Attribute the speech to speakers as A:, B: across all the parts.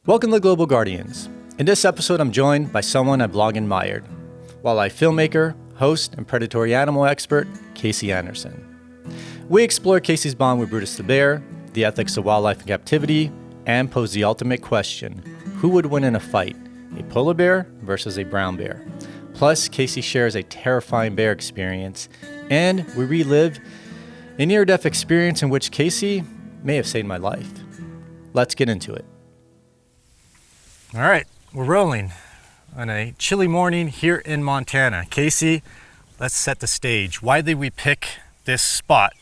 A: Welcome to Global Guardians. In this episode, I'm joined by someone I've long admired, wildlife filmmaker, host, and predatory animal expert, Casey Anderson. We explore Casey's bond with Brutus the bear, the ethics of wildlife in captivity, and pose the ultimate question: who would win in a fight, a polar bear versus a brown bear? Plus, Casey shares a terrifying bear experience, and we relive a near-death experience in which Casey may have saved my life. Let's get into it.
B: All right, we're rolling on a chilly morning here in Montana. Casey, let's set the stage. Why did we pick this spot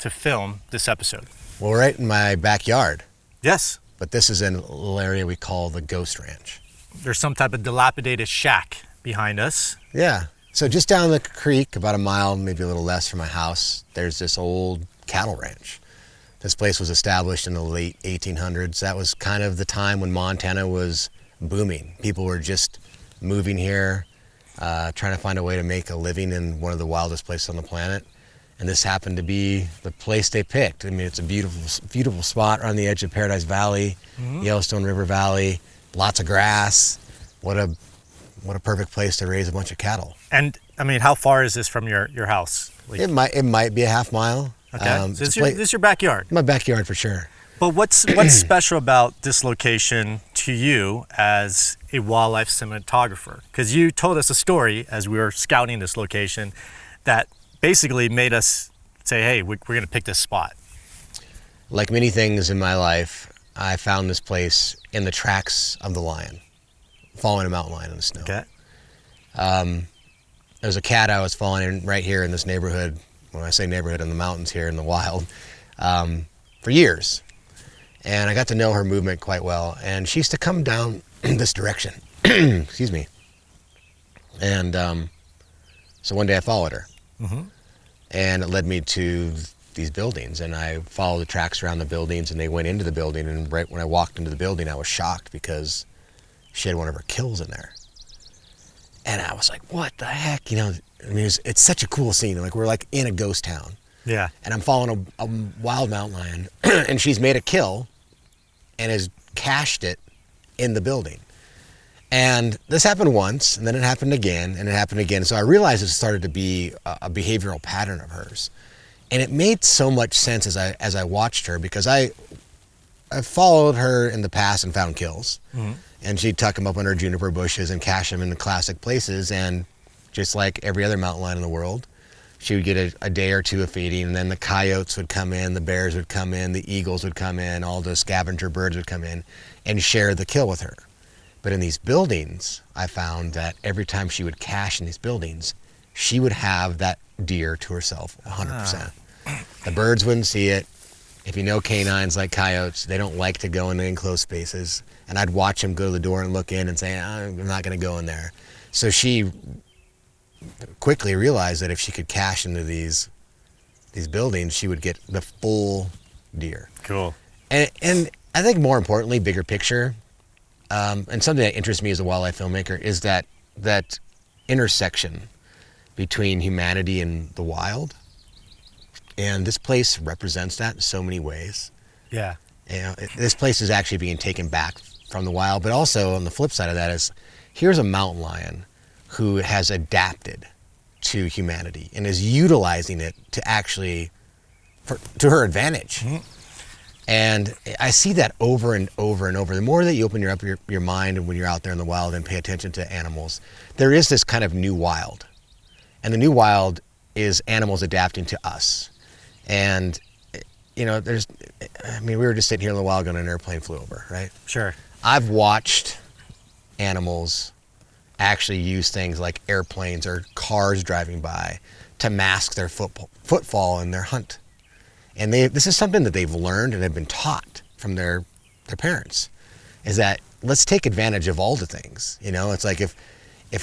B: to film this episode?
C: Well, right in my backyard.
B: Yes.
C: But this is in a little area we call the Ghost Ranch.
B: There's some type of dilapidated shack behind us.
C: Yeah. So just down the creek, about a mile, maybe a little less from my house, there's this old cattle ranch. This place was established in the late 1800s. That was kind of the time when Montana was booming. People were just moving here, trying to find a way to make a living in one of the wildest places on the planet. And this happened to be the place they picked. I mean, it's a beautiful, beautiful spot on the edge of Paradise Valley, Yellowstone River Valley, lots of grass. What a perfect place to raise a bunch of cattle.
B: And I mean, how far is this from your house? Like,
C: it might be a half mile.
B: Okay, so this is your backyard.
C: My backyard for sure.
B: But what's special about this location to you as a wildlife cinematographer? Because you told us a story as we were scouting this location that basically made us say, hey, we're going to pick this spot.
C: Like many things in my life, I found this place in the tracks of the lion, following a mountain lion in the snow.
B: Okay.
C: There's a cat I was following right here in this neighborhood. When I say neighborhood, in the mountains here in the wild, for years. And I got to know her movement quite well. And she used to come down this direction. Excuse me. And so one day I followed her. And it led me to these buildings. And I followed the tracks around the buildings, and they went into the building. And right when I walked into the building, I was shocked because she had one of her kills in there. And I was like, what the heck? You know, I mean, it's such a cool scene. Like, we're like in a ghost town.
B: Yeah.
C: And I'm following a wild mountain lion, and she's made a kill and has cached it in the building. And this happened once, and then it happened again, and it happened again. So I realized it started to be a behavioral pattern of hers. And it made so much sense as I watched her, because I followed her in the past and found kills. And she'd tuck them up under juniper bushes and cache them in the classic places. And just like every other mountain lion in the world, she would get a day or two of feeding, and then the coyotes would come in, the bears would come in, the eagles would come in, all the scavenger birds would come in and share the kill with her. But in these buildings, I found that every time she would cache in these buildings, she would have that deer to herself 100%. The birds wouldn't see it. If you know canines like coyotes, they don't like to go into enclosed spaces. And I'd watch them go to the door and look in and say, I'm not going to go in there. So she quickly realized that if she could cache into these buildings, she would get the full deer.
B: Cool.
C: And I think more importantly, bigger picture, and something that interests me as a wildlife filmmaker is that intersection between humanity and the wild. And this place represents that in so many ways.
B: Yeah.
C: You know, this place is actually being taken back from the wild, but also on the flip side of that is, here's a mountain lion who has adapted to humanity and is utilizing it to actually, to her advantage. And I see that over and over and over. The more that you open your mind and when you're out there in the wild and pay attention to animals, there is this kind of new wild. And the new wild is animals adapting to us. And, you know, we were just sitting here in the wild when an airplane flew over, right?
B: Sure.
C: I've watched animals actually use things like airplanes or cars driving by to mask their footfall in their hunt. And this is something that they've learned and have been taught from their parents, is that let's take advantage of all the things. You know, it's like if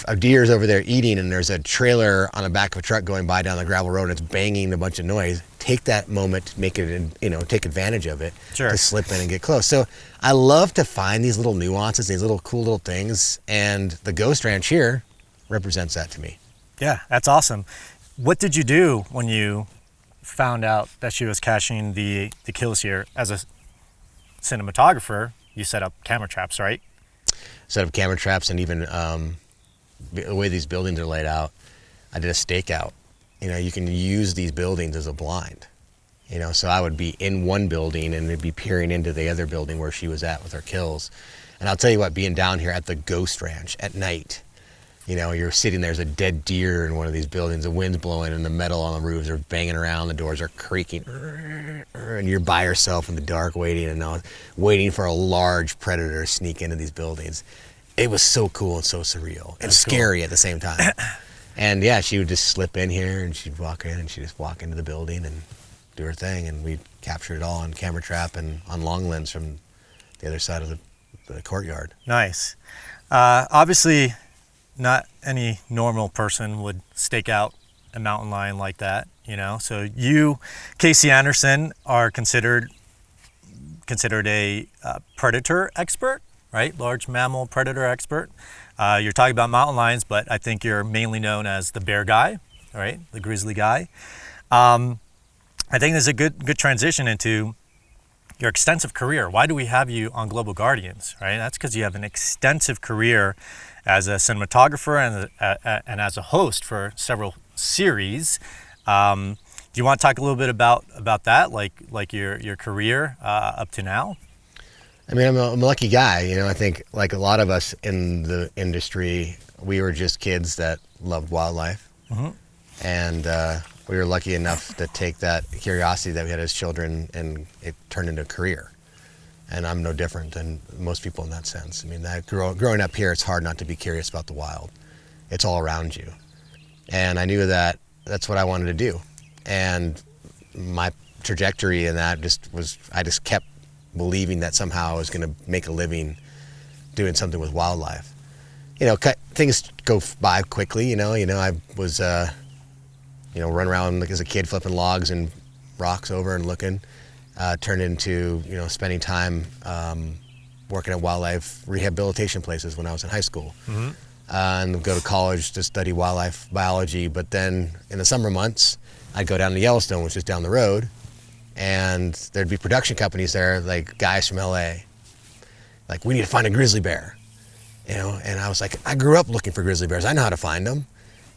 C: a deer's over there eating and there's a trailer on the back of a truck going by down the gravel road and it's banging a bunch of noise, take that moment, make it, take advantage of it, to slip in and get close. So I love to find these little nuances, these little cool little things, and the Ghost Ranch here represents that to me.
B: Yeah, that's awesome. What did you do when you found out that she was caching the kills here? As a cinematographer, you set up camera traps, right?
C: Set up camera traps, and even the way these buildings are laid out, I did a stakeout. You can use these buildings as a blind. So I would be in one building and it'd be peering into the other building where she was at with her kills. And I'll tell you what, being down here at the Ghost Ranch at night, you're sitting there's a dead deer in one of these buildings, the wind's blowing and the metal on the roofs are banging around, the doors are creaking, and you're by yourself in the dark waiting for a large predator to sneak into these buildings. It was so cool and so surreal and scary at the same time. And yeah, she would just slip in here and she'd walk in and she'd just walk into the building and do her thing, and we'd capture it all on camera trap and on long lens from the other side of the courtyard.
B: Nice. Obviously, not any normal person would stake out a mountain lion like that, So you, Casey Anderson, are considered a predator expert, right? Large mammal predator expert. You're talking about mountain lions, but I think you're mainly known as the bear guy, right? The grizzly guy. I think there's a good transition into your extensive career. Why do we have you on Global Guardians, right? That's because you have an extensive career as a cinematographer and as a host for several series. Do you want to talk a little bit about that, like your career up to now?
C: I mean, I'm a lucky guy. I think like a lot of us in the industry, we were just kids that loved wildlife. Mm-hmm. And we were lucky enough to take that curiosity that we had as children and it turned into a career. And I'm no different than most people in that sense. I mean, growing up here, it's hard not to be curious about the wild. It's all around you. And I knew that that's what I wanted to do. And my trajectory in that I just kept believing that somehow I was going to make a living doing something with wildlife. Things go by quickly, I was, run around as a kid flipping logs and rocks over and looking, turned into, spending time working at wildlife rehabilitation places when I was in high school. Mm-hmm. And go to college to study wildlife biology. But then in the summer months, I'd go down to Yellowstone, which is down the road, and there'd be production companies there, like guys from LA, like, we need to find a grizzly bear, and I was like, I grew up looking for grizzly bears. I know how to find them.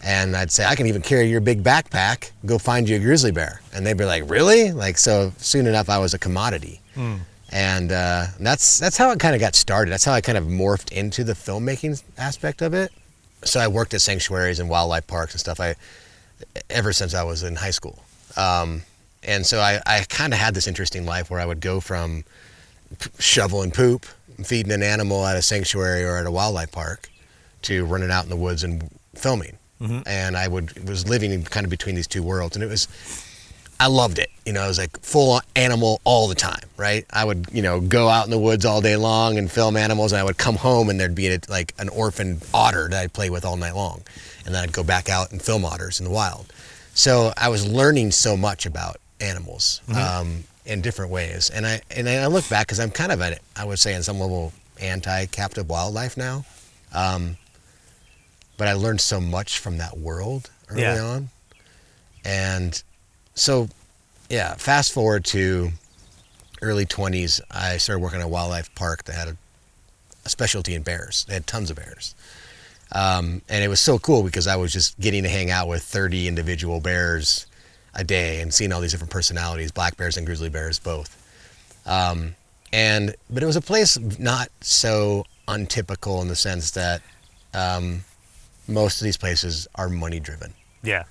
C: And I'd say, I can even carry your big backpack, go find you a grizzly bear. And they'd be like, really? So soon enough, I was a commodity. Mm. And that's how it kind of got started. That's how I kind of morphed into the filmmaking aspect of it. So I worked at sanctuaries and wildlife parks and stuff ever since I was in high school. And so I kind of had this interesting life where I would go from shoveling poop, feeding an animal at a sanctuary or at a wildlife park, to running out in the woods and filming. Mm-hmm. And I was living kind of between these two worlds, and I loved it. It was like full animal all the time, right? I would, go out in the woods all day long and film animals, and I would come home and there'd be like an orphan otter that I'd play with all night long. And then I'd go back out and film otters in the wild. So I was learning so much about animals, mm-hmm. In different ways. And I look back, because I'm kind of I would say on some level, anti-captive wildlife now. But I learned so much from that world early on. And so, fast forward to early 20s, I started working at a wildlife park that had a specialty in bears. They had tons of bears. And it was so cool because I was just getting to hang out with 30 individual bears a day and seeing all these different personalities, black bears and grizzly bears both. But it was a place not so untypical in the sense that most of these places are money driven. Yeah.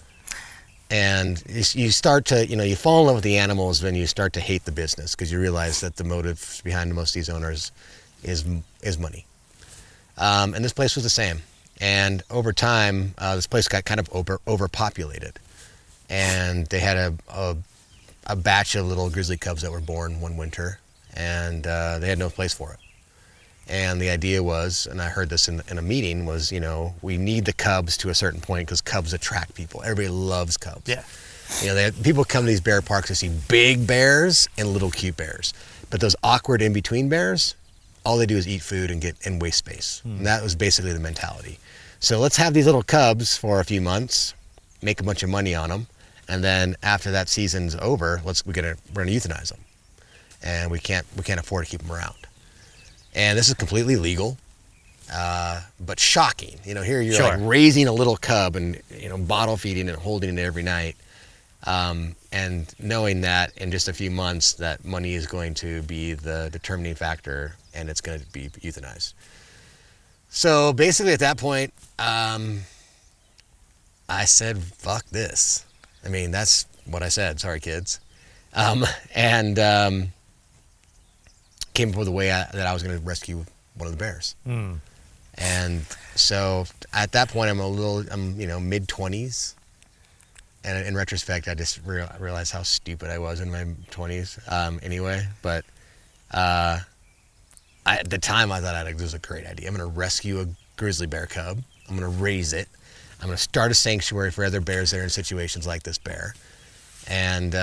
C: And you start to, you fall in love with the animals when you start to hate the business, because you realize that the motive behind most of these owners is money. And this place was the same. And over time, this place got kind of overpopulated. And they had a batch of little grizzly cubs that were born one winter, and they had no place for it. And the idea was, and I heard this in a meeting, was, we need the cubs to a certain point because cubs attract people. Everybody loves cubs. Yeah. People come to these bear parks to see big bears and little cute bears. But those awkward in-between bears, all they do is eat food and waste space. And that was basically the mentality. So let's have these little cubs for a few months, make a bunch of money on them, and then after that season's over, we're gonna euthanize them. And we can't afford to keep them around. And this is completely legal, but shocking. You know, here you're
B: Sure.
C: like raising a little cub and, you know, bottle feeding and holding it every night. And knowing that in just a few months that money is going to be the determining factor and it's going to be euthanized. So basically at that point, I said, fuck this. I mean, that's what I said. Sorry, kids. And came up with a way that I was going to rescue one of the bears. And so at that point, I'm you know, mid-20s. And in retrospect, I just realized how stupid I was in my 20s anyway. But at the time, I thought this was a great idea. I'm going to rescue a grizzly bear cub. I'm going to raise it. I'm going to start a sanctuary for other bears that are in situations like this bear. And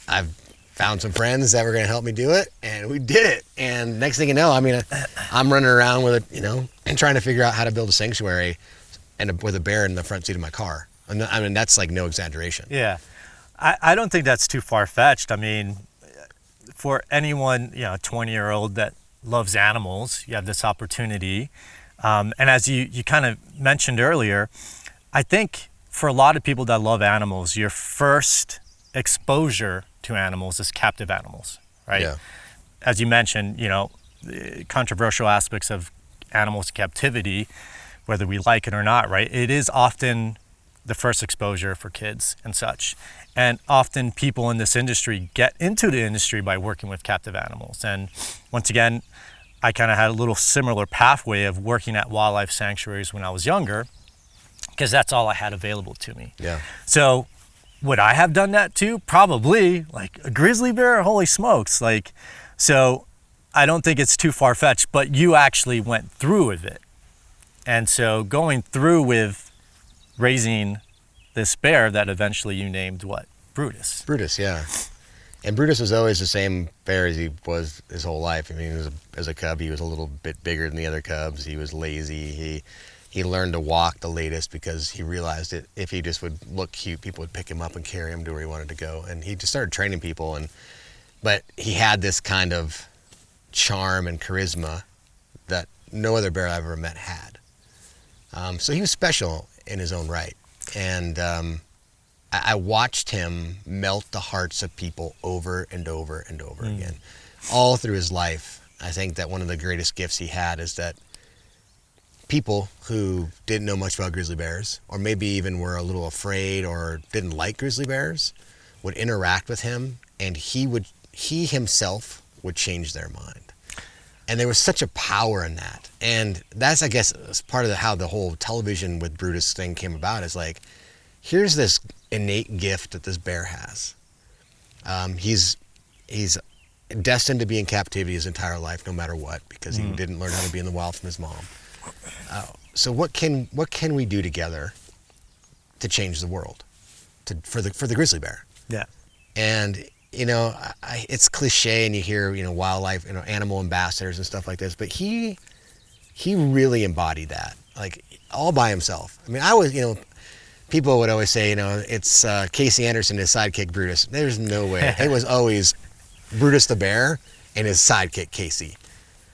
C: I've found some friends that were going to help me do it, and we did it. And next thing you know, I mean, I'm running around with it, you know, and trying to figure out how to build a sanctuary and with a bear in the front seat of my car. I mean, that's like no exaggeration.
B: Yeah. I don't think that's too far-fetched. I mean, for anyone, you know, a 20-year-old that loves animals, you have this opportunity. And as you kind of mentioned earlier, I think for a lot of people that love animals, your first exposure to animals is captive animals, right?
C: Yeah.
B: As you mentioned, you know, controversial aspects of animals captivity, whether we like it or not, right? It is often the first exposure for kids and such. And often people in this industry get into the industry by working with captive animals. And once again, I kind of had a little similar pathway of working at wildlife sanctuaries when I was younger, because that's all I had available to me.
C: Yeah.
B: So would I have done that too? Probably. Like a grizzly bear? Holy smokes. Like, so I don't think it's too far-fetched, but you actually went through with it. And so going through with raising this bear that eventually you named what? Brutus.
C: Brutus, yeah. And Brutus was always the same bear as he was his whole life. I mean, as a cub, he was a little bit bigger than the other cubs. He was lazy. He learned to walk the latest because he realized that if he just would look cute, people would pick him up and carry him to where he wanted to go. And he just started training people. But he had this kind of charm and charisma that no other bear I've ever met had. So he was special in his own right. And I watched him melt the hearts of people over and over and over again, all through his life. I think that one of the greatest gifts he had is that people who didn't know much about grizzly bears, or maybe even were a little afraid or didn't like grizzly bears, would interact with him, and he himself would change their mind. And there was such a power in that. And that's, I guess, part of how the whole television with Brutus thing came about, is like, here's this innate gift that this bear has. He's destined to be in captivity his entire life, no matter what, because he didn't learn how to be in the wild from his mom. So what can we do together to change the world, for the grizzly bear?
B: Yeah.
C: And you know, it's cliche, and you hear, you know, wildlife, you know, animal ambassadors and stuff like this, but he really embodied that, like, all by himself. I mean, you know, people would always say, you know, it's Casey Anderson, his sidekick Brutus. There's no way. It was always Brutus the bear and his sidekick Casey,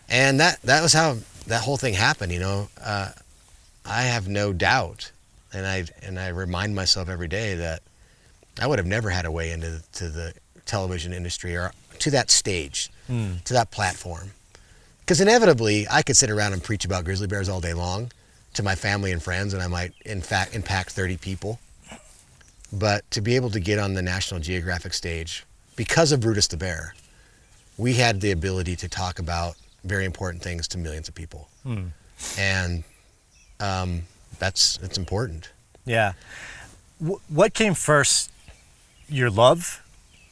C: and that was how that whole thing happened. You know, I have no doubt, and I remind myself every day that I would have never had a way into the television industry, or to that stage, to that platform. Because inevitably, I could sit around and preach about grizzly bears all day long to my family and friends, and I might, in fact, impact 30 people. But to be able to get on the National Geographic stage, because of Brutus the bear, we had the ability to talk about very important things to millions of people. And it's important.
B: Yeah. What came first, your love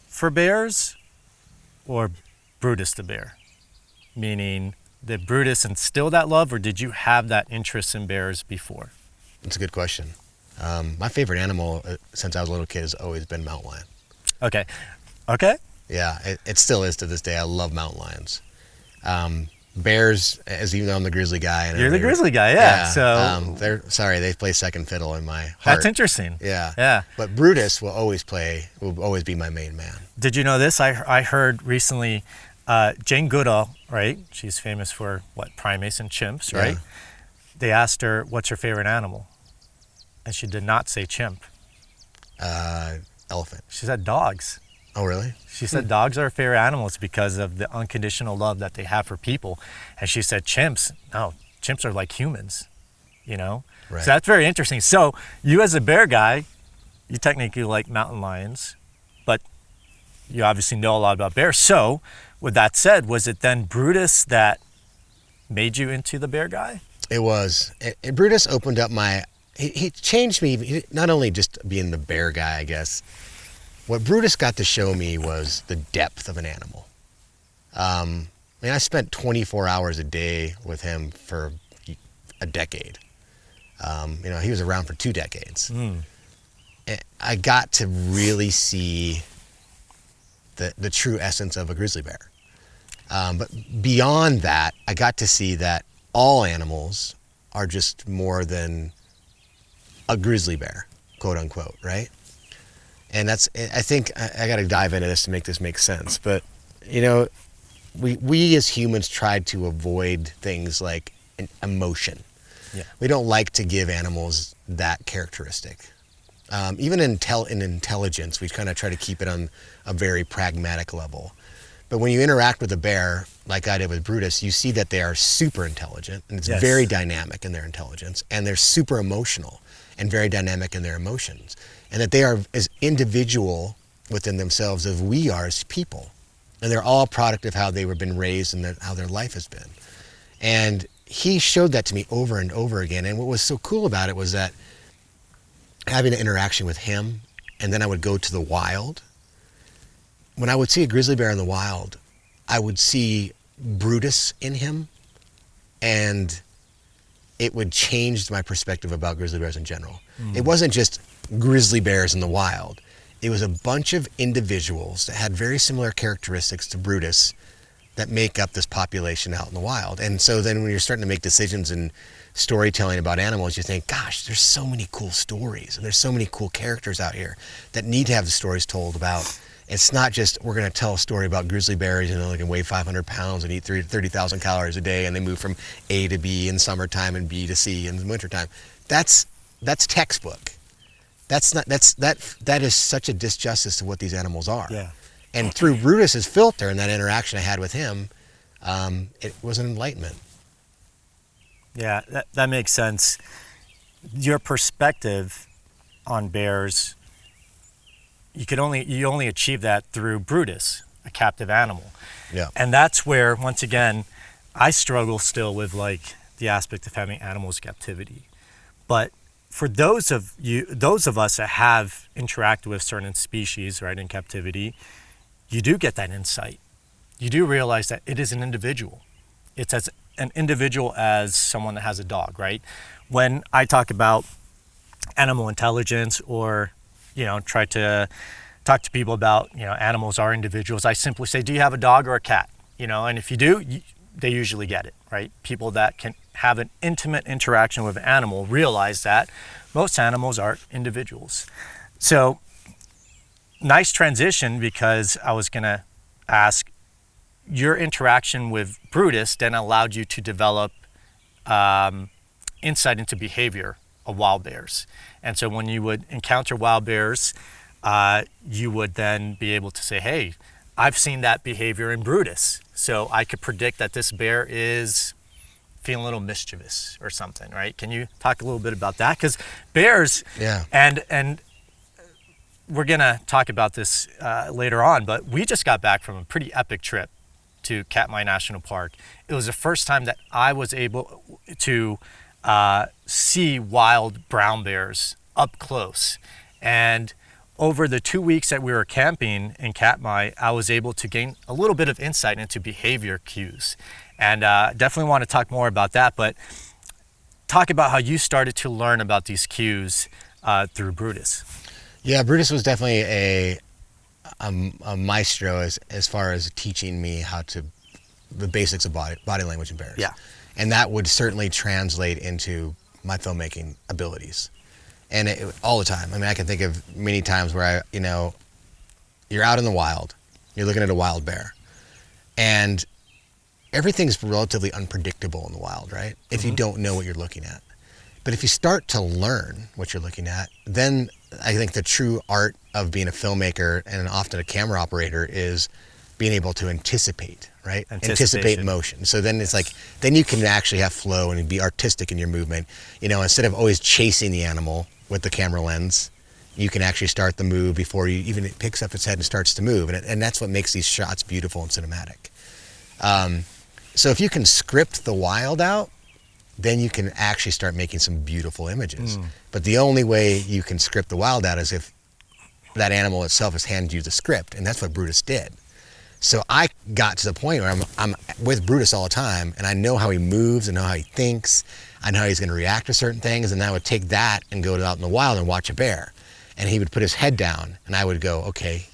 B: for bears or Brutus the bear? Meaning, did Brutus instill that love, or did you have that interest in bears before?
C: That's a good question. My favorite animal since I was a little kid has always been mountain lion.
B: Okay.
C: Yeah, it still is to this day. I love mountain lions. Bears, as you know, I'm the grizzly guy. And
B: you're the grizzly guy, yeah. So
C: they play second fiddle in my heart.
B: That's interesting.
C: Yeah. But Brutus will always be my main man.
B: Did you know this? I heard recently Jane Goodall, right? She's famous for what, primates and chimps, right?
C: Yeah.
B: They asked her, "What's your favorite animal?" And she did not say chimp.
C: Elephant.
B: She said dogs.
C: Oh, really?
B: She said dogs are her favorite animals because of the unconditional love that they have for people. And she said chimps, no, chimps are like humans, you know?
C: Right.
B: So that's very interesting. So you as a bear guy, you technically like mountain lions, but you obviously know a lot about bears. So with that said, was it then Brutus that made you into the bear guy?
C: It was. Brutus opened up he changed me, not only just being the bear guy, I guess. What Brutus got to show me was the depth of an animal. I spent 24 hours a day with him for a decade. He was around for 2 decades. I got to really see the true essence of a grizzly bear. But beyond that, I got to see that all animals are just more than a grizzly bear, quote unquote, right? And I think I got to dive into this to make this make sense. But, we as humans tried to avoid things like an emotion.
B: Yeah.
C: We don't like to give animals that characteristic. Even in intelligence, we kind of try to keep it on a very pragmatic level. But when you interact with a bear, like I did with Brutus, you see that they are super intelligent, and it's
B: Yes.
C: very dynamic in their intelligence, and they're super emotional and very dynamic in their emotions, and that they are as individual within themselves as we are as people. And they're all a product of how they were been raised and how their life has been. And he showed that to me over and over again. And what was so cool about it was that having an interaction with him, and then I would go to the wild. When I would see a grizzly bear in the wild, I would see Brutus in him, and it would change my perspective about grizzly bears in general. It wasn't just grizzly bears in the wild. It was a bunch of individuals that had very similar characteristics to Brutus that make up this population out in the wild. And so then when you're starting to make decisions and storytelling about animals, you think, gosh, there's so many cool stories, and there's so many cool characters out here that need to have the stories told about. It's not just, we're going to tell a story about grizzly bears, they can weigh 500 pounds and eat 30,000 calories a day, and they move from A to B in summertime and B to C in the wintertime. That's textbook. That is such a disjustice to what these animals are.
B: Yeah.
C: And through Brutus's filter and that interaction I had with him, it was an enlightenment.
B: Yeah, that makes sense. Your perspective on bears, you only achieve that through Brutus, a captive animal.
C: Yeah.
B: And that's where, once again, I struggle still with the aspect of having animals in captivity. But for those of us that have interacted with certain species, right, in captivity, you do get that insight. You do realize that it is an individual. It's as an individual as someone that has a dog, right? When I talk about animal intelligence or, try to talk to people about, animals are individuals, I simply say, do you have a dog or a cat? And if you do, they usually get it, right? People that can have an intimate interaction with an animal realize that most animals are individuals. So, nice transition, because I was going to ask, your interaction with Brutus then allowed you to develop insight into behavior of wild bears. And so when you would encounter wild bears, you would then be able to say, hey, I've seen that behavior in Brutus, so I could predict that this bear is feeling a little mischievous or something, right? Can you talk a little bit about that? Because bears,
C: Yeah.
B: and we're gonna talk about this later on, but we just got back from a pretty epic trip to Katmai National Park. It was the first time that I was able to see wild brown bears up close. And over the 2 weeks that we were camping in Katmai, I was able to gain a little bit of insight into behavior cues. And definitely want to talk more about that, but talk about how you started to learn about these cues through Brutus.
C: Yeah, Brutus was definitely a maestro as far as teaching me the basics of body language in bears.
B: Yeah.
C: And that would certainly translate into my filmmaking abilities. And all the time. I mean, I can think of many times where you're out in the wild, you're looking at a wild bear, And everything's relatively unpredictable in the wild, right? If you don't know what you're looking at. But if you start to learn what you're looking at, then I think the true art of being a filmmaker and often a camera operator is being able to anticipate, right? Anticipate motion. So then it's like, then you can actually have flow and be artistic in your movement. You know, instead of always chasing the animal with the camera lens, you can actually start the move before you even it picks up its head and starts to move. And that's what makes these shots beautiful and cinematic. So if you can script the wild out, then you can actually start making some beautiful images. But the only way you can script the wild out is if that animal itself has handed you the script, and that's what Brutus did. So I got to the point where I'm with Brutus all the time, and I know how he moves, I know how he thinks, I know how he's gonna react to certain things, and I would take that and go out in the wild and watch a bear. And he would put his head down, and I would go, okay,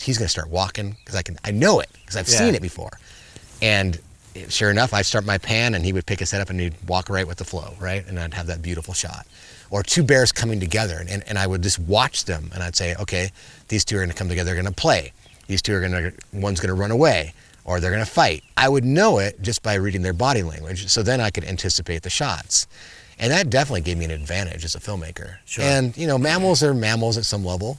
C: he's gonna start walking, because I know it, because I've seen it before. And sure enough, I'd start my pan and he would pick his head up and he'd walk right with the flow, right? And I'd have that beautiful shot. Or two bears coming together and I would just watch them and I'd say, okay, these two are gonna come together, they're gonna play. These two one's gonna run away or they're gonna fight. I would know it just by reading their body language. So then I could anticipate the shots. And that definitely gave me an advantage as a filmmaker.
B: Sure.
C: And you know, mammals are mammals at some level.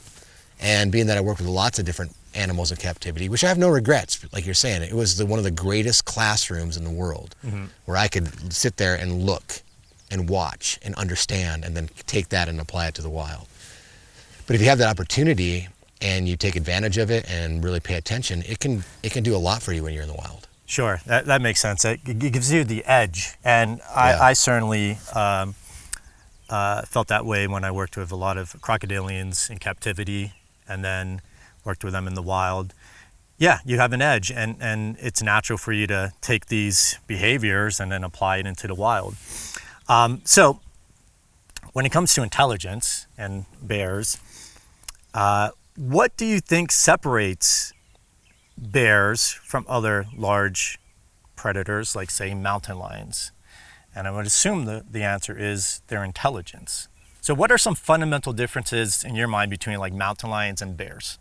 C: And being that I worked with lots of different animals in captivity, which I have no regrets, like you're saying, it was one of the greatest classrooms in the world where I could sit there and look and watch and understand and then take that and apply it to the wild. But if you have that opportunity and you take advantage of it and really pay attention, it can do a lot for you when you're in the wild.
B: Sure, that makes sense. It gives you the edge. And I certainly felt that way when I worked with a lot of crocodilians in captivity and then worked with them in the wild. Yeah, you have an edge, and it's natural for you to take these behaviors and then apply it into the wild. So when it comes to intelligence and bears, what do you think separates bears from other large predators, like say mountain lions? And I would assume the answer is their intelligence. So what are some fundamental differences in your mind between like mountain lions and bears?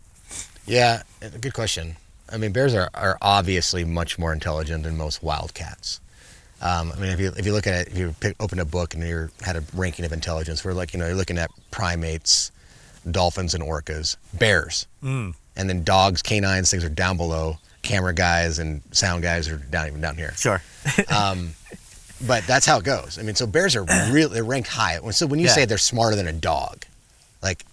C: Yeah, good question. I mean, bears are obviously much more intelligent than most wildcats. I mean, if you look at it, if you open a book and you had a ranking of intelligence, we're like, you're looking at primates, dolphins and orcas, bears, and then dogs, canines, things are down below. Camera guys and sound guys are even down here.
B: Sure.
C: But that's how it goes. I mean, so bears are really ranked high. So when you say they're smarter than a dog, like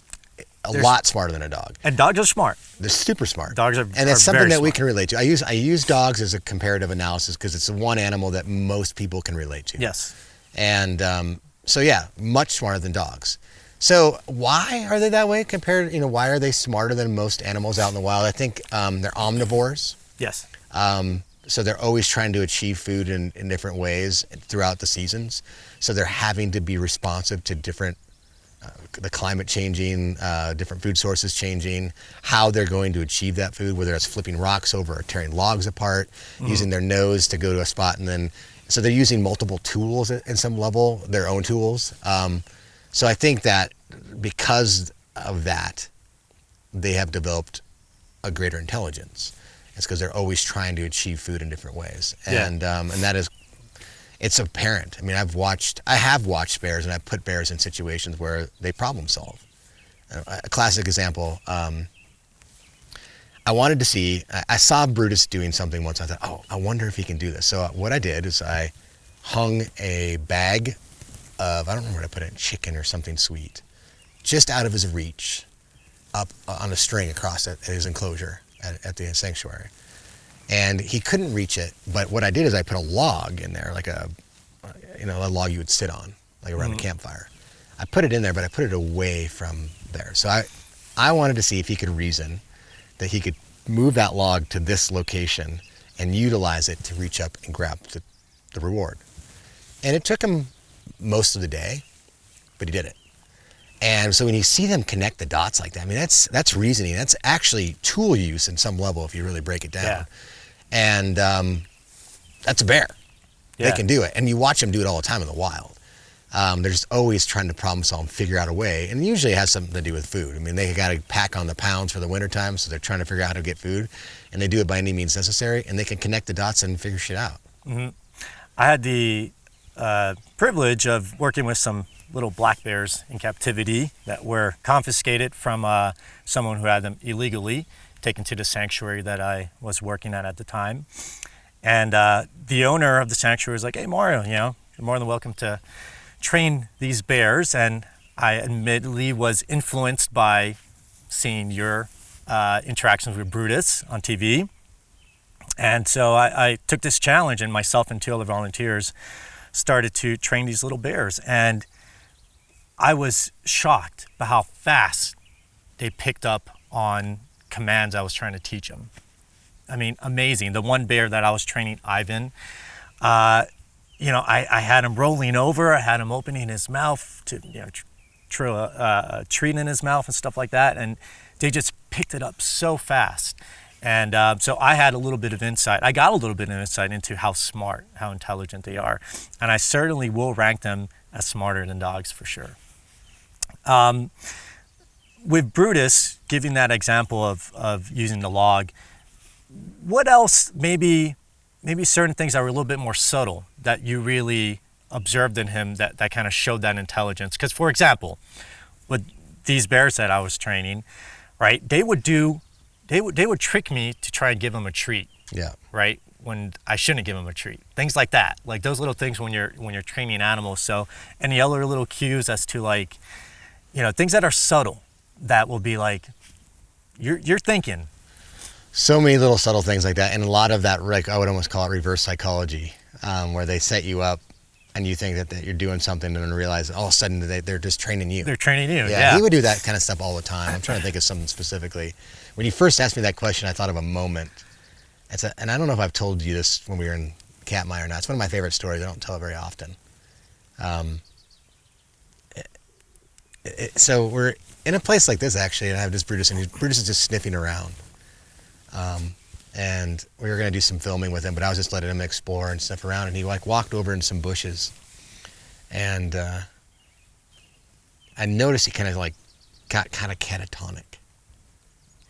C: a lot smarter than a dog.
B: And dogs are smart.
C: They're super smart.
B: Dogs are
C: and it's something that we
B: smart.
C: can relate to. I use dogs as a comparative analysis because it's the one animal that most people can relate to.
B: Yes.
C: And so yeah, much smarter than dogs. So why are they that way compared? Why are they smarter than most animals out in the wild? I think they're omnivores.
B: Yes.
C: So they're always trying to achieve food in different ways throughout the seasons. So they're having to be responsive to different, the climate changing, different food sources changing, how they're going to achieve that food, whether it's flipping rocks over or tearing logs apart, using their nose to go to a spot. And then, so they're using multiple tools at some level, their own tools. So I think that because of that, they have developed a greater intelligence. It's because they're always trying to achieve food in different ways. And that is, it's apparent. I mean, I have watched bears and I've put bears in situations where they problem solve. A classic example, I wanted to see, I saw Brutus doing something once. I thought, oh, I wonder if he can do this. So what I did is I hung a bag of, I don't remember what I put in, chicken or something sweet, just out of his reach, up on a string across at his enclosure at the sanctuary. And he couldn't reach it, but what I did is I put a log in there, like a log you would sit on, like around a campfire. I put it in there, but I put it away from there. So I wanted to see if he could reason that he could move that log to this location and utilize it to reach up and grab the reward. And it took him most of the day, but he did it. And so when you see them connect the dots like that, I mean, that's reasoning. That's actually tool use in some level if you really break it down.
B: Yeah.
C: And that's a bear.
B: Yeah.
C: They can do it. And you watch them do it all the time in the wild. They're just always trying to problem solve and figure out a way. And usually it has something to do with food. I mean, they got to pack on the pounds for the wintertime, so they're trying to figure out how to get food. And they do it by any means necessary, and they can connect the dots and figure shit out.
B: Mm-hmm. I had the privilege of working with some little black bears in captivity that were confiscated from someone who had them illegally taken to the sanctuary that I was working at the time. And the owner of the sanctuary was like, "Hey, Mario, you're more than welcome to train these bears." And I admittedly was influenced by seeing your interactions with Brutus on TV. And so I took this challenge, and myself and 2 other volunteers started to train these little bears. And I was shocked by how fast they picked up on commands I was trying to teach them. I mean, amazing. The one bear that I was training, Ivan, I had him rolling over. I had him opening his mouth to, a treat in his mouth and stuff like that. And they just picked it up so fast. And so I had a little bit of insight. I got a little bit of insight into how smart, how intelligent they are. And I certainly will rank them as smarter than dogs for sure. With Brutus, giving that example of using the log, what else maybe certain things that were a little bit more subtle that you really observed in him that kind of showed that intelligence? Because, for example, with these bears that I was training, right, they would trick me to try and give them a treat. Yeah. Right? When I shouldn't give them a treat. Things like that. Like those little things when you're training animals. So any other little cues as to like, things that are subtle that will be like, you're thinking.
C: So many little subtle things like that. And a lot of that, like I would almost call it reverse psychology, where they set you up and you think that you're doing something and then realize all of a sudden they're just training you.
B: They're training you, yeah.
C: He would do that kind of stuff all the time. I'm trying to think of something specifically. When you first asked me that question, I thought of a moment. And I don't know if I've told you this when we were in Katmai or not. It's one of my favorite stories. I don't tell it very often. So we're in a place like this, actually, and I have this Brutus, and Brutus is just sniffing around. And we were going to do some filming with him, but I was just letting him explore and sniff around, and he walked over in some bushes. And I noticed he kind of got kind of catatonic.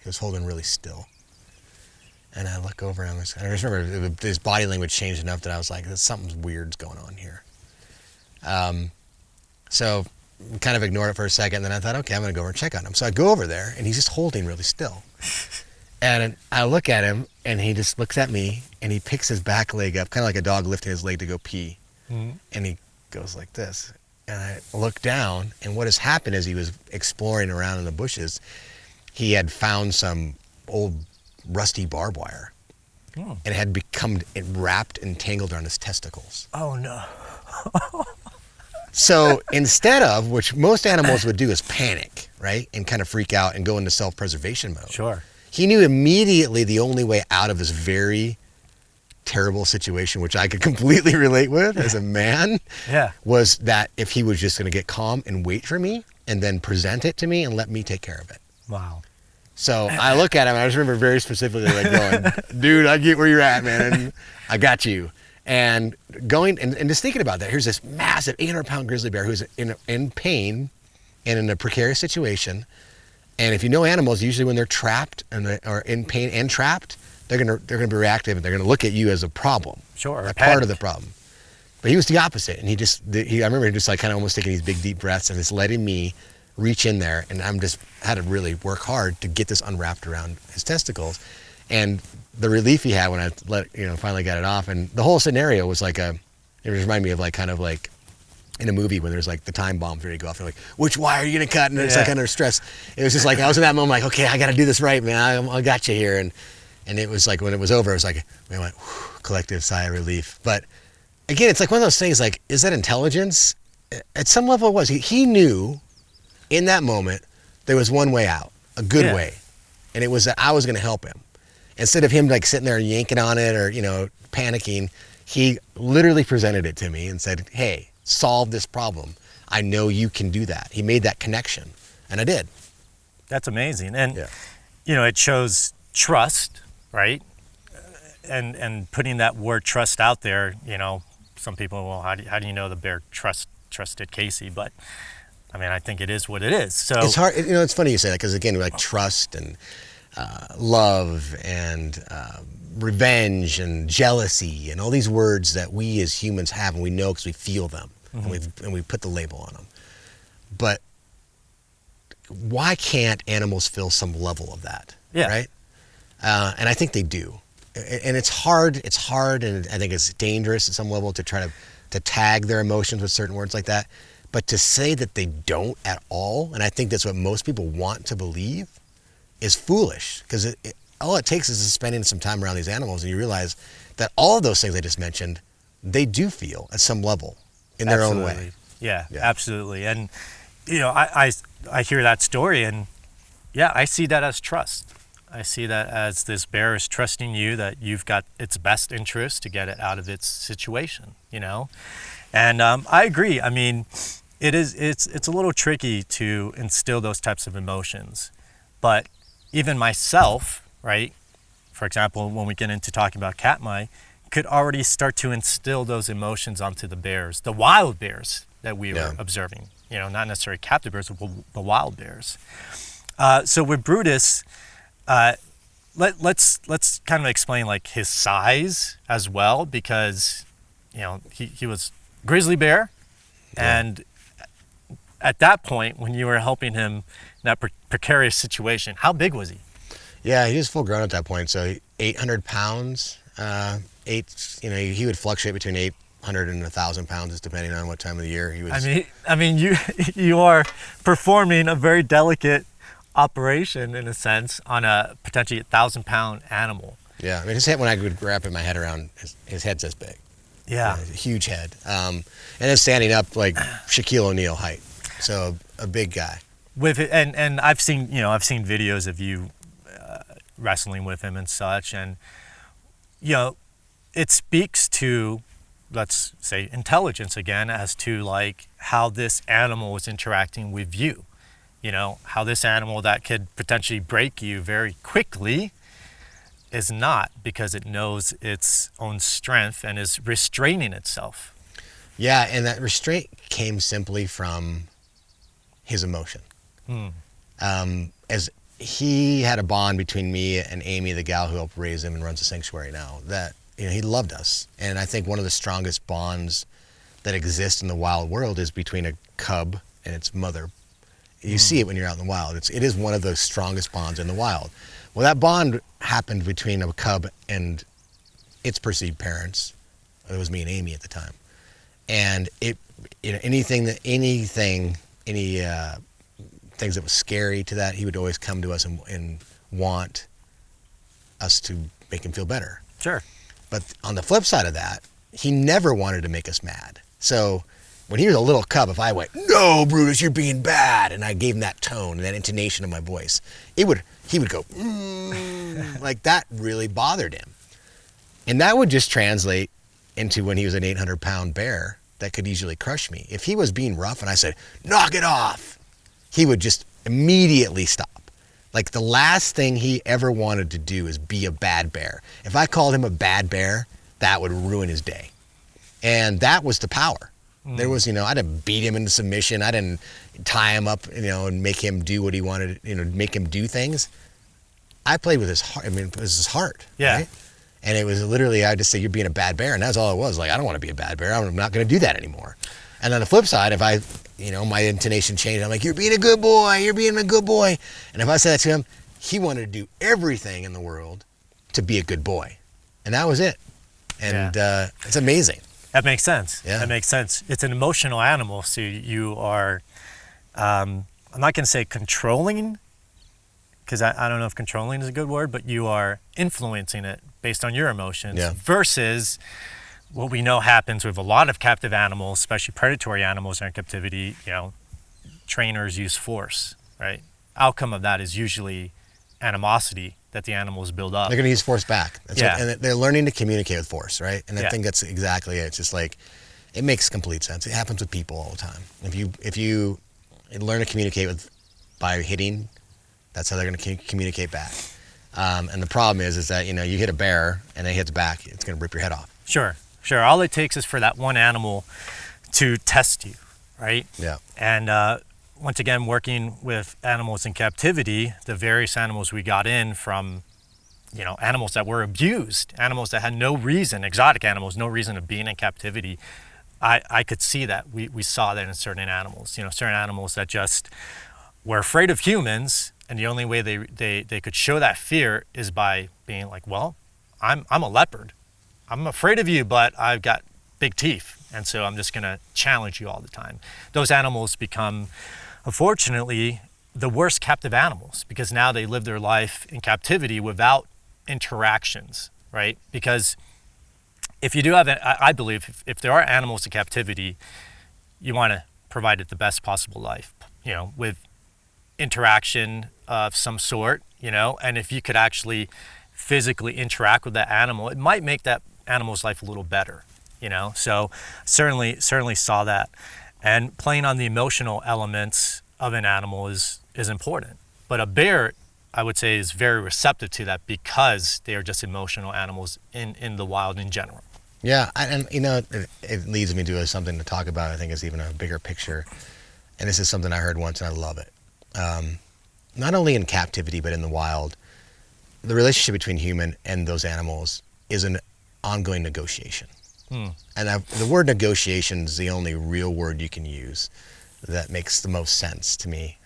C: He was holding really still. And I look over him, and I just remember his body language changed enough that I was like, something's weird's going on here. So I kind of ignored it for a second, and then I thought, okay, I'm going to go over and check on him. So I go over there, and he's just holding really still. And I look at him, and he just looks at me, and he picks his back leg up, kind of like a dog lifting his leg to go pee. Mm-hmm. And he goes like this. And I look down, and what has happened is he was exploring around in the bushes. He had found some old rusty barbed wire, and it had become wrapped and tangled around his testicles.
B: Oh, no.
C: So instead of, which most animals would do, is panic, right? And kind of freak out and go into self-preservation mode.
B: Sure.
C: He knew immediately the only way out of this very terrible situation, which I could completely relate with as a man, was that if he was just going to get calm and wait for me and then present it to me and let me take care of it.
B: Wow.
C: So I look at him, and I just remember very specifically going, dude, I get where you're at, man, and I got you. And going, and just thinking about that, here's this massive 800-pound grizzly bear who's in pain and in a precarious situation. And if you know animals, usually when they're trapped or in pain and trapped, they're gonna be reactive, and they're gonna look at you as a problem.
B: Sure.
C: A part of the problem. But he was the opposite, and I remember him just like kind of almost taking these big deep breaths and just letting me reach in there, and had to really work hard to get this unwrapped around his testicles. And the relief he had when I finally got it off, and the whole scenario was like it reminded me of like kind of like in a movie when there's like the time bombs ready to go off. They're like, which wire are you gonna cut? And it's like under stress. It was just like I was in that moment like, okay, I gotta do this right, man. I got you here. And it was like when it was over, it was like we went collective sigh of relief. But again, it's like one of those things. Like, is that intelligence? At some level, it was. He knew in that moment there was one way out, a good way, and it was that I was gonna help him. Instead of him like sitting there and yanking on it or panicking, he literally presented it to me and said, hey, solve this problem. I know you can do that. He made that connection, and I did.
B: That's amazing. And it shows trust, right? And putting that word trust out there, some people, well, how do you know the bear trusts trusted Casey, but I mean, I think it is what it is. So
C: it's hard. It's funny you say that, because again, like trust and love and revenge and jealousy and all these words that we as humans have, and we know because we feel them, and we put the label on them. But why can't animals feel some level of that?
B: Yeah.
C: Right. And I think they do. And it's hard. It's hard, and I think it's dangerous at some level to try to tag their emotions with certain words like that. But to say that they don't at all, and I think that's what most people want to believe, is foolish. Because all it takes is spending some time around these animals, and you realize that all of those things I just mentioned, they do feel at some level in their own way.
B: Yeah, absolutely. And I hear that story, and yeah, I see that as trust. I see that as this bear is trusting you that you've got its best interest to get it out of its situation, And I agree. I mean, it's a little tricky to instill those types of emotions. But even myself, right, for example, when we get into talking about Katmai, could already start to instill those emotions onto the bears, the wild bears that we were observing, not necessarily captive bears, but the wild bears. So with Brutus, let's kind of explain like his size as well, because he was grizzly bear, and at that point when you were helping him in that precarious situation, how big was he?
C: Yeah, he was full grown at that point, so 800 pounds. He would fluctuate between 800 and 1,000 pounds, depending on what time of the year he was.
B: I mean, you are performing a very delicate operation in a sense on a potentially 1,000-pound animal.
C: Yeah, I mean, his head, when I would wrap my head around, his head's this big.
B: Yeah,
C: a huge head, and then standing up like Shaquille O'Neal height, so a big guy.
B: With it, and I've seen videos of you wrestling with him and such, and it speaks to, let's say, intelligence again, as to like how this animal is interacting with you. How this animal that could potentially break you very quickly is not, because it knows its own strength and is restraining itself.
C: Yeah, and that restraint came simply from his emotion. As he had a bond between me and Amy, the gal who helped raise him and runs the sanctuary now, that he loved us. And I think one of the strongest bonds that exists in the wild world is between a cub and its mother. You see it when you're out in the wild. It is one of the strongest bonds in the wild. Well, that bond happened between a cub and its perceived parents. It was me and Amy at the time. And any things that was scary to that, he would always come to us and want us to make him feel better.
B: Sure.
C: But on the flip side of that, he never wanted to make us mad. So when he was a little cub, if I went, "No, Brutus, you're being bad," and I gave him that tone and that intonation of my voice, he would go, like that really bothered him. And that would just translate into when he was an 800-pound bear that could easily crush me. If he was being rough and I said, "Knock it off," he would just immediately stop. Like the last thing he ever wanted to do is be a bad bear. If I called him a bad bear, that would ruin his day. And that was the power. There was, I didn't beat him into submission. I didn't tie him up, and make him do what he wanted, make him do things. I played with his heart. I mean, it was his heart.
B: Yeah.
C: Right? And it was literally, I just say, "You're being a bad bear." And that's all it was. Like, I don't want to be a bad bear. I'm not going to do that anymore. And on the flip side, if I, my intonation changed, I'm like, "You're being a good boy. You're being a good boy." And if I said that to him, he wanted to do everything in the world to be a good boy. And that was it. And it's amazing.
B: That makes sense.
C: Yeah.
B: That makes sense. It's an emotional animal, so you are, I'm not going to say controlling, because I don't know if controlling is a good word, but you are influencing it based on your emotions, versus what we know happens with a lot of captive animals, especially predatory animals in captivity. Trainers use force, right? Outcome of that is usually animosity that the animals build up.
C: They're going to use force back. And they're learning to communicate with force, right? And I think that's exactly it. It's just like, it makes complete sense. It happens with people all the time. If you learn to communicate by hitting, that's how they're going to communicate back. And the problem is that, you hit a bear and it hits back, it's going to rip your head off.
B: Sure. All it takes is for that one animal to test you, right?
C: Yeah.
B: And once again, working with animals in captivity, the various animals we got in from, animals that were abused, animals that had no reason, exotic animals, no reason of being in captivity. I could see that. We saw that in certain animals, certain animals that just were afraid of humans, and the only way they could show that fear is by being like, well, I'm a leopard. I'm afraid of you, but I've got big teeth, and so I'm just gonna challenge you all the time. Those animals become, unfortunately, the worst captive animals, because now they live their life in captivity without interactions, right? Because if you do have, I believe, if there are animals in captivity, you want to provide it the best possible life, with interaction of some sort, and if you could actually physically interact with that animal, it might make that animal's life a little better, So certainly saw that. And playing on the emotional elements of an animal is important. But a bear, I would say, is very receptive to that because they are just emotional animals in the wild in general.
C: Yeah, and it leads me to something to talk about. I think is even a bigger picture, and this is something I heard once, and I love it. Not only in captivity, but in the wild, the relationship between human and those animals is an ongoing negotiation. And the word negotiation is the only real word you can use that makes the most sense to me.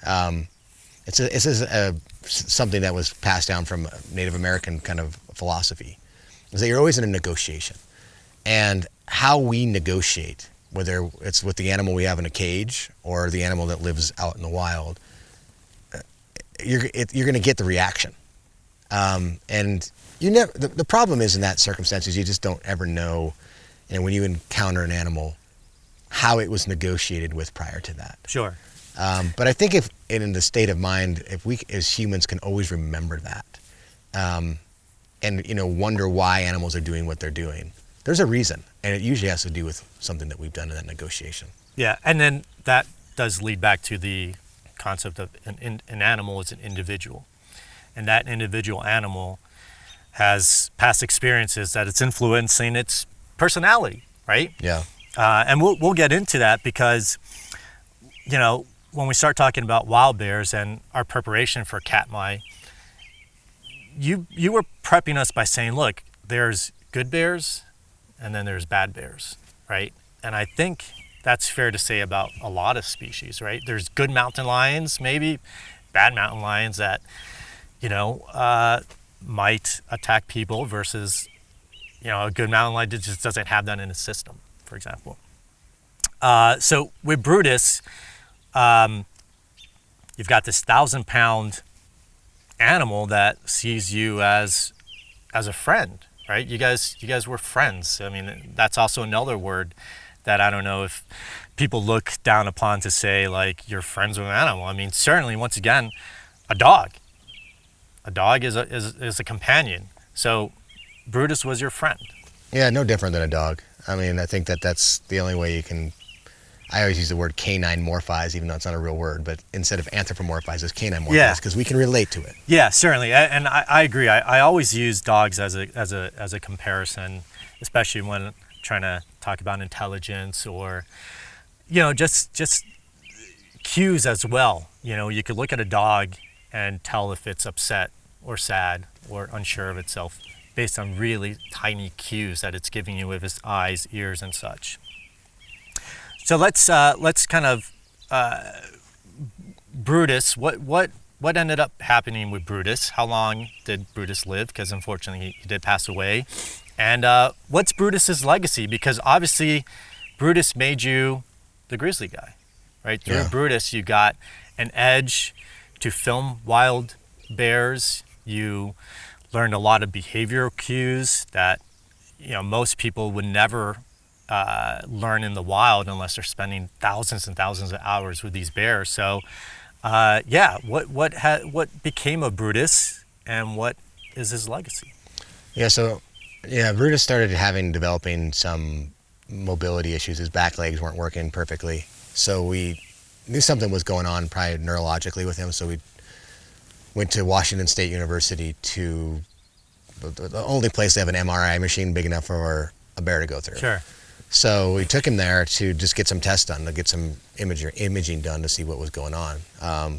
C: It's something that was passed down from Native American kind of philosophy, is that you're always in a negotiation. And how we negotiate, whether it's with the animal we have in a cage or the animal that lives out in the wild, you're going to get the reaction. And you never. The problem is in that circumstances, you just don't ever know, when you encounter an animal, how it was negotiated with prior to that.
B: Sure.
C: But I think if in the state of mind, if we as humans can always remember that, and wonder why animals are doing what they're doing. There's a reason, and it usually has to do with something that we've done in that negotiation.
B: Yeah, and then that does lead back to the concept of an animal is an individual, and that individual animal has past experiences that it's influencing its personality, right?
C: Yeah.
B: And we'll get into that because, when we start talking about wild bears and our preparation for Katmai, you were prepping us by saying, look, there's good bears and then there's bad bears, right? And I think that's fair to say about a lot of species, right? There's good mountain lions, maybe bad mountain lions that, might attack people versus, a good mountain lion that just doesn't have that in its system, for example. So with Brutus, you've got this 1,000-pound animal that sees you as a friend, right? You guys were friends. I mean, that's also another word that I don't know if people look down upon to say, like, you're friends with an animal. I mean, certainly, once again, a dog. A dog is a companion. So Brutus was your friend.
C: Yeah, no different than a dog. I mean, I think that's the only way you can. I always use the word canine morphize, even though it's not a real word, but instead of anthropomorphize, it's canine morphize, because we can relate to it.
B: Yeah, certainly, and I agree. I always use dogs as a comparison, especially when trying to talk about intelligence or, just cues as well. You could look at a dog and tell if it's upset or sad or unsure of itself based on really tiny cues that it's giving you with its eyes, ears, and such. So let's kind of Brutus. What ended up happening with Brutus? How long did Brutus live? Because unfortunately he did pass away. And what's Brutus's legacy? Because obviously Brutus made you the grizzly guy, right? Through Brutus you got an edge to film wild bears. You learned a lot of behavioral cues that most people would never learn in the wild unless they're spending thousands and thousands of hours with these bears. So what became of Brutus and what is his legacy?
C: Brutus started developing some mobility issues. His back legs weren't working perfectly, so we knew something was going on probably neurologically with him, so we went to Washington State University, to the only place they have an MRI machine big enough for a bear to go through.
B: Sure.
C: So we took him there to just get some tests done, to get some imaging done to see what was going on.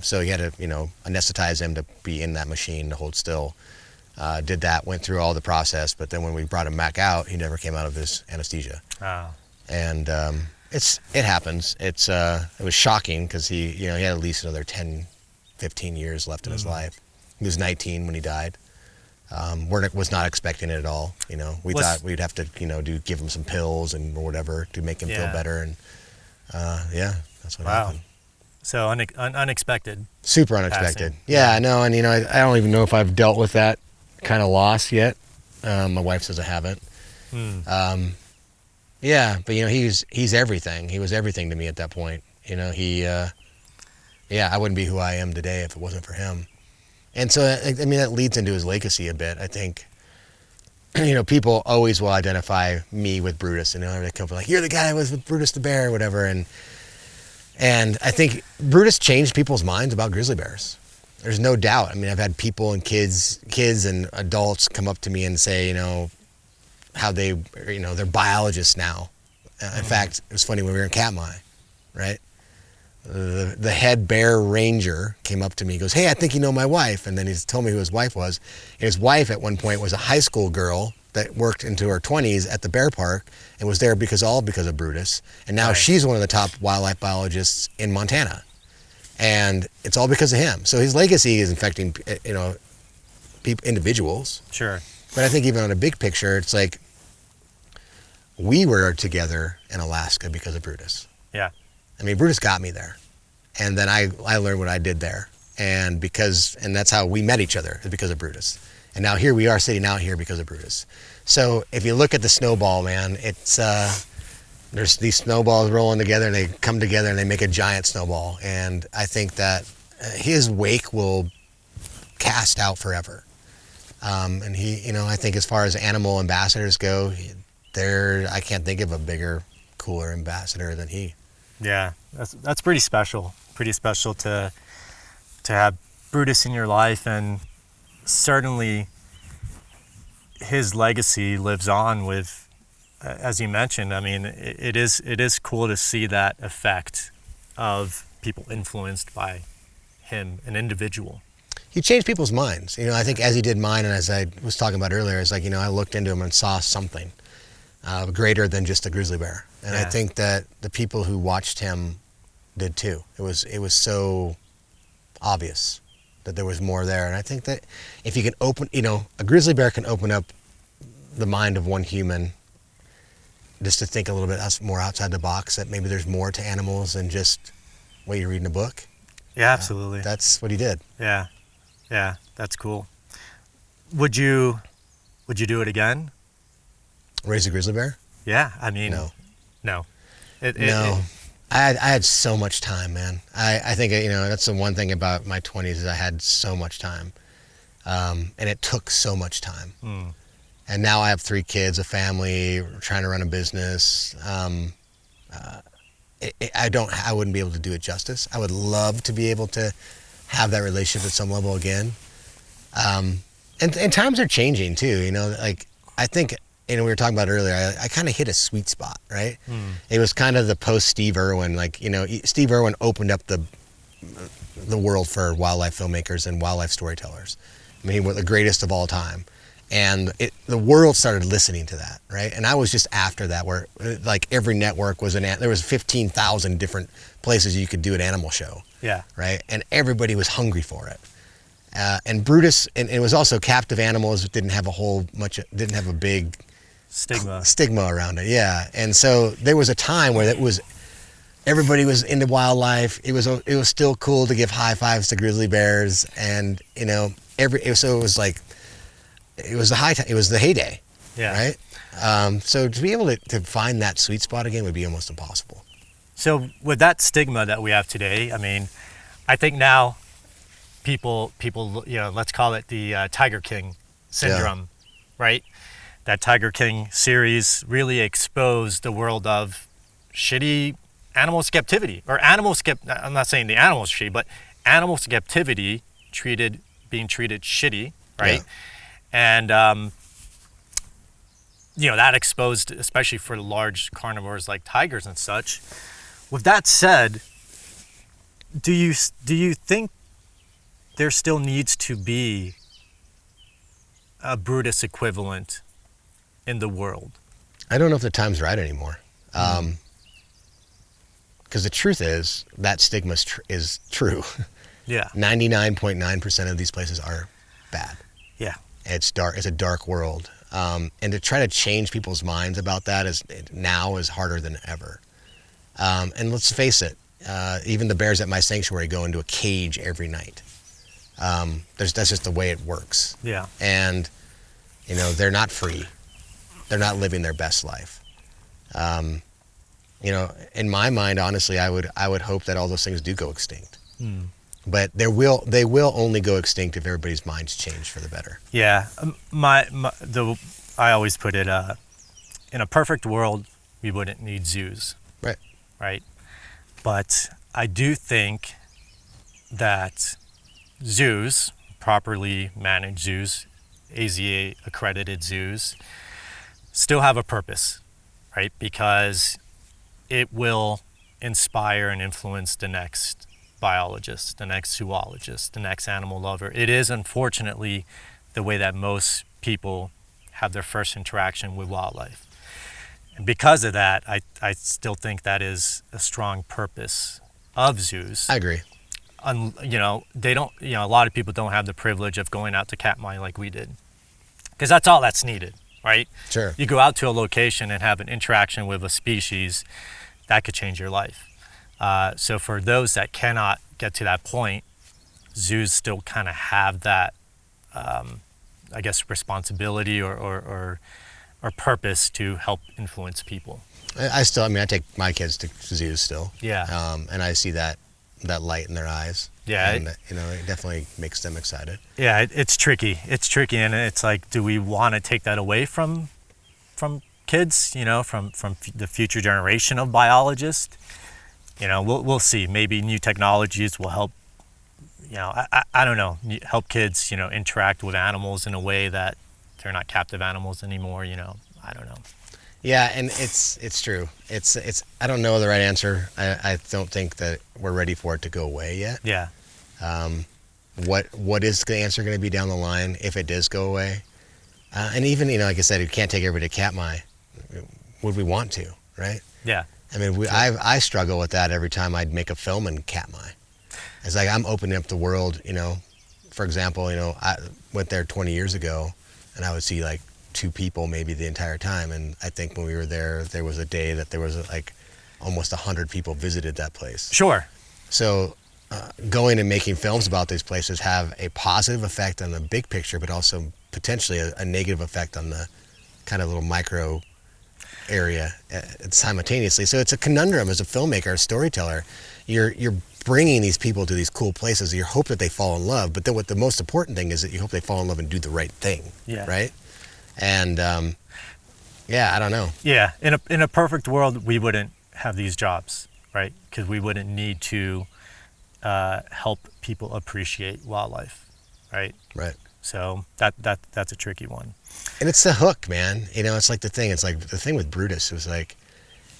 C: So he had to, anesthetize him to be in that machine to hold still. Did that, went through all the process, but then when we brought him back out, he never came out of his anesthesia.
B: Wow.
C: And it happens. It was shocking because he had at least another 10, 15 years left in his life. He was 19 when he died. Was not expecting it at all. We thought we'd have to, give him some pills or whatever to make him feel better. And that's what happened.
B: So unexpected.
C: Super unexpected. Yeah, I know. And I don't even know if I've dealt with that kind of loss yet. My wife says I haven't. Yeah, but he's everything. He was everything to me at that point. I wouldn't be who I am today if it wasn't for him. And so, that leads into his legacy a bit. I think, people always will identify me with Brutus, and they come like, "You're the guy who was with Brutus the bear," or whatever. And I think Brutus changed people's minds about grizzly bears. There's no doubt. I've had people and kids and adults come up to me and say, how they're biologists now. In fact, it was funny when we were in Katmai, right? The head bear ranger came up to me and goes, "Hey, I think you know my wife." And then he told me who his wife was. His wife at one point was a high school girl that worked into her 20s at the bear park and was there because of Brutus. And now she's one of the top wildlife biologists in Montana. And it's all because of him. So his legacy is affecting, individuals.
B: Sure.
C: But I think even on a big picture, it's like we were together in Alaska because of Brutus.
B: Yeah.
C: Brutus got me there, and then I learned what I did there, and that's how we met each other, is because of Brutus. And now here we are sitting out here because of Brutus. So if you look at the snowball, man, it's there's these snowballs rolling together, and they come together and they make a giant snowball. And I think that his wake will cast out forever. And he, I think as far as animal ambassadors go, I can't think of a bigger, cooler ambassador than he.
B: Yeah, that's pretty special. Pretty special to have Brutus in your life, and certainly his legacy lives on with, as you mentioned. It is cool to see that effect of people influenced by him, an individual.
C: He changed people's minds. I think as he did mine, and as I was talking about earlier, it's like, I looked into him and saw something greater than just a grizzly bear. And I think that the people who watched him did too. It was so obvious that there was more there. And I think that if you can a grizzly bear can open up the mind of one human just to think a little bit more outside the box, that maybe there's more to animals than just what you read in a book.
B: Yeah, absolutely.
C: That's what he did.
B: Yeah, that's cool. Would you do it again?
C: Raise a grizzly bear?
B: Yeah,
C: No.
B: No.
C: No. I had so much time, man. I think, that's the one thing about my 20s is I had so much time. And it took so much time. And now I have 3 kids, a family, trying to run a business. I wouldn't be able to do it justice. I would love to be able to have that relationship at some level again. And times are changing too, I think, we were talking about earlier, I kind of hit a sweet spot, right? It was kind of the post Steve Irwin, Steve Irwin opened up the world for wildlife filmmakers and wildlife storytellers. He was the greatest of all time. And the world started listening to that, right? And I was just after that, where every network was there was 15,000 different places you could do an animal show.
B: Yeah.
C: Right? And everybody was hungry for it. And Brutus, and it was also captive animals, didn't have a big stigma around it. Yeah. And so there was a time where everybody was into wildlife. It was still cool to give high fives to grizzly bears, and it was the heyday. Yeah. Right. So to be able to find that sweet spot again would be almost impossible.
B: So with that stigma that we have today, I think now people, let's call it the Tiger King syndrome, right? That Tiger King series really exposed the world of shitty animals captivity, or I'm not saying the animals shitty, but animals captivity being treated shitty, right? Yeah. And that exposed, especially for large carnivores like tigers and such. With that said, do you think there still needs to be a Brutus equivalent in the world?
C: I don't know if the time's right anymore. Because the truth is that stigma is true.
B: Yeah.
C: 99.9% of these places are bad.
B: Yeah.
C: It's dark. It's a dark world. And to try to change people's minds about that is harder than ever. And let's face it, even the bears at my sanctuary go into a cage every night. That's just the way it works.
B: Yeah.
C: And, they're not free. They're not living their best life. In my mind, honestly, I would hope that all those things do go extinct. But they will only go extinct if everybody's minds change for the better.
B: Yeah. I always put it, in a perfect world, we wouldn't need zoos.
C: Right.
B: Right. But I do think that zoos, properly managed zoos, AZA accredited zoos, still have a purpose, right? Because it will inspire and influence the next biologist, the next zoologist, the next animal lover. It is unfortunately the way that most people have their first interaction with wildlife. And because of that, I still think that is a strong purpose of zoos.
C: I agree.
B: They don't, a lot of people don't have the privilege of going out to Katmai like we did. Because that's all that's needed, right?
C: Sure.
B: You go out to a location and have an interaction with a species, that could change your life. So for those that cannot get to that point, zoos still kind of have that, responsibility or purpose to help influence people.
C: I take my kids to zoos still.
B: Yeah.
C: And I see that light in their eyes.
B: Yeah.
C: And, it definitely makes them excited.
B: Yeah, it's tricky. It's tricky, and it's like, do we want to take that away from kids, from the future generation of biologists? We'll see. Maybe new technologies will help, I don't know, help kids, interact with animals in a way that they're not captive animals anymore, I don't know.
C: Yeah, and it's true. It's I don't know the right answer. I don't think that we're ready for it to go away yet.
B: Yeah.
C: What is the answer going to be down the line if it does go away? And even, like I said, you can't take everybody to Katmai. Would we want to, right?
B: Yeah.
C: I mean, I struggle with that every time I'd make a film in Katmai. It's like I'm opening up the world, For example, I went there 20 years ago, and I would see like 2 people maybe the entire time. And I think when we were there was a day that there was like almost 100 people visited that place.
B: Sure.
C: So going and making films about these places have a positive effect on the big picture, but also potentially a negative effect on the kind of little micro area simultaneously. So it's a conundrum as a filmmaker, a storyteller. You're bringing these people to these cool places. You hope that they fall in love, but then what the most important thing is that you hope they fall in love and do the right thing.
B: Yeah.
C: Right. And I don't know.
B: Yeah. In a perfect world, we wouldn't have these jobs, right? Because we wouldn't need to help people appreciate wildlife, right?
C: Right.
B: So that's a tricky one.
C: And it's the hook, man. It's like the thing. It's like the thing with Brutus. It was like,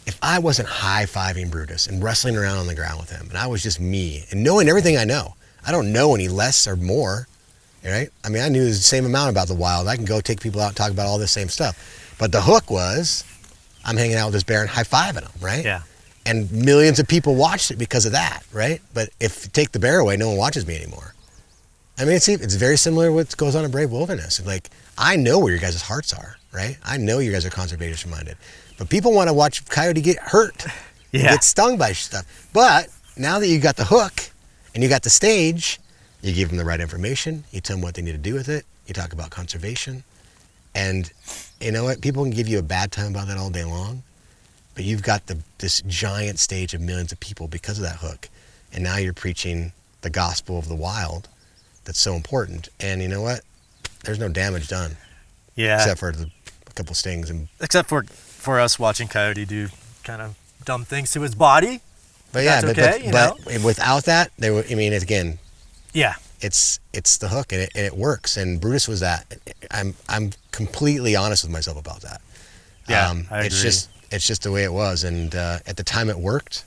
C: if I wasn't high-fiving Brutus and wrestling around on the ground with him, and I was just me, and knowing everything I know, I don't know any less or more, right? I mean, I knew the same amount about the wild. I can go take people out and talk about all the same stuff. But the hook was, I'm hanging out with this bear and high-fiving him, right?
B: Yeah.
C: And millions of people watched it because of that, right? But if you take the bear away, no one watches me anymore. I mean, it's very similar to what goes on in Brave Wilderness. Like, I know where your guys' hearts are, right? I know you guys are conservation-minded. But people want to watch coyote get hurt, get stung by stuff. But now that you got the hook and you got the stage, you give them the right information, you tell them what they need to do with it, you talk about conservation. And you know what? People can give you a bad time about that all day long, but you've got this giant stage of millions of people because of that hook. And now you're preaching the gospel of the wild that's so important. And you know what? There's no damage done.
B: Yeah.
C: Except for a couple stings.
B: Except for us watching coyote do kind of dumb things to his body.
C: But yeah,
B: that's okay,
C: but without that, again,
B: yeah,
C: it's the hook, and it works. And Brutus was that. I'm completely honest with myself about that.
B: Yeah, I agree.
C: It's just the way it was. And at the time it worked.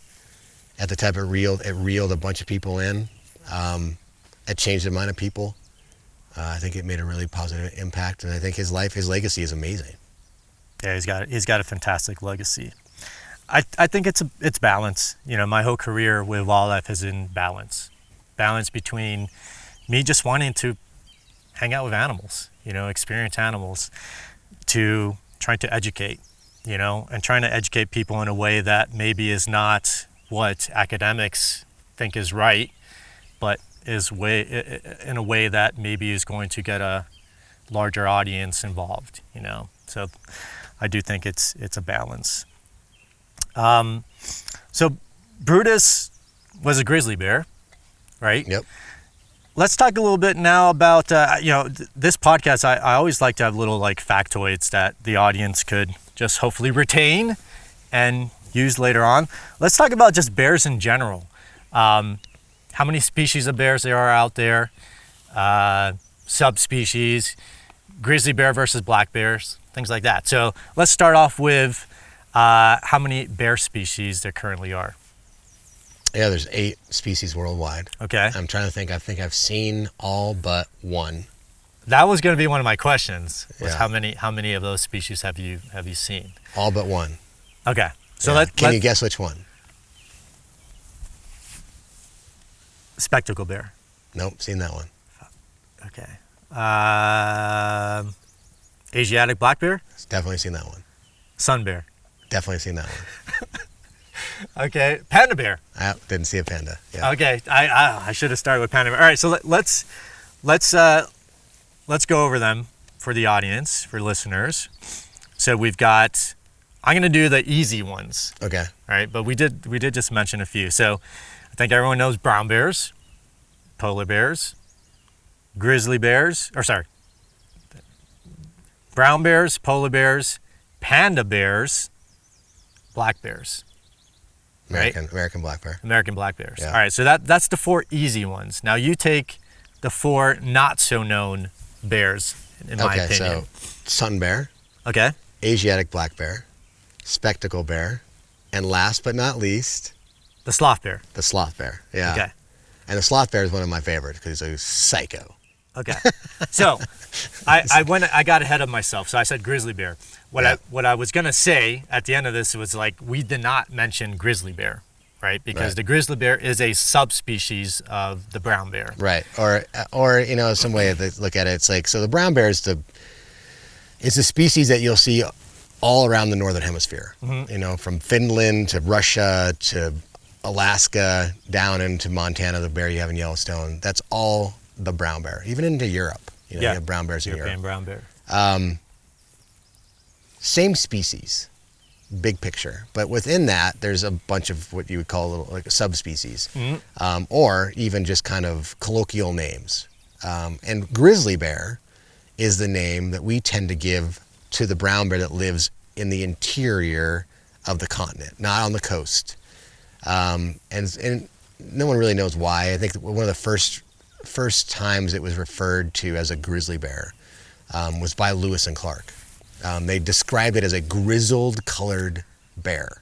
C: At the time it reeled a bunch of people in. It changed the mind of people. I think it made a really positive impact, and I think his legacy is amazing.
B: Yeah, he's got a fantastic legacy. I think it's balance. You know, my whole career with wildlife is in balance. Balance between me just wanting to hang out with animals, you know, experience animals, to trying to educate, you know, and trying to educate people in a way that maybe is not what academics think is right, but is in a way that maybe is going to get a larger audience involved, you know. So I do think it's a balance. So Brutus was a grizzly bear, right?
C: Yep.
B: Let's talk a little bit now about, you know, this podcast. I always like to have little like factoids that the audience could just hopefully retain and use later on. Let's talk about just bears in general. How many species of bears there are out there, subspecies, grizzly bear versus black bears, things like that. So let's start off with how many bear species there currently are.
C: Yeah, there's 8 species worldwide.
B: Okay.
C: I'm trying to think. I think I've seen all but one.
B: That was going to be one of my questions. Was
C: Yeah.
B: how many of those species have you seen?
C: All but one.
B: Okay. So
C: Yeah. Can you guess which one?
B: Spectacle bear.
C: Nope, seen that one.
B: Okay. Asiatic black bear.
C: Definitely seen that one.
B: Sun bear.
C: Definitely seen that one.
B: Okay. Panda bear.
C: I didn't see a panda. Yeah.
B: Okay. I should have started with panda bear. All right. So let's go over them for the audience, for listeners. So we've got. I'm going to do the easy ones.
C: Okay.
B: All right. But we did just mention a few. So I think everyone knows brown bears, polar bears, grizzly bears, brown bears, polar bears, panda bears, black bears.
C: American black bear.
B: American black bears.
C: Yeah.
B: All right, so that's the 4 easy ones. Now you take the 4 not so known bears, in my opinion.
C: Okay, so sun bear,
B: Okay.
C: Asiatic black bear, spectacle bear, and last but not least,
B: The sloth bear.
C: the sloth bear. Yeah.
B: Okay.
C: And the sloth bear is one of my favorites because he's a psycho.
B: Okay. So I got ahead of myself. So I said grizzly bear. What I was gonna say at the end of this was like we did not mention grizzly bear, right? Because the grizzly bear is a subspecies of the brown bear.
C: Right. Or you know, some way to look at it, it's like, so the brown bear is it's a species that you'll see all around the northern hemisphere.
B: Mm-hmm.
C: You know, from Finland to Russia to Alaska down into Montana, the bear you have in Yellowstone. That's all the brown bear. Even into Europe, you know, you have brown bears in
B: European
C: Europe.
B: brown bear.
C: Same species, big picture, but within that, there's a bunch of what you would call like a subspecies, or even just kind of colloquial names. And grizzly bear is the name that we tend to give to the brown bear that lives in the interior of the continent, not on the coast. And no one really knows why. I think one of the first times it was referred to as a grizzly bear was by Lewis and Clark. They described it as a grizzled colored bear,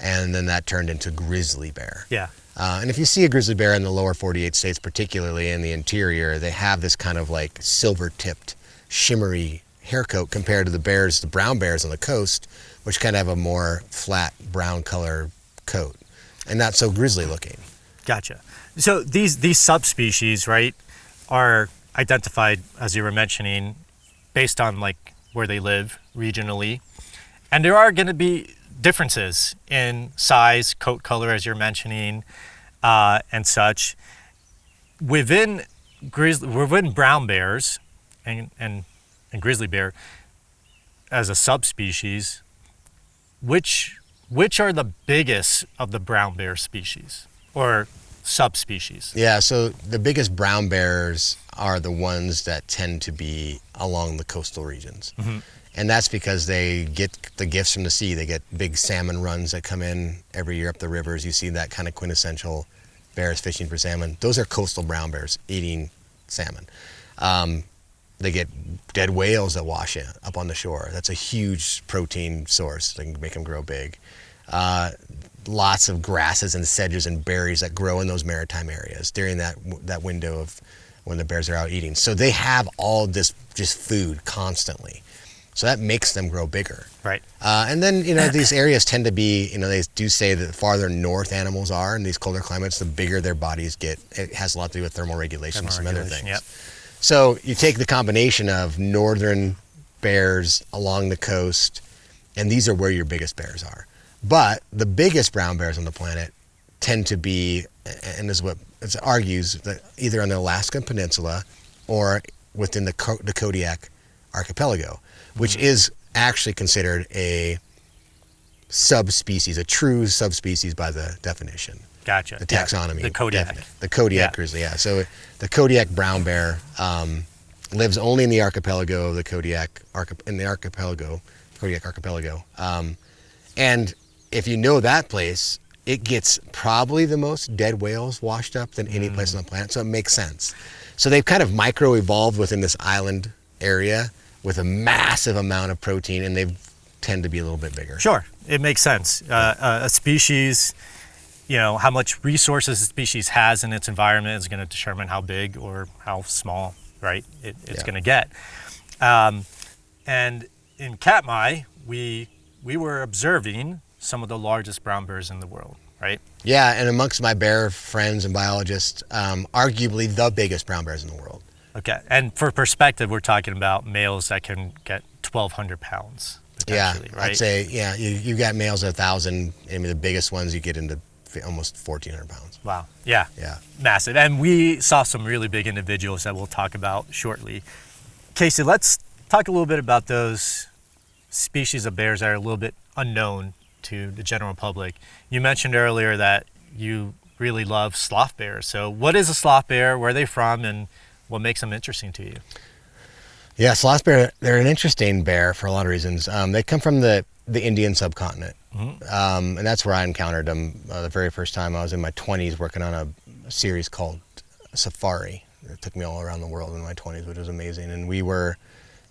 C: and then that turned into grizzly bear.
B: Yeah.
C: And if you see a grizzly bear in the lower 48 states, particularly in the interior, they have this kind of like silver-tipped, shimmery hair coat compared to the brown bears on the coast, which kind of have a more flat brown color coat and not so grizzly looking.
B: Gotcha. So these subspecies, right, are identified, as you were mentioning, based on like where they live regionally. And there are going to be differences in size, coat color, as you're mentioning, and such. Within brown bears and grizzly bear as a subspecies, which are the biggest of the brown bear species or subspecies?
C: Yeah, so the biggest brown bears are the ones that tend to be along the coastal regions. Mm-hmm. And that's because they get the gifts from the sea. They get big salmon runs that come in every year up the rivers. You see that kind of quintessential bears fishing for salmon. Those are coastal brown bears eating salmon. They get dead whales that wash in up on the shore. That's a huge protein source that can make them grow big. Lots of grasses and sedges and berries that grow in those maritime areas during that window of when the bears are out eating. So they have all this just food constantly. So that makes them grow bigger.
B: Right.
C: And then, these areas tend to be, they do say that the farther north animals are in these colder climates, the bigger their bodies get. It has a lot to do with thermal regulation and some other things.
B: Yep.
C: So you take the combination of northern bears along the coast, and these are where your biggest bears are. But the biggest brown bears on the planet tend to be, and this is what it argues, that either on the Alaskan Peninsula or within the Kodiak Archipelago, which is actually considered a subspecies, a true subspecies by the definition.
B: Gotcha.
C: The taxonomy.
B: The Kodiak.
C: Definite. The Kodiak grizzly, yeah. So the Kodiak brown bear lives only in the archipelago of the Kodiak archipelago. And if you know that place, it gets probably the most dead whales washed up than any place on the planet, so it makes sense. So they've kind of micro-evolved within this island area with a massive amount of protein, and they tend to be a little bit bigger.
B: Sure, it makes sense. A species, how much resources a species has in its environment is going to determine how big or how small, right, it's going to get. And in Katmai, we were observing some of the largest brown bears in the world, right?
C: Yeah, and amongst my bear friends and biologists, arguably the biggest brown bears in the world.
B: Okay, and for perspective, we're talking about males that can get 1,200 pounds, potentially, right?
C: I'd say, you got males at 1,000. I mean, the biggest ones you get into almost 1,400 pounds.
B: Wow, yeah, massive. And we saw some really big individuals that we'll talk about shortly. Casey, let's talk a little bit about those species of bears that are a little bit unknown to the general public. You mentioned earlier that you really love sloth bears. So what is a sloth bear? Where are they from? And what makes them interesting to you?
C: Yeah, sloth bear, they're an interesting bear for a lot of reasons. They come from the Indian subcontinent. And that's where I encountered them the very first time. I was in my 20s working on a series called Safari. It took me all around the world in my 20s, which was amazing. And we were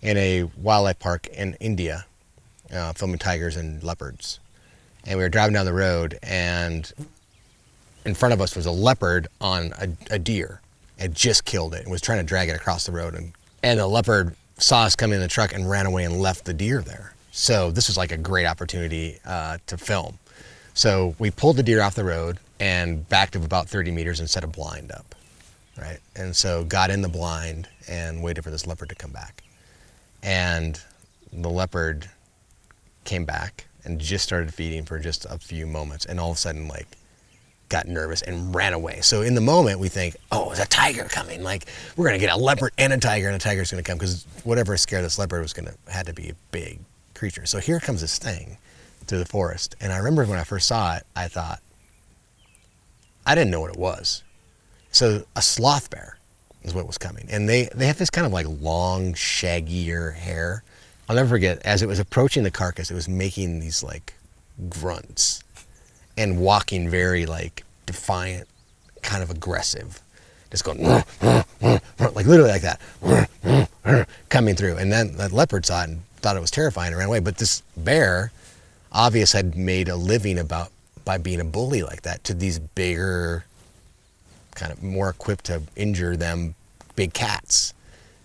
C: in a wildlife park in India, filming tigers and leopards. And we were driving down the road, and in front of us was a leopard on a deer. It just killed it and was trying to drag it across the road. And the leopard saw us coming in the truck and ran away and left the deer there. So this was like a great opportunity to film. So we pulled the deer off the road and backed up about 30 meters and set a blind up, right? And so got in the blind and waited for this leopard to come back. And the leopard came back and just started feeding for just a few moments, and all of a sudden got nervous and ran away. So in the moment we think, oh, there's a tiger coming. We're gonna get a leopard and a tiger's gonna come, because whatever scared this leopard had to be a big creature. So here comes this thing through the forest. And I remember when I first saw it, I thought, I didn't know what it was. So a sloth bear is what was coming. And they have this kind of long, shaggier hair. I'll never forget, as it was approaching the carcass, it was making these grunts and walking very defiant, kind of aggressive, just going literally like that, coming through. And then that leopard saw it and thought it was terrifying and ran away. But this bear obviously had made a living by being a bully like that to these bigger, kind of more equipped to injure them, big cats.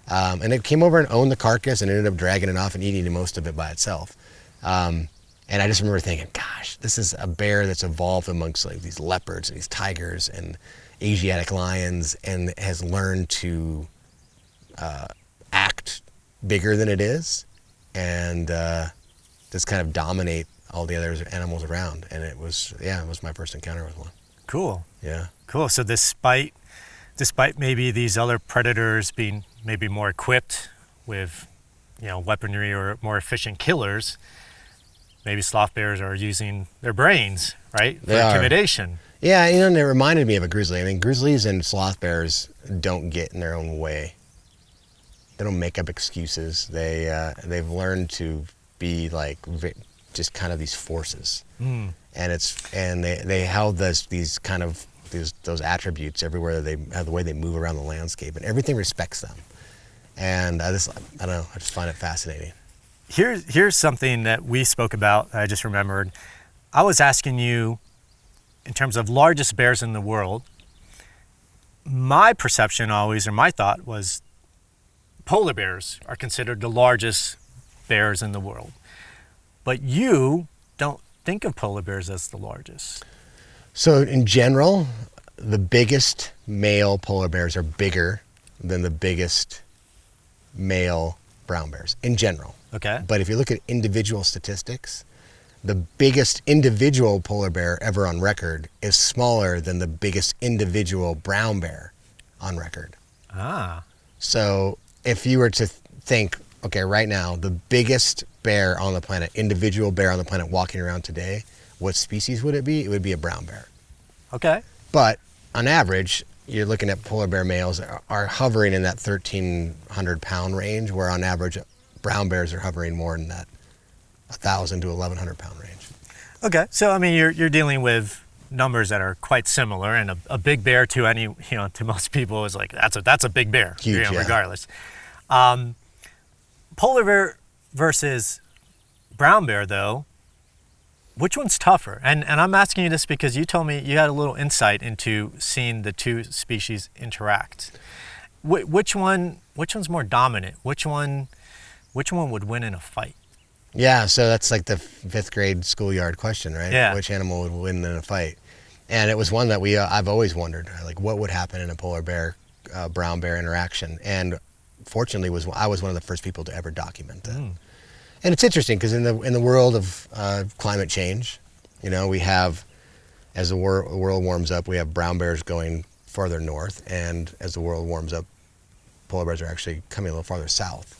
C: And it came over and owned the carcass and ended up dragging it off and eating most of it by itself. And I just remember thinking, gosh, this is a bear that's evolved amongst these leopards and these tigers and Asiatic lions, and has learned to act bigger than it is, and just kind of dominate all the other animals around. And it was my first encounter with one.
B: Cool.
C: Yeah.
B: Cool. So despite maybe these other predators being maybe more equipped with, weaponry or more efficient killers, maybe sloth bears are using their brains, right, for intimidation.
C: Yeah, and it reminded me of a grizzly. I mean, grizzlies and sloth bears don't get in their own way. They don't make up excuses. They've learned to be just kind of these forces, and they have those attributes everywhere. They have the way they move around the landscape, and everything respects them. And I don't know, I just find it fascinating.
B: Here's something that we spoke about, I just remembered. I was asking you, in terms of largest bears in the world, my perception always, or my thought was, polar bears are considered the largest bears in the world. But you don't think of polar bears as the largest.
C: So in general, the biggest male polar bears are bigger than the biggest male brown bears in general.
B: Okay.
C: But if you look at individual statistics, the biggest individual polar bear ever on record is smaller than the biggest individual brown bear on record.
B: Ah.
C: So if you were to think, okay, right now, the biggest bear on the planet, individual bear on the planet walking around today, what species would it be? It would be a brown bear.
B: Okay.
C: But on average, you're looking at polar bear males are hovering in that 1,300 pound range, where on average, brown bears are hovering more in that 1,000 to 1,100 pound range.
B: Okay. So, I mean, you're dealing with numbers that are quite similar, and a big bear to to most people is like, that's a big bear.
C: Huge, yeah.
B: Regardless. Polar bear versus brown bear, though, which one's tougher? And I'm asking you this because you told me you had a little insight into seeing the two species interact. Which one's more dominant? Which one would win in a fight?
C: Yeah, so that's like the 5th grade schoolyard question, right?
B: Yeah.
C: Which animal would win in a fight? And it was one that I've always wondered, like, what would happen in a polar bear brown bear interaction? And fortunately, I was one of the first people to ever document that. And it's interesting because in the world of climate change, we have, as the world warms up, we have brown bears going farther north, and as the world warms up, polar bears are actually coming a little farther south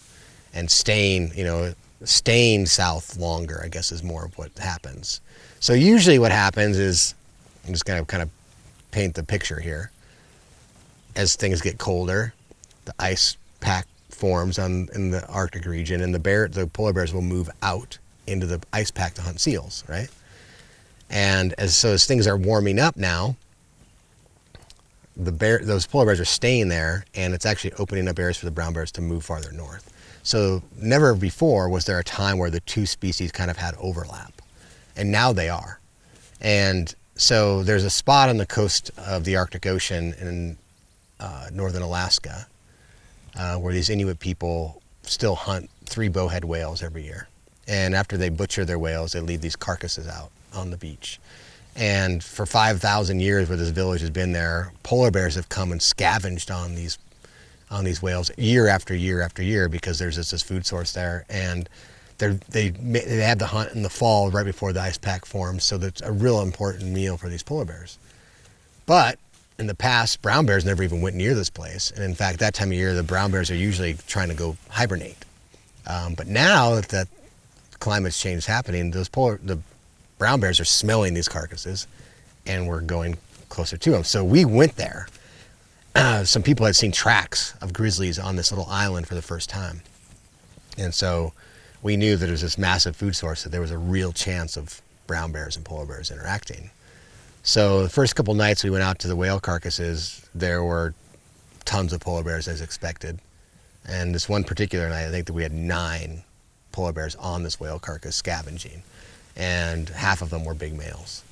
C: and staying south longer, I guess, is more of what happens. So usually what happens is, I'm just going to kind of paint the picture here. As things get colder, the ice pack forms in the Arctic region, and the polar bears will move out into the ice pack to hunt seals, right? And as things are warming up now, those polar bears are staying there, and it's actually opening up areas for the brown bears to move farther north. So never before was there a time where the two species kind of had overlap, and now they are. And so there's a spot on the coast of the Arctic Ocean in northern Alaska where these Inuit people still hunt 3 bowhead whales every year. And after they butcher their whales, they leave these carcasses out on the beach. And for 5,000 years where this village has been there, polar bears have come and scavenged on these whales year after year after year, because there's this food source there. And they have the hunt in the fall right before the ice pack forms, so that's a real important meal for these polar bears. But in the past, brown bears never even went near this place. And in fact, that time of year, the brown bears are usually trying to go hibernate. But now that climate change is happening, the brown bears are smelling these carcasses, and we're going closer to them. So we went there. Some people had seen tracks of grizzlies on this little island for the first time. And so we knew that it was this massive food source, that there was a real chance of brown bears and polar bears interacting. So the first couple nights we went out to the whale carcasses, there were tons of polar bears as expected. And this one particular night, I think that we had 9 polar bears on this whale carcass scavenging, and half of them were big males.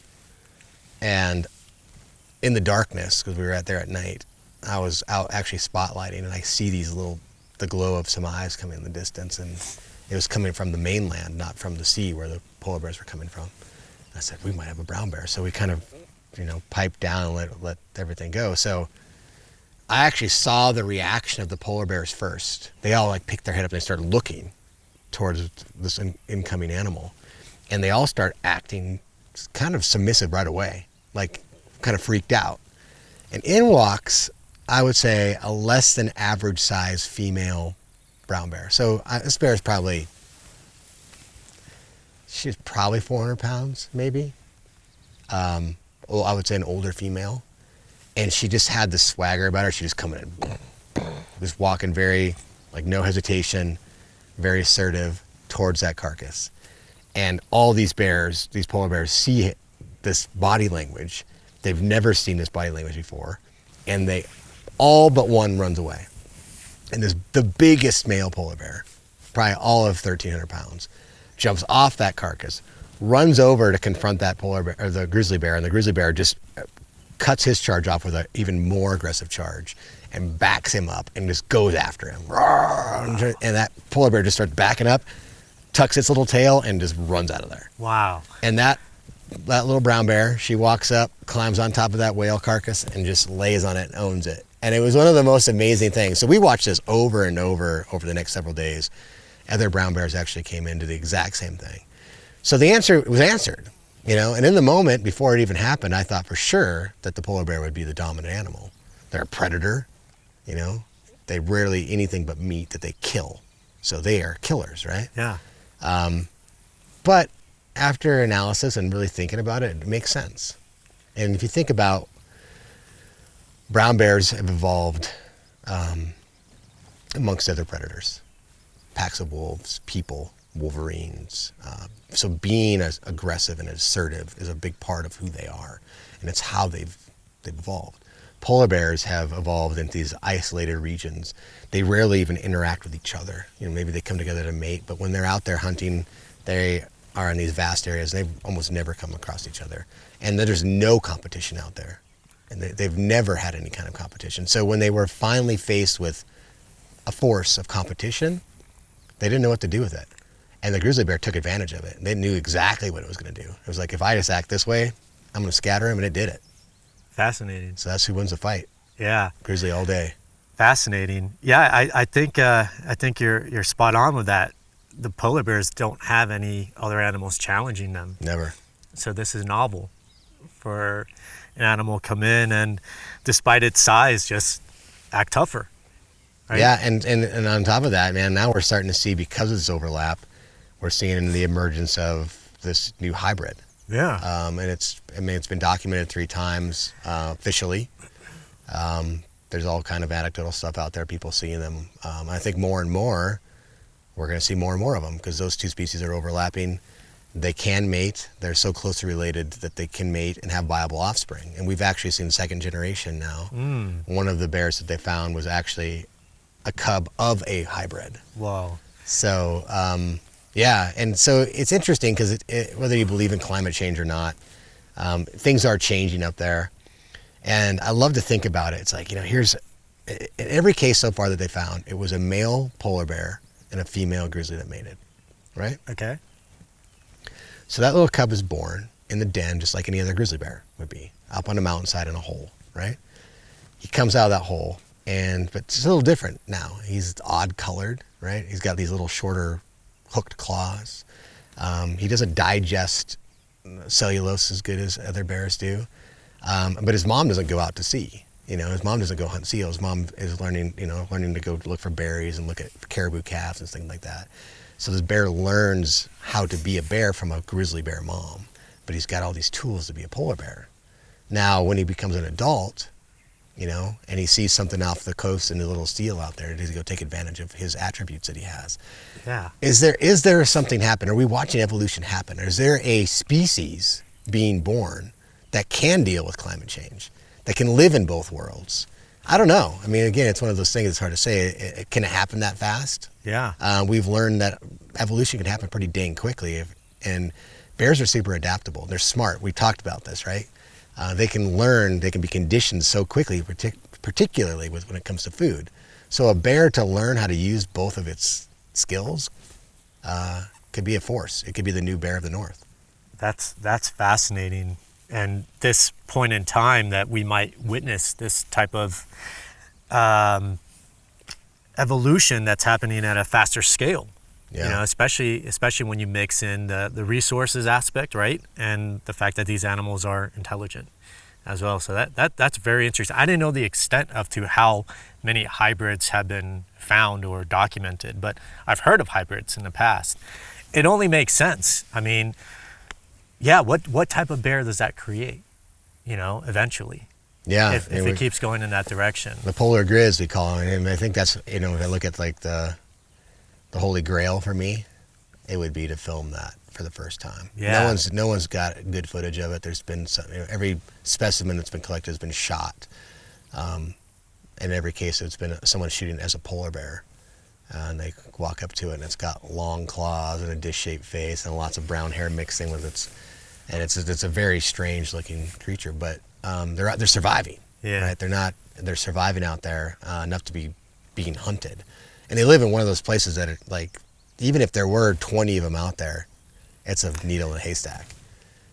C: And in the darkness, because we were out there at night, I was out actually spotlighting, and I see the glow of some eyes coming in the distance, and it was coming from the mainland, not from the sea where the polar bears were coming from. I said, we might have a brown bear. So we kind of, piped down and let everything go. So I actually saw the reaction of the polar bears first. They all picked their head up and they started looking towards this incoming animal. And they all start acting kind of submissive right away, kind of freaked out. And in walks, I would say, a less than average size female brown bear. So this bear is she's probably 400 pounds, maybe. I would say an older female. And she just had this swagger about her. She just coming in, just walking very, no hesitation, very assertive towards that carcass. And all these polar bears see this body language. They've never seen this body language before. And they, all but one runs away. And the biggest male polar bear, probably all of 1,300 pounds, jumps off that carcass, runs over to confront that polar bear, or the grizzly bear, and the grizzly bear just cuts his charge off with an even more aggressive charge and backs him up and just goes after him. And that polar bear just starts backing up, tucks its little tail, and just runs out of there.
B: Wow.
C: And that little brown bear, she walks up, climbs on top of that whale carcass, and just lays on it and owns it. And it was one of the most amazing things. So we watched this over and over the next several days. Other brown bears actually came into the exact same thing. So the answer was answered, you know, and in the moment before it even happened, I thought for sure that the polar bear would be the dominant animal. They're a predator, you know, they rarely eat anything but meat that they kill. So they are killers, right?
B: Yeah.
C: But after analysis and really thinking about it, it makes sense. And if you think about brown bears have evolved amongst other predators, packs of wolves, people, wolverines. So being as aggressive and assertive is a big part of who they are, and it's how they've evolved. Polar bears have evolved into these isolated regions. They rarely even interact with each other. You know, maybe they come together to mate, but when they're out there hunting, they are in these vast areas. They almost never come across each other, and there's no competition out there, and they've never had any kind of competition. So when they were finally faced with a force of competition, they didn't know what to do with it. And the grizzly bear took advantage of it. They knew exactly what it was going to do. It was like, if I just act this way, I'm going to scatter him, and it did it.
B: Fascinating.
C: So that's who wins the fight.
B: Yeah.
C: Grizzly all day.
B: Fascinating. Yeah, I think you're spot on with that. The polar bears don't have any other animals challenging them.
C: Never.
B: So this is novel for an animal to come in and, despite its size, just act tougher. Right?
C: Yeah, and on top of that, man, now we're starting to see, because of this overlap, we're seeing the emergence of this new hybrid.
B: Yeah.
C: And it's been documented 3 times officially. There's all kind of anecdotal stuff out there, people seeing them. I think more and more, we're going to see more and more of them, because those two species are overlapping. They can mate. They're so closely related that they can mate and have viable offspring. And we've actually seen second generation now. One of the bears that they found was actually a cub of a hybrid.
B: Wow.
C: So, yeah, and so it's interesting, because whether you believe in climate change or not, things are changing up there. And I love to think about it. It's like, you know, in every case so far that they found, it was a male polar bear and a female grizzly that mated, right?
B: Okay.
C: So that little cub is born in the den just like any other grizzly bear would be, up on a mountainside in a hole, right? He comes out of that hole, but it's a little different now. He's odd colored, right? He's got these little shorter hooked claws. He doesn't digest cellulose as good as other bears do. But his mom doesn't go out to sea. You know, his mom doesn't go hunt seals. His mom is learning to go look for berries and look at caribou calves and things like that. So this bear learns how to be a bear from a grizzly bear mom, but he's got all these tools to be a polar bear. Now, when he becomes an adult, you know, and he sees something off the coast and a little seal out there, does he go take advantage of his attributes that he has?
B: Yeah.
C: Is there something happen? Are we watching evolution happen? Or is there a species being born that can deal with climate change, that can live in both worlds? I don't know. I mean, again, it's one of those things that's hard to say. Can it happen that fast?
B: Yeah.
C: We've learned that evolution can happen pretty dang quickly, and bears are super adaptable. They're smart. We talked about this, right? They can learn, they can be conditioned so quickly, particularly when it comes to food. So a bear to learn how to use both of its skills could be a force. It could be the new bear of the North.
B: That's fascinating. And this point in time that we might witness this type of evolution that's happening at a faster scale.
C: Yeah.
B: You know, especially when you mix in the resources aspect, right? And the fact that these animals are intelligent as well. So that's very interesting. I didn't know the extent to how many hybrids have been found or documented, but I've heard of hybrids in the past. It only makes sense. I mean, yeah, what type of bear does that create, you know, eventually?
C: Yeah.
B: If it keeps going in that direction.
C: The polar grizz, we call him. And I think that's, you know, if I look at like the holy grail for me, it would be to film that for the first time.
B: Yeah.
C: No one's got good footage of it. There's been every specimen that's been collected has been shot. And In every case, it's been someone shooting as a polar bear. And they walk up to it, and it's got long claws and a dish-shaped face and lots of brown hair mixing with its. And it's a very strange-looking creature, but they're surviving.
B: Yeah.
C: Right? They're surviving out there enough to be being hunted, and they live in one of those places that are like, even if there were 20 of them out there, it's a needle in a haystack.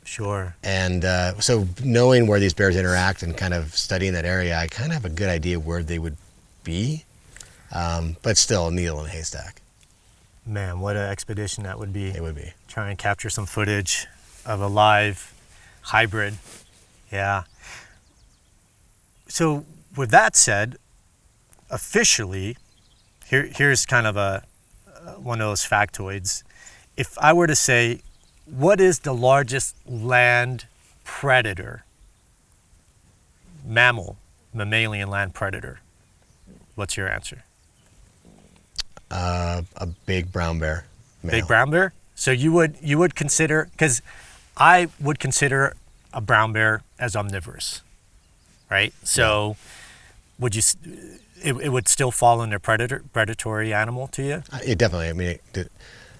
B: Sure.
C: And so knowing where these bears interact and kind of studying that area, I kind of have a good idea where they would be, but still a needle in a haystack.
B: Man, what an expedition that would be.
C: It would be.
B: Try and capture some footage of a live hybrid. Yeah. So with that said, officially, here's kind of one of those factoids. If I were to say, what is the largest land predator, mammalian land predator, what's your answer?
C: A big brown bear. Male.
B: Big brown bear? So you would consider, because I would consider a brown bear as omnivorous, right? So would you? It would still fall under predatory animal to you?
C: It definitely. I mean,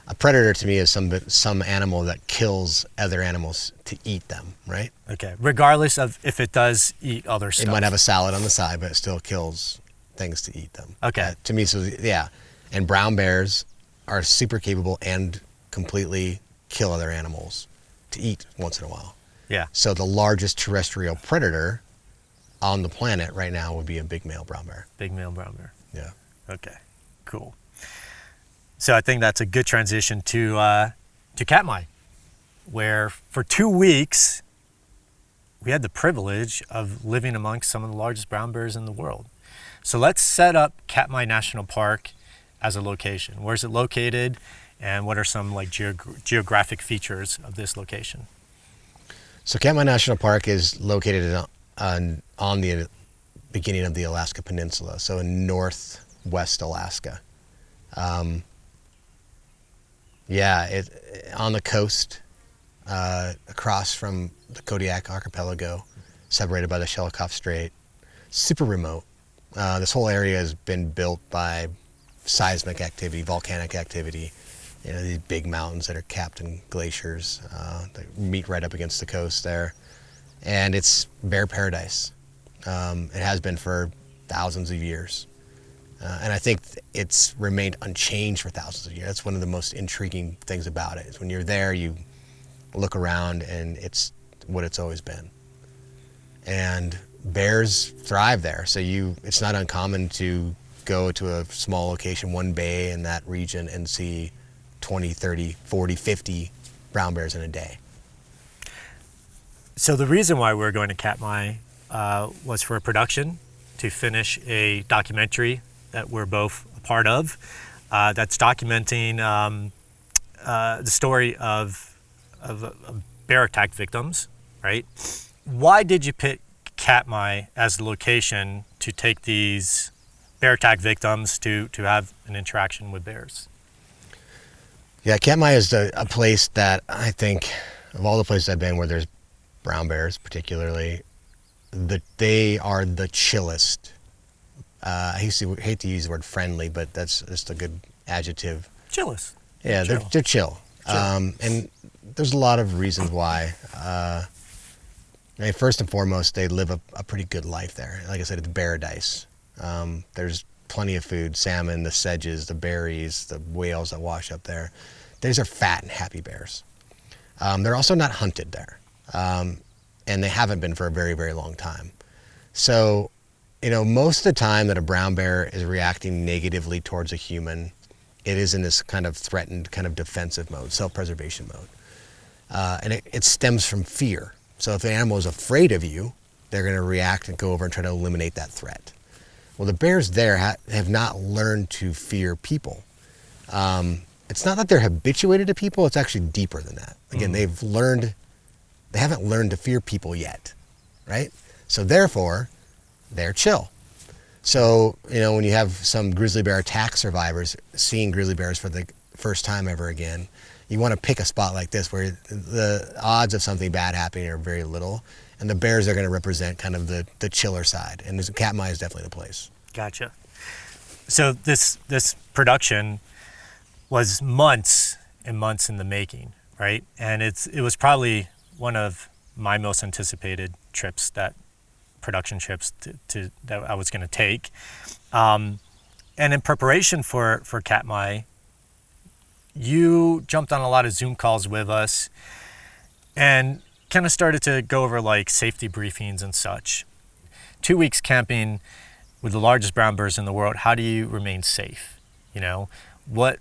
C: a predator to me is some animal that kills other animals to eat them, right?
B: Okay. Regardless of if it does eat other stuff.
C: It might have a salad on the side, but it still kills things to eat them.
B: Okay.
C: To me, so yeah. And brown bears are super capable and completely kill other animals to eat once in a while.
B: Yeah.
C: So the largest terrestrial predator on the planet right now would be a big male brown bear.
B: Big male brown bear.
C: Yeah.
B: Okay. Cool. So I think that's a good transition to Katmai, where for 2 weeks we had the privilege of living amongst some of the largest brown bears in the world. So let's set up Katmai National Park as a location. Where's it located, and what are some like geographic features of this location?
C: So Katmai National Park is located on the beginning of the Alaska Peninsula, so in northwest Alaska. On the coast, across from the Kodiak Archipelago, separated by the Shelikof Strait. Super remote. This whole area has been built by seismic activity, volcanic activity. You know, these big mountains that are capped in glaciers that meet right up against the coast there. And it's bear paradise. It has been for thousands of years. And I think it's remained unchanged for thousands of years. That's one of the most intriguing things about it, is when you're there, you look around and it's what it's always been. And bears thrive there. So it's not uncommon to go to a small location, one bay in that region, and see 20, 30, 40, 50 brown bears in a day.
B: So the reason why we're going to Katmai was for a production to finish a documentary that we're both a part of, that's documenting the story of bear attack victims, right? Why did you pick Katmai as the location to take these bear attack victims to have an interaction with bears?
C: Yeah, Katmai is a place that I think, of all the places I've been where there's brown bears particularly, they are the chillest. I hate to use the word friendly, but that's just a good adjective.
B: Chillest.
C: Yeah, they're chill. And there's a lot of reasons why. I mean, first and foremost, they live a pretty good life there. Like I said, it's paradise. There's plenty of food, salmon, the sedges, the berries, the whales that wash up there. These are fat and happy bears. They're also not hunted there. And they haven't been for a very, very long time. So, you know, most of the time that a brown bear is reacting negatively towards a human, it is in this kind of threatened, kind of defensive mode, self-preservation mode. And it stems from fear. So if an animal is afraid of you, they're going to react and go over and try to eliminate that threat. Well, the bears there have not learned to fear people. It's not that they're habituated to people, it's actually deeper than that. Again, they haven't learned to fear people yet, right? So therefore, they're chill. So, you know, when you have some grizzly bear attack survivors seeing grizzly bears for the first time ever again, you want to pick a spot like this where the odds of something bad happening are very little, and the bears are going to represent kind of the chiller side, and Katmai is definitely the place.
B: Gotcha. So this production was months and months in the making, right? And it was probably one of my most anticipated trips, production trips that I was going to take. And in preparation for Katmai, you jumped on a lot of Zoom calls with us and kind of started to go over like safety briefings and such. 2 weeks camping with the largest brown bears in the world, how do you remain safe? You know, what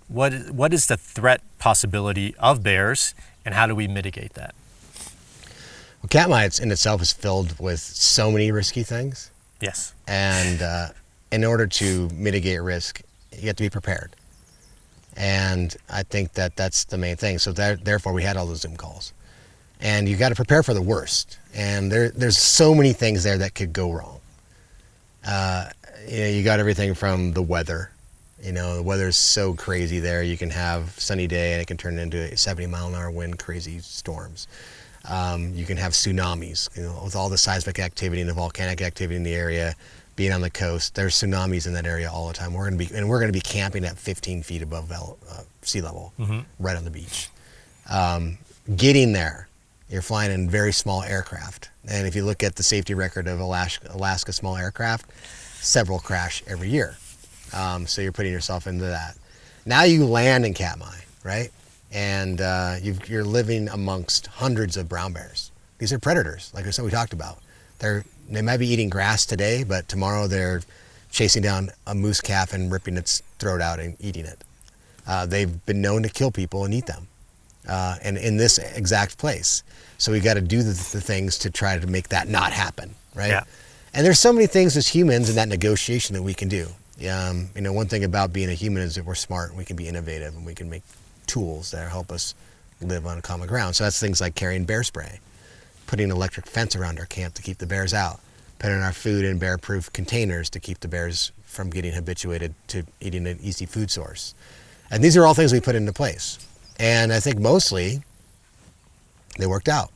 B: is the threat possibility of bears, and how do we mitigate that?
C: Well, Katmai in itself is filled with so many risky things.
B: Yes.
C: And in order to mitigate risk, you have to be prepared. And I think that's the main thing. So therefore, we had all those Zoom calls. And you got to prepare for the worst. And there's so many things there that could go wrong. You got everything from the weather. The weather's so crazy there. You can have sunny day and it can turn into 70-mile-an-hour wind, crazy storms. You can have tsunamis. With all the seismic activity and the volcanic activity in the area, being on the coast, there's tsunamis in that area all the time. We're going to be camping at 15 feet above sea level, right on the beach. Getting there, you're flying in very small aircraft. And if you look at the safety record of Alaska small aircraft, several crash every year. So you're putting yourself into that. Now you land in Katmai, right? And you're living amongst hundreds of brown bears. These are predators, like I said, we talked about. They might be eating grass today, but tomorrow they're chasing down a moose calf and ripping its throat out and eating it. They've been known to kill people and eat them, and in this exact place. So we got to do the things to try to make that not happen, right?
B: Yeah.
C: And there's so many things as humans in that negotiation that we can do. One thing about being a human is that we're smart and we can be innovative and we can make tools that help us live on common ground. So that's things like carrying bear spray, putting an electric fence around our camp to keep the bears out, putting our food in bear-proof containers to keep the bears from getting habituated to eating an easy food source. And these are all things we put into place. And I think mostly they worked out.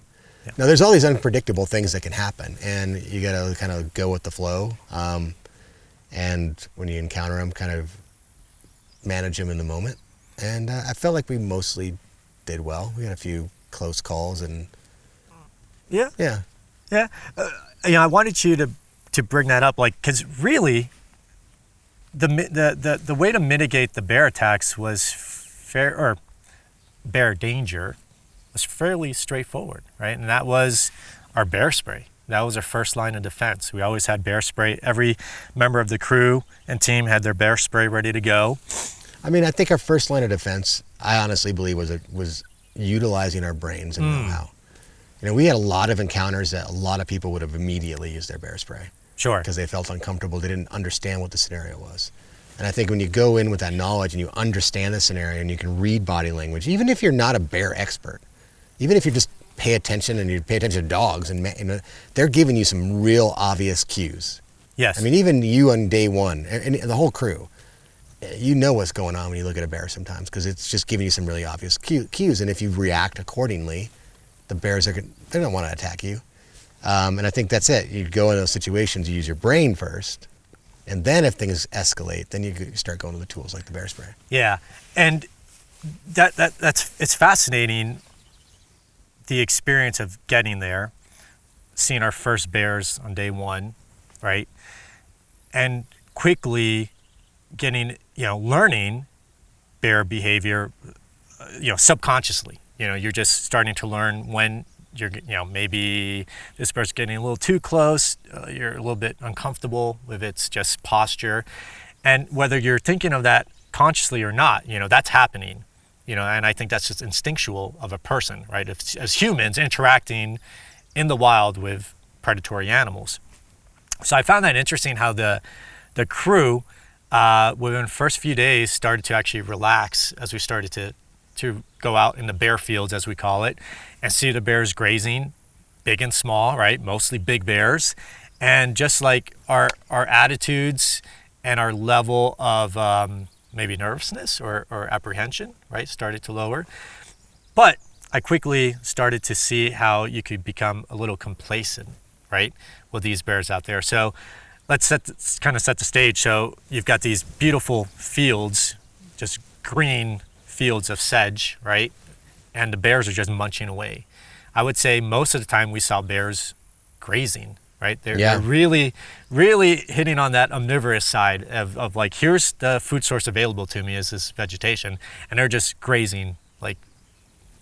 B: Yeah.
C: Now there's all these unpredictable things that can happen, and you got to kind of go with the flow. And when you encounter them, kind of manage them in the moment. And I felt like we mostly did well. We had a few close calls, and
B: yeah.
C: Yeah.
B: I wanted you to bring that up, like, because really, the way to mitigate the bear attacks bear danger was fairly straightforward, right? And that was our bear spray. That was our first line of defense. We always had bear spray. Every member of the crew and team had their bear spray ready to go.
C: I mean, I think our first line of defense, I honestly believe, was utilizing our brains and know-how. We had a lot of encounters that a lot of people would have immediately used their bear spray.
B: Sure.
C: Because they felt uncomfortable. They didn't understand what the scenario was. And I think when you go in with that knowledge and you understand the scenario and you can read body language, even if you're not a bear expert, even if you just pay attention and you pay attention to dogs, and they're giving you some real obvious cues.
B: Yes.
C: I mean, even you on day one, and the whole crew, you know what's going on when you look at a bear sometimes, because it's just giving you some really obvious cues. And if you react accordingly, the bears they don't want to attack you. And I think that's it. You go in those situations, you use your brain first, and then if things escalate, then you start going to the tools like the bear spray.
B: Yeah, and it's fascinating, the experience of getting there, seeing our first bears on day one, right? And quickly getting, learning bear behavior, subconsciously. You're just starting to learn when you're, maybe this bird's getting a little too close, you're a little bit uncomfortable with its just posture. And whether you're thinking of that consciously or not, that's happening. And I think that's just instinctual of a person, right? As humans interacting in the wild with predatory animals. So I found that interesting how the crew, within the first few days, started to actually relax as we started to go out in the bear fields, as we call it, and see the bears grazing, big and small, right? Mostly big bears. And just like our attitudes and our level of maybe nervousness or apprehension, right, started to lower. But I quickly started to see how you could become a little complacent, right, with these bears out there. So let's set the stage. So you've got these beautiful fields, just green fields of sedge, right? And the bears are just munching away. I would say most of the time we saw bears grazing, right? They're really, really hitting on that omnivorous side of like, here's the food source available to me is this vegetation, and they're just grazing like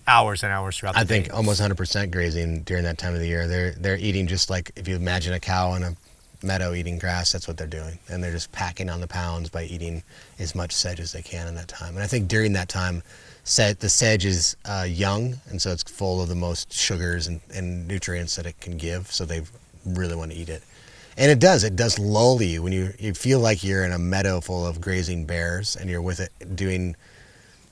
B: hours and hours throughout the day.
C: I think almost 100% grazing during that time of the year. They're eating just like if you imagine a cow in a meadow eating grass, that's what they're doing. And they're just packing on the pounds by eating as much sedge as they can in that time. And I think during that time, the sedge is young, and so it's full of the most sugars and nutrients that it can give, so they really want to eat it. And it does lull you when you feel like you're in a meadow full of grazing bears and you're with it doing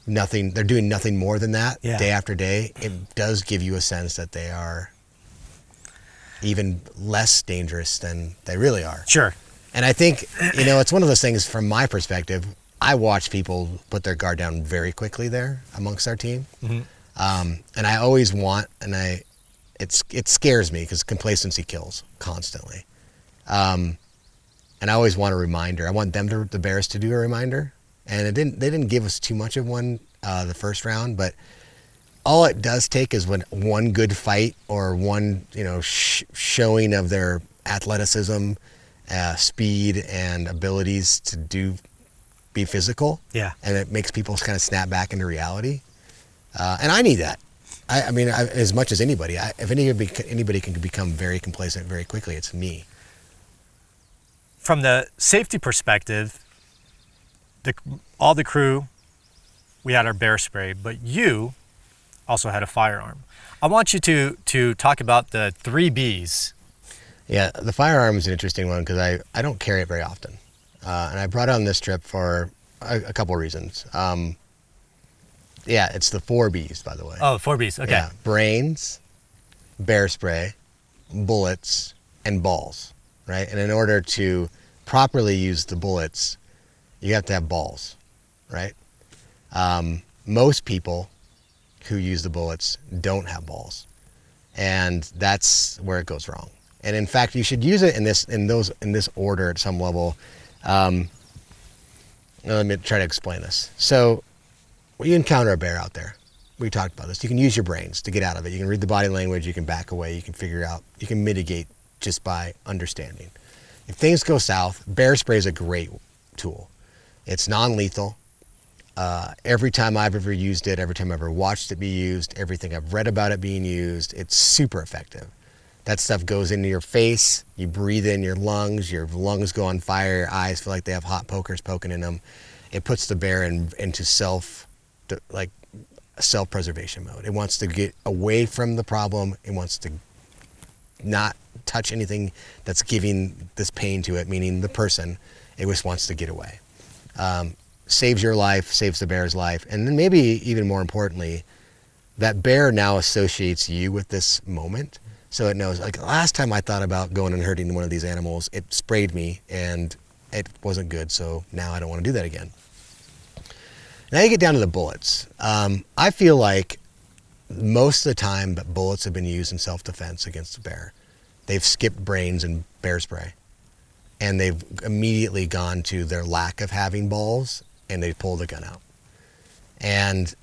C: nothing. They're doing nothing more than that day after day. It does give you a sense that they are even less dangerous than they really are.
B: Sure.
C: And I think, it's one of those things from my perspective, I watch people put their guard down very quickly there amongst our team. Mm-hmm. And I always want, it scares me because complacency kills constantly. And I always want a reminder. I want the Bears to do a reminder. And they didn't give us too much of one the first round, but all it does take is one good fight or one showing of their athleticism, speed, and abilities to be physical.
B: Yeah.
C: And it makes people kind of snap back into reality. And I need that. I mean, as much as anybody. If anybody can become very complacent very quickly, it's me.
B: From the safety perspective, all the crew, we had our bear spray, but you also had a firearm. I want you to talk about the 3 Bs.
C: Yeah, the firearm is an interesting one because I don't carry it very often. And I brought it on this trip for a couple reasons. It's the 4 Bs, by the way.
B: Oh, 4 Bs, okay.
C: Yeah, brains, bear spray, bullets, and balls, right? And in order to properly use the bullets, you have to have balls, right? Most people who use the bullets don't have balls, and that's where it goes wrong. And in fact, you should use it in this order at some level. Let me try to explain this. So, when you encounter a bear out there, we talked about this. You can use your brains to get out of it. You can read the body language. You can back away. You can figure out. You can mitigate just by understanding. If things go south, bear spray is a great tool. It's non-lethal. Every time I've ever used it, every time I've ever watched it be used, everything I've read about it being used, it's super effective. That stuff goes into your face, you breathe in your lungs go on fire, your eyes feel like they have hot pokers poking in them. It puts the bear into self-preservation mode. It wants to get away from the problem. It wants to not touch anything that's giving this pain to it, meaning the person. It just wants to get away. Saves your life, saves the bear's life, and then maybe even more importantly, that bear now associates you with this moment. So it knows, like last time I thought about going and hurting one of these animals, it sprayed me and it wasn't good, so now I don't want to do that again. Now you get down to the bullets. I feel like most of the time that bullets have been used in self-defense against the bear, they've skipped brains and bear spray, and they've immediately gone to their lack of having balls, and they pull the gun out. And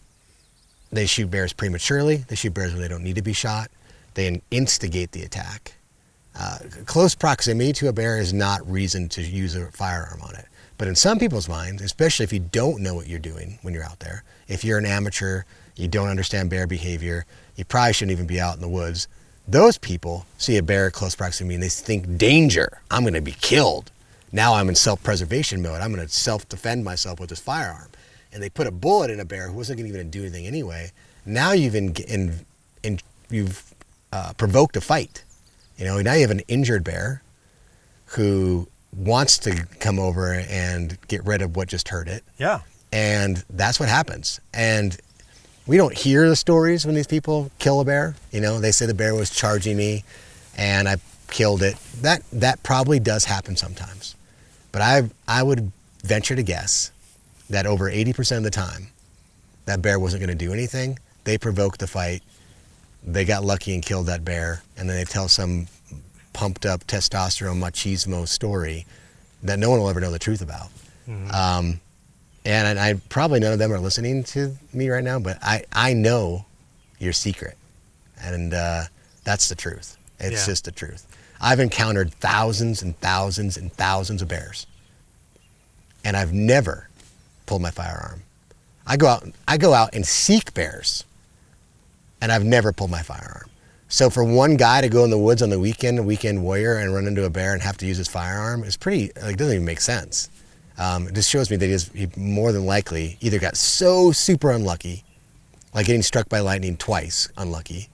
C: they shoot bears prematurely. They shoot bears when they don't need to be shot. They instigate the attack. Close proximity to a bear is not reason to use a firearm on it. But in some people's minds, especially if you don't know what you're doing when you're out there, if you're an amateur, you don't understand bear behavior, you probably shouldn't even be out in the woods. Those people see a bear at close proximity and they think, danger, I'm going to be killed. Now I'm in self-preservation mode. I'm going to self-defend myself with this firearm. And they put a bullet in a bear who wasn't going to even do anything anyway. Now you've provoked a fight. Now you have an injured bear who wants to come over and get rid of what just hurt it.
B: Yeah.
C: And that's what happens. And we don't hear the stories when these people kill a bear. They say the bear was charging me and I killed it. That probably does happen sometimes. But I would venture to guess that over 80% of the time, that bear wasn't going to do anything. They provoked the fight. They got lucky and killed that bear. And then they tell some pumped up testosterone machismo story that no one will ever know the truth about. And I probably none of them are listening to me right now, but I know your secret, and that's the truth. It's just the truth. I've encountered thousands and thousands and thousands of bears, and I've never pulled my firearm. I go out and seek bears, and I've never pulled my firearm. So for one guy to go in the woods on the weekend, a weekend warrior, and run into a bear and have to use his firearm is pretty, doesn't even make sense. It just shows me that he more than likely either got so super unlucky, like getting struck by lightning twice unlucky,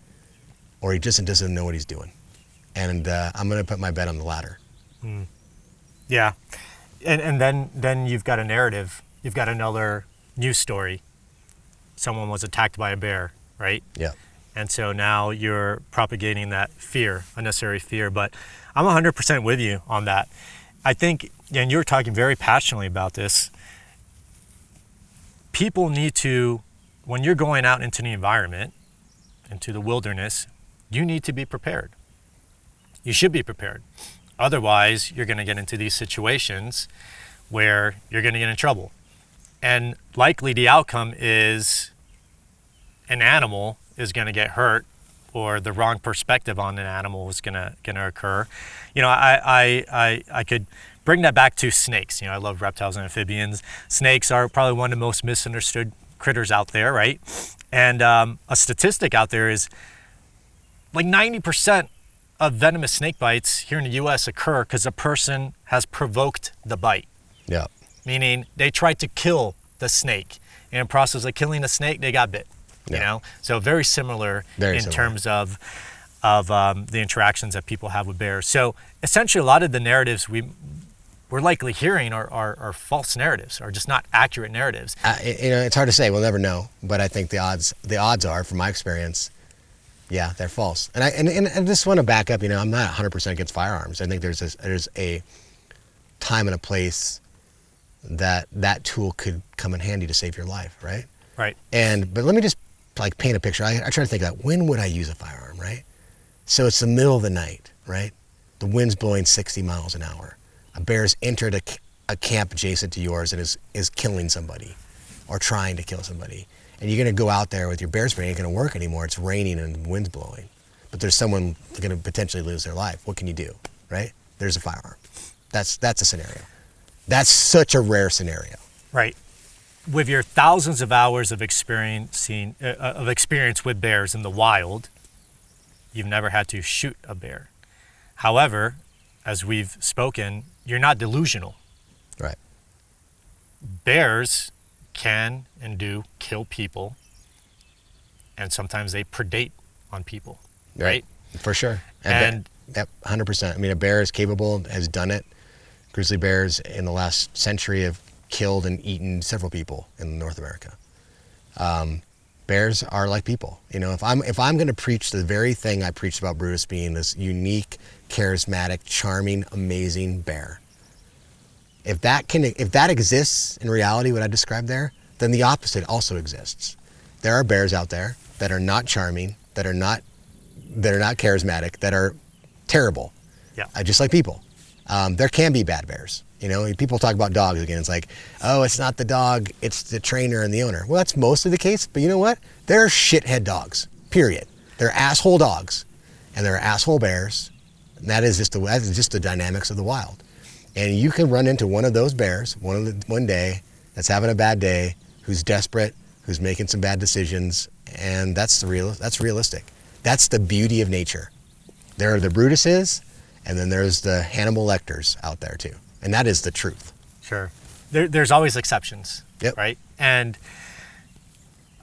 C: or he just doesn't know what he's doing. And I'm going to put my bet on the latter.
B: Yeah. And then you've got a narrative. You've got another news story. Someone was attacked by a bear, right?
C: Yeah.
B: And so now you're propagating that fear, unnecessary fear. But I'm 100% with you on that. I think, and you're talking very passionately about this, people need to, when you're going out into the environment, into the wilderness, you need to be prepared. You should be prepared. Otherwise, you're going to get into these situations where you're going to get in trouble. And likely the outcome is an animal is going to get hurt, or the wrong perspective on an animal is going to occur. You know, I could bring that back to snakes. You know, I love reptiles and amphibians. Snakes are probably one of the most misunderstood critters out there, right? And a statistic out there is like 90% of venomous snake bites here in the U.S. occur because a person has provoked the bite.
C: Yeah.
B: Meaning they tried to kill the snake. And in the process of killing the snake, they got bit. You know, so very similar in terms of the interactions that people have with bears. So essentially, a lot of the narratives we're likely hearing are false narratives, or just not accurate narratives.
C: You know, it's hard to say. We'll never know. But I think the odds are, from my experience, yeah, they're false. And I just want to back up. You know, I'm not 100% against firearms. I think there's a time and a place that tool could come in handy to save your life, right?
B: Right.
C: But let me just paint a picture. I try to think about when would I use a firearm, right? So it's the middle of the night, right? The wind's blowing 60 miles an hour. A bear's entered a camp adjacent to yours and is killing somebody or trying to kill somebody. And you're going to go out there with your bear spray. It ain't going to work anymore. It's raining and the wind's blowing. But there's someone going to potentially lose their life. What can you do, right? There's a firearm. That's a scenario. That's such a rare scenario.
B: Right. With your thousands of hours of experience with bears in the wild, you've never had to shoot a bear. However, as we've spoken, you're not delusional.
C: Right.
B: Bears can and do kill people, and sometimes they predate on people, right?
C: For sure.
B: And
C: 100%. I mean, a bear is capable, has done it. Grizzly bears in the last century have killed and eaten several people in North America. Bears are like people. You know, if I'm going to preach the very thing I preached about Brutus being this unique, charismatic, charming, amazing bear, if that exists in reality, what I described there, then the opposite also exists. There are bears out there that are not charming, that are not charismatic, that are terrible.
B: Yeah.
C: Just like people. There can be bad bears. You know, people talk about dogs again. It's like, oh, it's not the dog, it's the trainer and the owner. Well, that's mostly the case, but you know what? There are shithead dogs, period. They're asshole dogs, and there are asshole bears, and that is just the dynamics of the wild. And you can run into one of those bears one day that's having a bad day, who's desperate, who's making some bad decisions, and that's realistic. That's the beauty of nature. There are the Brutuses, and then there's the Hannibal Lecters out there too. And that is the truth.
B: Sure. There's always exceptions, right? And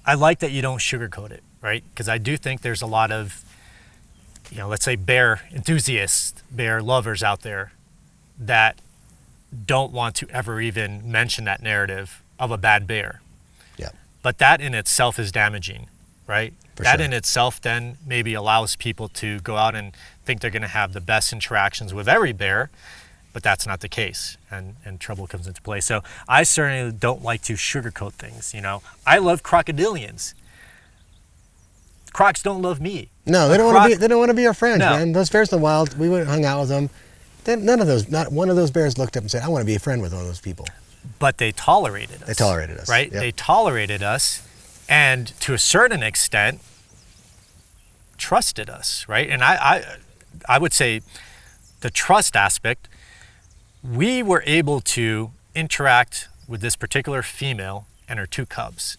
B: I like that you don't sugarcoat it, right? Because I do think there's a lot of, you know, let's say bear enthusiasts, bear lovers out there that don't want to ever even mention that narrative of a bad bear.
C: Yeah.
B: But that in itself is damaging, right? That
C: sure.
B: in itself then maybe allows people to go out and think they're going to have the best interactions with every bear, but that's not the case, and trouble comes into play. So I certainly don't like to sugarcoat things, you know. I love crocodilians. crocs don't love me.
C: No, they don't want to be our friends,
B: No.
C: man. Those bears in the wild, we went and hung out with them. Not one of those bears looked up and said, I want to be a friend with one of those people.
B: But they tolerated us.
C: They tolerated us.
B: Right?
C: Yep.
B: They tolerated us, and to a certain extent, trusted us, right? And I would say the trust aspect, we were able to interact with this particular female and her 2 cubs.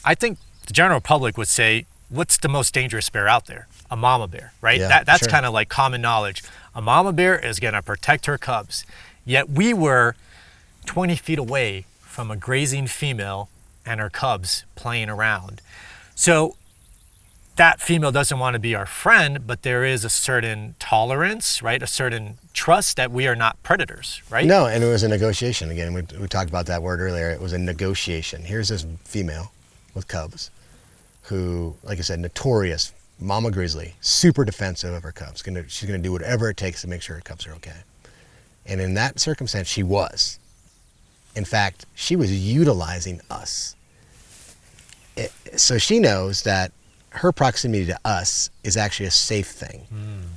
B: I think the general public would say, what's the most dangerous bear out there? A mama bear, right?
C: Yeah,
B: That's
C: sure.
B: kind of like common knowledge. A mama bear is going to protect her cubs. Yet we were 20 feet away from a grazing female and her cubs playing around. So that female doesn't want to be our friend, but there is a certain tolerance, right? A certain trust that we are not predators, right?
C: No, and it was a negotiation. Again, we talked about that word earlier. It was a negotiation. Here's this female with cubs who, like I said, notorious mama grizzly, super defensive of her cubs. She's going to do whatever it takes to make sure her cubs are okay. And in that circumstance, she was. In fact, she was utilizing us. So she knows that her proximity to us is actually a safe thing.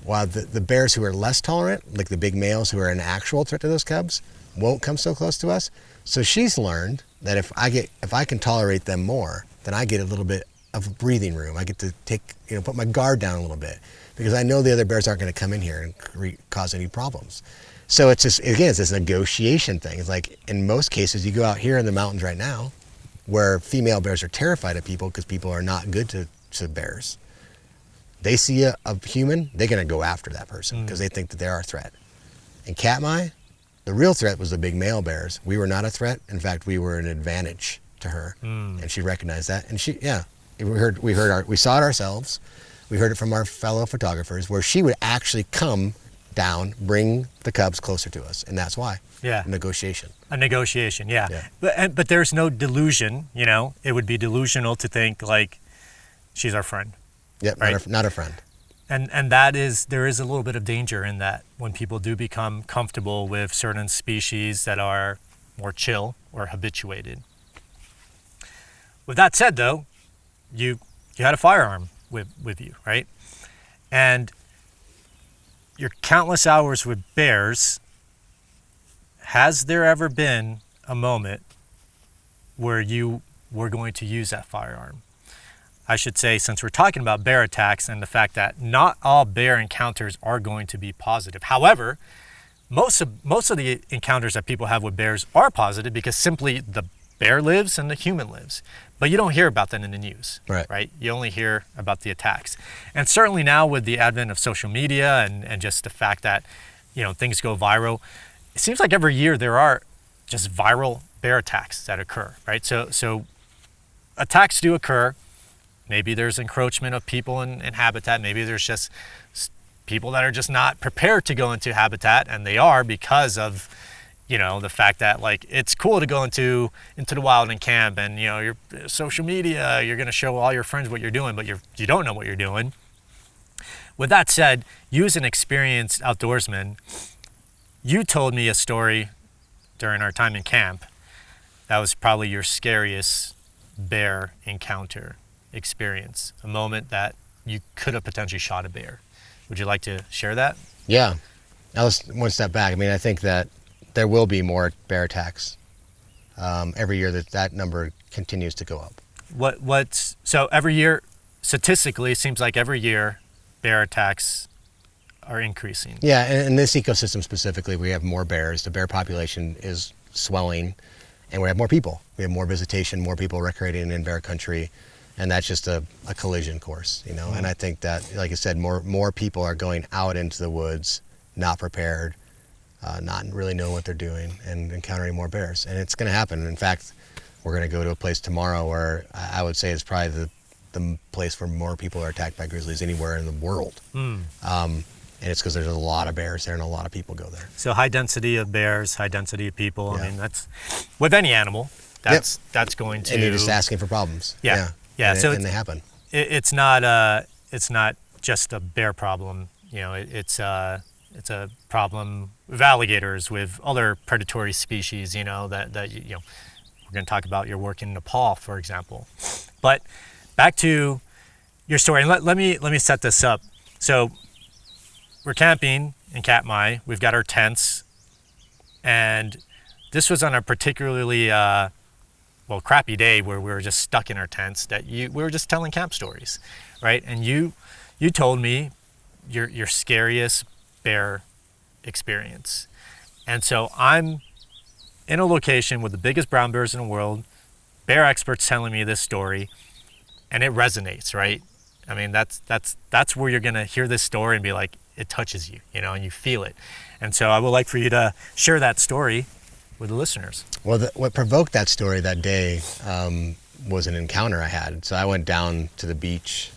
C: While the bears who are less tolerant, like the big males who are an actual threat to those cubs, won't come so close to us. So she's learned that if I can tolerate them more, then I get a little bit of breathing room. I get to put my guard down a little bit because I know the other bears aren't going to come in here and cause any problems. So it's this negotiation thing. It's like in most cases, you go out here in the mountains right now where female bears are terrified of people because people are not good to bears. They see a human, they're going to go after that person because they think that they're a threat. In Katmai, the real threat was the big male bears. We were not a threat. In fact, we were an advantage to her, and she recognized that. And we saw it ourselves. We heard it from our fellow photographers, where she would actually come down, bring the cubs closer to us, and that's why.
B: Yeah.
C: Negotiation.
B: A negotiation, yeah.
C: Yeah.
B: But there's no delusion, It would be delusional to think like she's our friend.
C: Yep,
B: right?
C: not a friend.
B: And there is a little bit of danger in that when people do become comfortable with certain species that are more chill or habituated. With that said, though, you had a firearm with you, right? And your countless hours with bears, has there ever been a moment where you were going to use that firearm? I should say, since we're talking about bear attacks and the fact that not all bear encounters are going to be positive. However, most of the encounters that people have with bears are positive because simply the bear lives and the human lives. But you don't hear about that in the news, right? You only hear about the attacks. And certainly now with the advent of social media and just the fact that, things go viral, it seems like every year there are just viral bear attacks that occur, right? So attacks do occur. Maybe there's encroachment of people in habitat. Maybe there's just people that are just not prepared to go into habitat, and they are because of, the fact that like it's cool to go into the wild and camp, and your social media, you're gonna show all your friends what you're doing, but you don't know what you're doing. With that said, you as an experienced outdoorsman, you told me a story during our time in camp that was probably your scariest bear encounter experience, a moment that you could have potentially shot a bear. Would you like to share that?
C: Yeah. Now let's one step back. I mean, I think that there will be more bear attacks every year. That number continues to go up.
B: So every year, statistically, it seems like every year bear attacks are increasing.
C: Yeah, and in this ecosystem specifically, we have more bears. The bear population is swelling, and we have more people. We have more visitation, more people recreating in bear country. And that's just a collision course, And I think that, like I said, more people are going out into the woods, not prepared, not really knowing what they're doing, and encountering more bears. And it's going to happen. In fact, we're going to go to a place tomorrow where I would say is probably the place where more people are attacked by grizzlies anywhere in the world. And it's because there's a lot of bears there and a lot of people go there.
B: So high density of bears, high density of people.
C: Yeah.
B: I mean, that's with any animal. That's going to.
C: And you're just asking for problems.
B: Yeah.
C: And
B: so
C: they happen.
B: It's not just a bear problem. It's a problem with alligators, with other predatory species. That we're going to talk about your work in Nepal, for example. But back to your story. And let me set this up. So we're camping in Katmai. We've got our tents, and this was on a particularly crappy day where we were just stuck in our tents. We were just telling camp stories, right? And you told me your scariest bear experience, and so I'm in a location with the biggest brown bears in the world. Bear experts telling me this story, and it resonates, right? I mean, that's where you're gonna hear this story and be like, it touches you, and you feel it. And so I would like for you to share that story with the listeners.
C: Well, what provoked that story that day was an encounter I had. So I went down to the beach,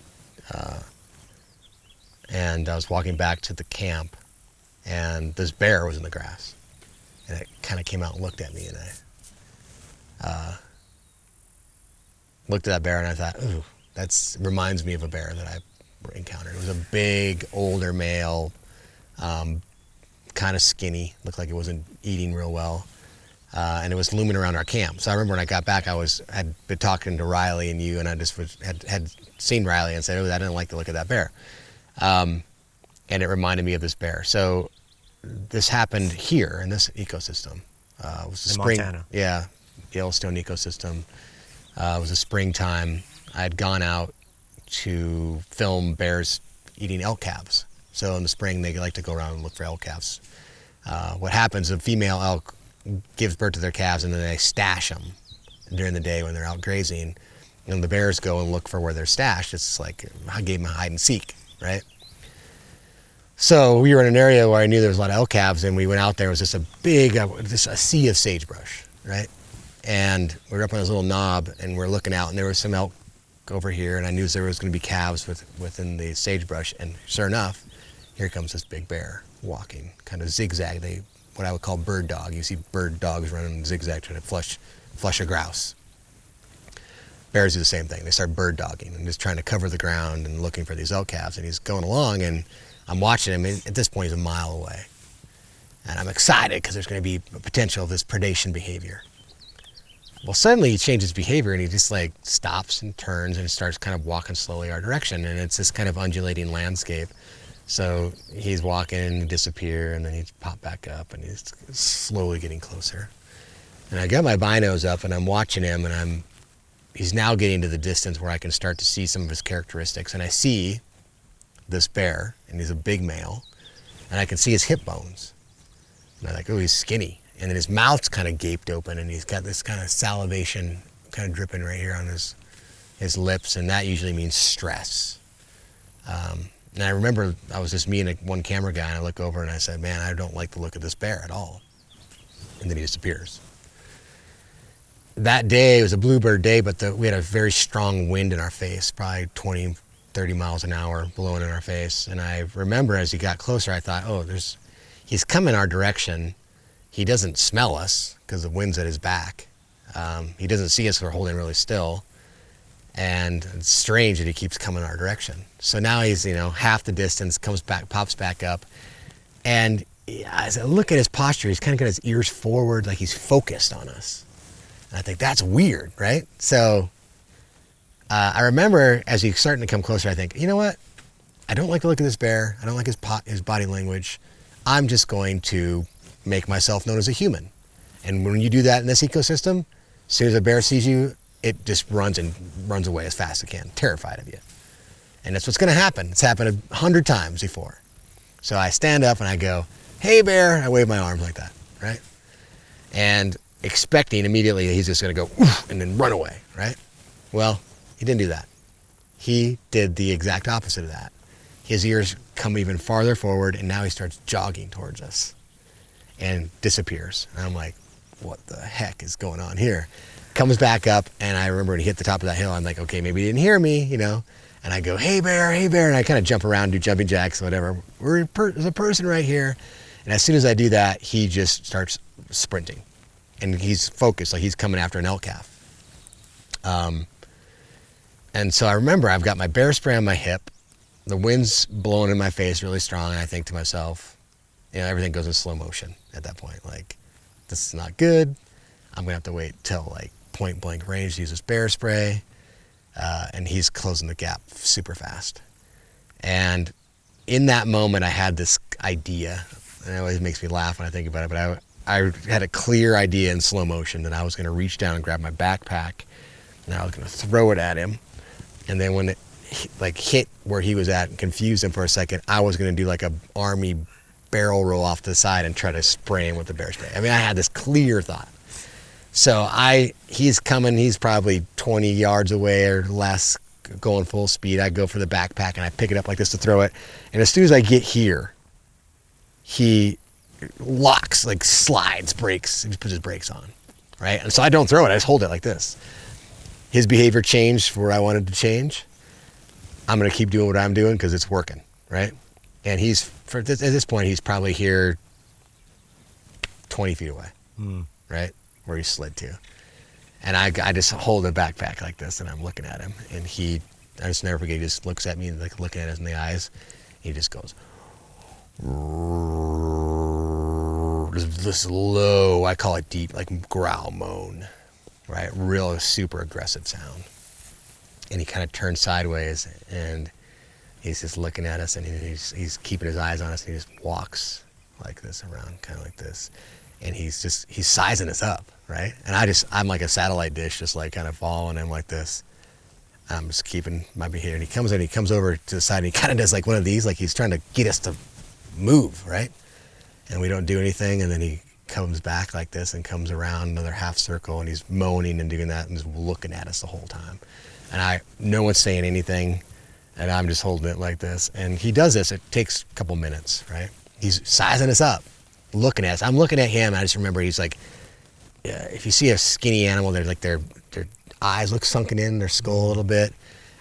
C: and I was walking back to the camp, and this bear was in the grass, and it kind of came out and looked at me, and I looked at that bear, and I thought, ooh, that reminds me of a bear that I encountered. It was a big, older male, kind of skinny, looked like it wasn't eating real well, and it was looming around our camp. So I remember when I got back, had been talking to Riley and you, and I just had seen Riley and said, oh, I didn't like the look of that bear. And it reminded me of this bear. So this happened here in this ecosystem. It was the spring,
B: Montana.
C: Yeah, Yellowstone ecosystem. It was a springtime. I had gone out to film bears eating elk calves. So in the spring, they like to go around and look for elk calves. What happens, a female elk gives birth to their calves, and then they stash them during the day when they're out grazing. And the bears go and look for where they're stashed. It's like a game of hide and seek, right? So we were in an area where I knew there was a lot of elk calves, and we went out there. It was just a sea of sagebrush, right? And we were up on this little knob, and we're looking out, and there was some elk over here, and I knew there was going to be calves within the sagebrush. And sure enough, here comes this big bear walking, kind of zigzag. What I would call bird dog. You see bird dogs running zigzag trying to flush a grouse. Bears do the same thing. They start bird dogging and just trying to cover the ground and looking for these elk calves. And he's going along, and I'm watching him. And at this point, he's a mile away, and I'm excited because there's going to be a potential of this predation behavior. Well, suddenly he changes behavior, and he just like stops and turns and starts kind of walking slowly our direction. And it's this kind of undulating landscape. So he's walking and disappear, and then he'd pop back up, and he's slowly getting closer. And I got my binos up, and I'm watching him, and he's now getting to the distance where I can start to see some of his characteristics. And I see this bear, and he's a big male, and I can see his hip bones. And I'm like, oh, he's skinny. And then his mouth's kind of gaped open, and he's got this kind of salivation kind of dripping right here on his lips, and that usually means stress. And I remember I was just me and one camera guy, and I look over and I said, man, I don't like the look of this bear at all. And then he disappears. That day, it was a bluebird day, but we had a very strong wind in our face, probably 20, 30 miles an hour blowing in our face. And I remember as he got closer, I thought, oh, he's coming our direction. He doesn't smell us because the wind's at his back. He doesn't see us, we're holding really still. And it's strange that he keeps coming our direction. So now he's, half the distance, comes back, pops back up. And as I look at his posture, he's kind of got his ears forward, like he's focused on us. And I think that's weird, right? So I remember as he's starting to come closer, I think, you know what? I don't like the look of this bear. I don't like his body language. I'm just going to make myself known as a human. And when you do that in this ecosystem, as soon as a bear sees you, it just runs away as fast as it can, terrified of you. And that's what's going to happen. It's happened 100 times before. So I stand up and I go, hey bear, I wave my arms like that, right? And expecting immediately that he's just going to go oof, and then run away, right? Well, he didn't do that. He did the exact opposite of that. His ears come even farther forward, and now he starts jogging towards us and disappears. And I'm like, what the heck is going on here? Comes back up, and I remember when he hit the top of that hill, I'm like, okay, maybe he didn't hear me, And I go, hey bear, and I kind of jump around, do jumping jacks, whatever. There's a person right here. And as soon as I do that, he just starts sprinting. And he's focused, like he's coming after an elk calf. And so I remember I've got my bear spray on my hip. The wind's blowing in my face really strong, and I think to myself, everything goes in slow motion at that point. Like, this is not good. I'm going to have to wait till, like, point blank range to use this bear spray. and he's closing the gap super fast. And in that moment, I had this idea, and it always makes me laugh when I think about it, but I had a clear idea in slow motion that I was going to reach down and grab my backpack, and I was going to throw it at him. And then when it hit where he was at and confused him for a second, I was going to do like a army barrel roll off to the side and try to spray him with the bear spray. I mean, I had this clear thought. So he's coming, he's probably 20 yards away or less, going full speed. I go for the backpack and I pick it up like this to throw it. And as soon as I get here, he locks, like slides, brakes, he puts his brakes on, right? And so I don't throw it, I just hold it like this. His behavior changed for where I wanted to change. I'm gonna keep doing what I'm doing because it's working, right? And at this point, he's probably here 20 feet away, right? Where he slid to. And I just hold the backpack like this and I'm looking at him. And I just never forget, he just looks at me, like looking at us in the eyes. He just goes, this low, I call it deep, like growl moan, right? Real super aggressive sound. And he kind of turns sideways and he's just looking at us and he's keeping his eyes on us and he just walks like this around, kind of like this. And he's sizing us up, right? And I'm like a satellite dish, just like kind of following him like this. I'm just keeping my behavior. And he comes over to the side and he kind of does like one of these, like he's trying to get us to move, right? And we don't do anything. And then he comes back like this and comes around another half circle and he's moaning and doing that and just looking at us the whole time. And no one's saying anything and I'm just holding it like this. And he does this, it takes a couple minutes, right? He's sizing us up, looking at us. I'm looking at him, and I just remember he's like, if you see a skinny animal, they're like their eyes look sunken in their skull a little bit.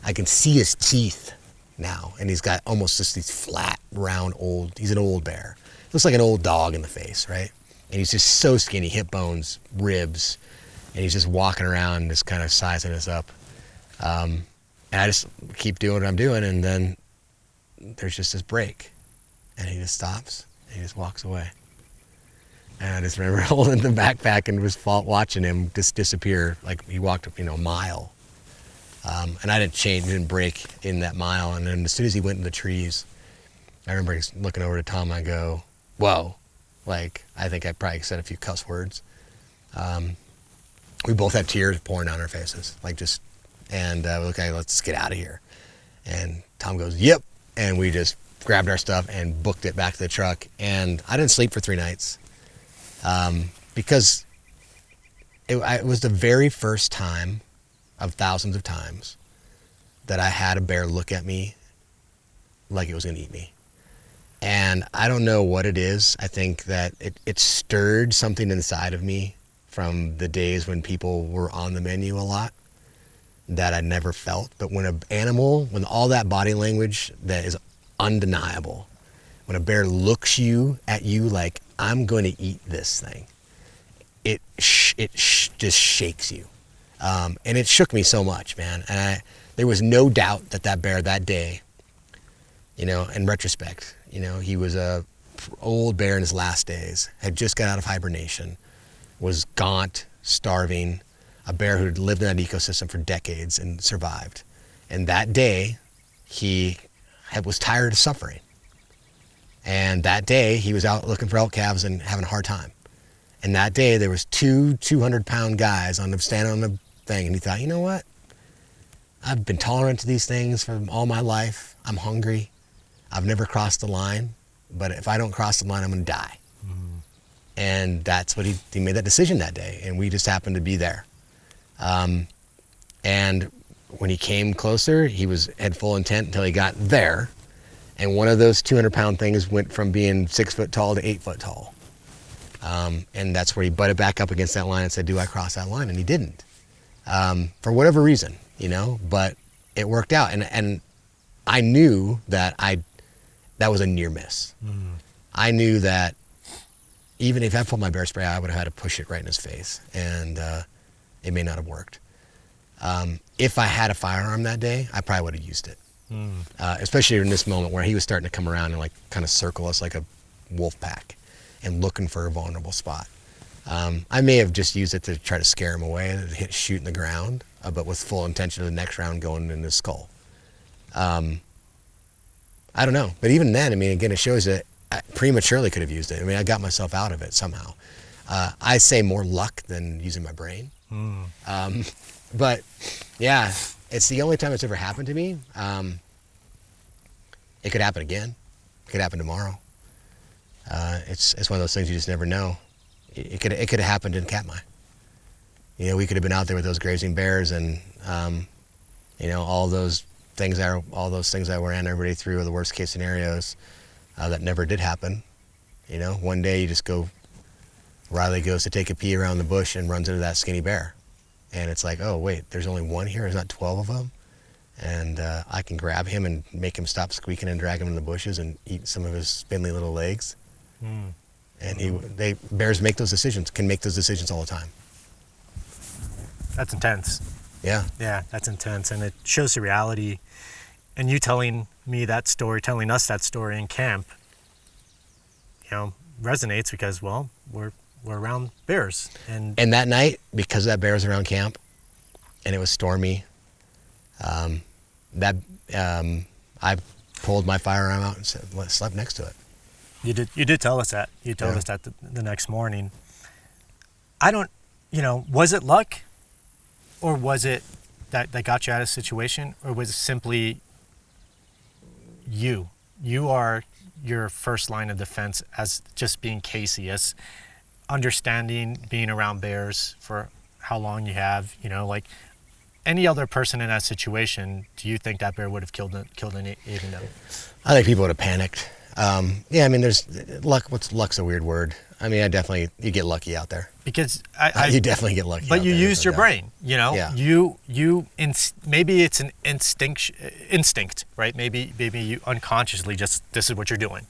C: I can see his teeth now, and he's got almost just these flat, round, he's an old bear. Looks like an old dog in the face, right? And he's just so skinny, hip bones, ribs, and he's just walking around, just kind of sizing us up. And I just keep doing what I'm doing, and then there's just this break, and he just stops, and he just walks away. And I just remember holding the backpack and was watching him just disappear. Like he walked, a mile. And I didn't break in that mile. And then as soon as he went in the trees, I remember looking over to Tom and I go, whoa. Like, I think I probably said a few cuss words. We both had tears pouring down our faces. Okay, let's get out of here. And Tom goes, yep. And we just grabbed our stuff and booked it back to the truck. And I didn't sleep for 3 nights. Because it was the very first time of thousands of times that I had a bear look at me like it was going to eat me. And I don't know what it is. I think that it stirred something inside of me from the days when people were on the menu a lot that I never felt. But when when all that body language that is undeniable, when a bear looks at you like, I'm going to eat this thing, it just shakes you. And it shook me so much, man. And there was no doubt that bear that day, in retrospect, he was a old bear in his last days, had just got out of hibernation, was gaunt, starving, a bear who had lived in that ecosystem for decades and survived. And that day, he was tired of suffering. And that day, he was out looking for elk calves and having a hard time. And that day, there was 200-pound guys standing on the thing, and he thought, you know what? I've been tolerant to these things for all my life. I'm hungry. I've never crossed the line, but if I don't cross the line, I'm going to die. Mm-hmm. And that's what he made that decision that day, and we just happened to be there. And when he came closer, he had full intent until he got there. And one of those 200-pound things went from being 6 foot tall to 8 foot tall. And that's where he butted back up against that line and said, do I cross that line? And he didn't. For whatever reason, but it worked out. And I knew that that was a near miss. Mm. I knew that even if I pulled my bear spray, I would have had to push it right in his face. And it may not have worked. If I had a firearm that day, I probably would have used it. Especially in this moment where he was starting to come around and kind of circle us like a wolf pack and looking for a vulnerable spot. I may have just used it to try to scare him away and shoot in the ground. but with full intention of the next round going in his skull. I don't know. But even then, I mean, again, it shows that I prematurely could have used it. I mean, I got myself out of it somehow. I say more luck than using my brain. But yeah, it's the only time it's ever happened to me. It could happen again. It could happen tomorrow. It's one of those things you just never know. It could have happened in Katmai. You know, we could have been out there with those grazing bears, and you know, all those things that ran everybody through are the worst case scenarios that never did happen. You know, one day you just go. Riley goes to take a pee around the bush and runs into that skinny bear, and it's like, oh wait, there's only one here. There's not 12 of them, and I can grab him and make him stop squeaking and drag him in the bushes and eat some of his spindly little legs. And bears make those decisions. Can make those decisions all the time.
B: That's intense.
C: Yeah.
B: Yeah, that's intense, and it shows the reality. And you telling me that story, telling us that story in camp, you know, resonates because, well, we're around bears. And
C: that night, because that bear was around camp, and it was stormy, I pulled my firearm out and slept next to it.
B: You did tell us that. You told us that the next morning. I don't, you know, was it luck? Or was it that got you out of the situation? Or was it simply you? You are your first line of defense as just being Casey, as understanding being around bears for how long you have, you know, like any other person in that situation, do you think that bear would have killed and eaten them?
C: I think people would have panicked. Yeah, I mean, there's luck. Luck's a weird word. I mean, you get lucky out there.
B: Because
C: you definitely get lucky.
B: But you
C: there,
B: used your brain, you know.
C: Yeah.
B: Maybe it's an instinct, right? Maybe you unconsciously just, this is what you're doing,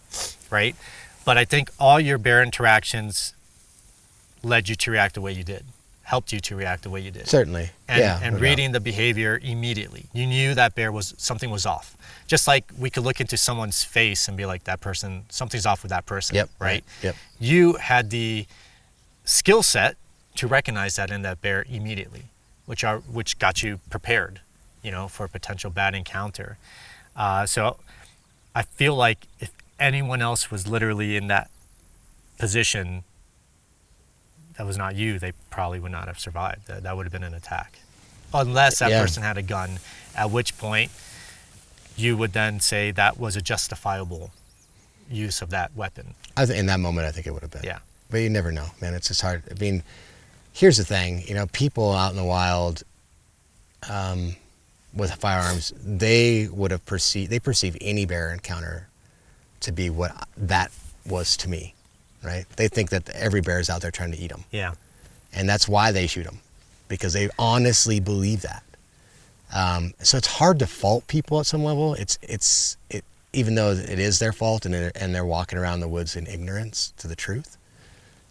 B: right? But I think all your bear interactions led you to react the way you did, helped you to react the way you did.
C: Certainly.
B: And reading the behavior immediately, you knew that bear something was off. Just like we could look into someone's face and be like, that person, something's off with that person, right?
C: Yep.
B: You had the skill set to recognize that in that bear immediately, which got you prepared, you know, for a potential bad encounter. So I feel like if anyone else was literally in that position, that was not you, they probably would not have survived. That would have been an attack, unless that person had a gun, at which point you would then say that was a justifiable use of that weapon.
C: In that moment, I think it would have been.
B: Yeah.
C: But you never know, man. It's just hard. I mean, here's the thing. You know, people out in the wild with firearms, they perceive any bear encounter to be what that was to me, right? They think that every bear is out there trying to eat them.
B: Yeah.
C: And that's why they shoot them, because they honestly believe that. So it's hard to fault people at some level. Even though it is their fault and they're walking around the woods in ignorance to the truth.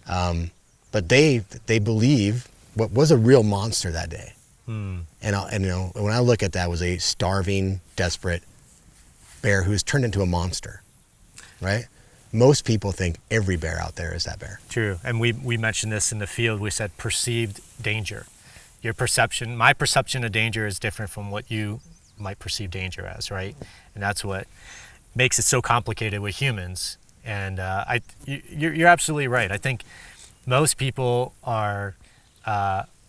C: But they believe what was a real monster that day. And you know, when I look at that, was a starving, desperate bear who's turned into a monster, right? Most people think every bear out there is that bear.
B: True. And we mentioned this in the field. We said perceived danger. My perception of danger is different from what you might perceive danger as, right? And that's what makes it so complicated with humans. And you're absolutely right. I think most people are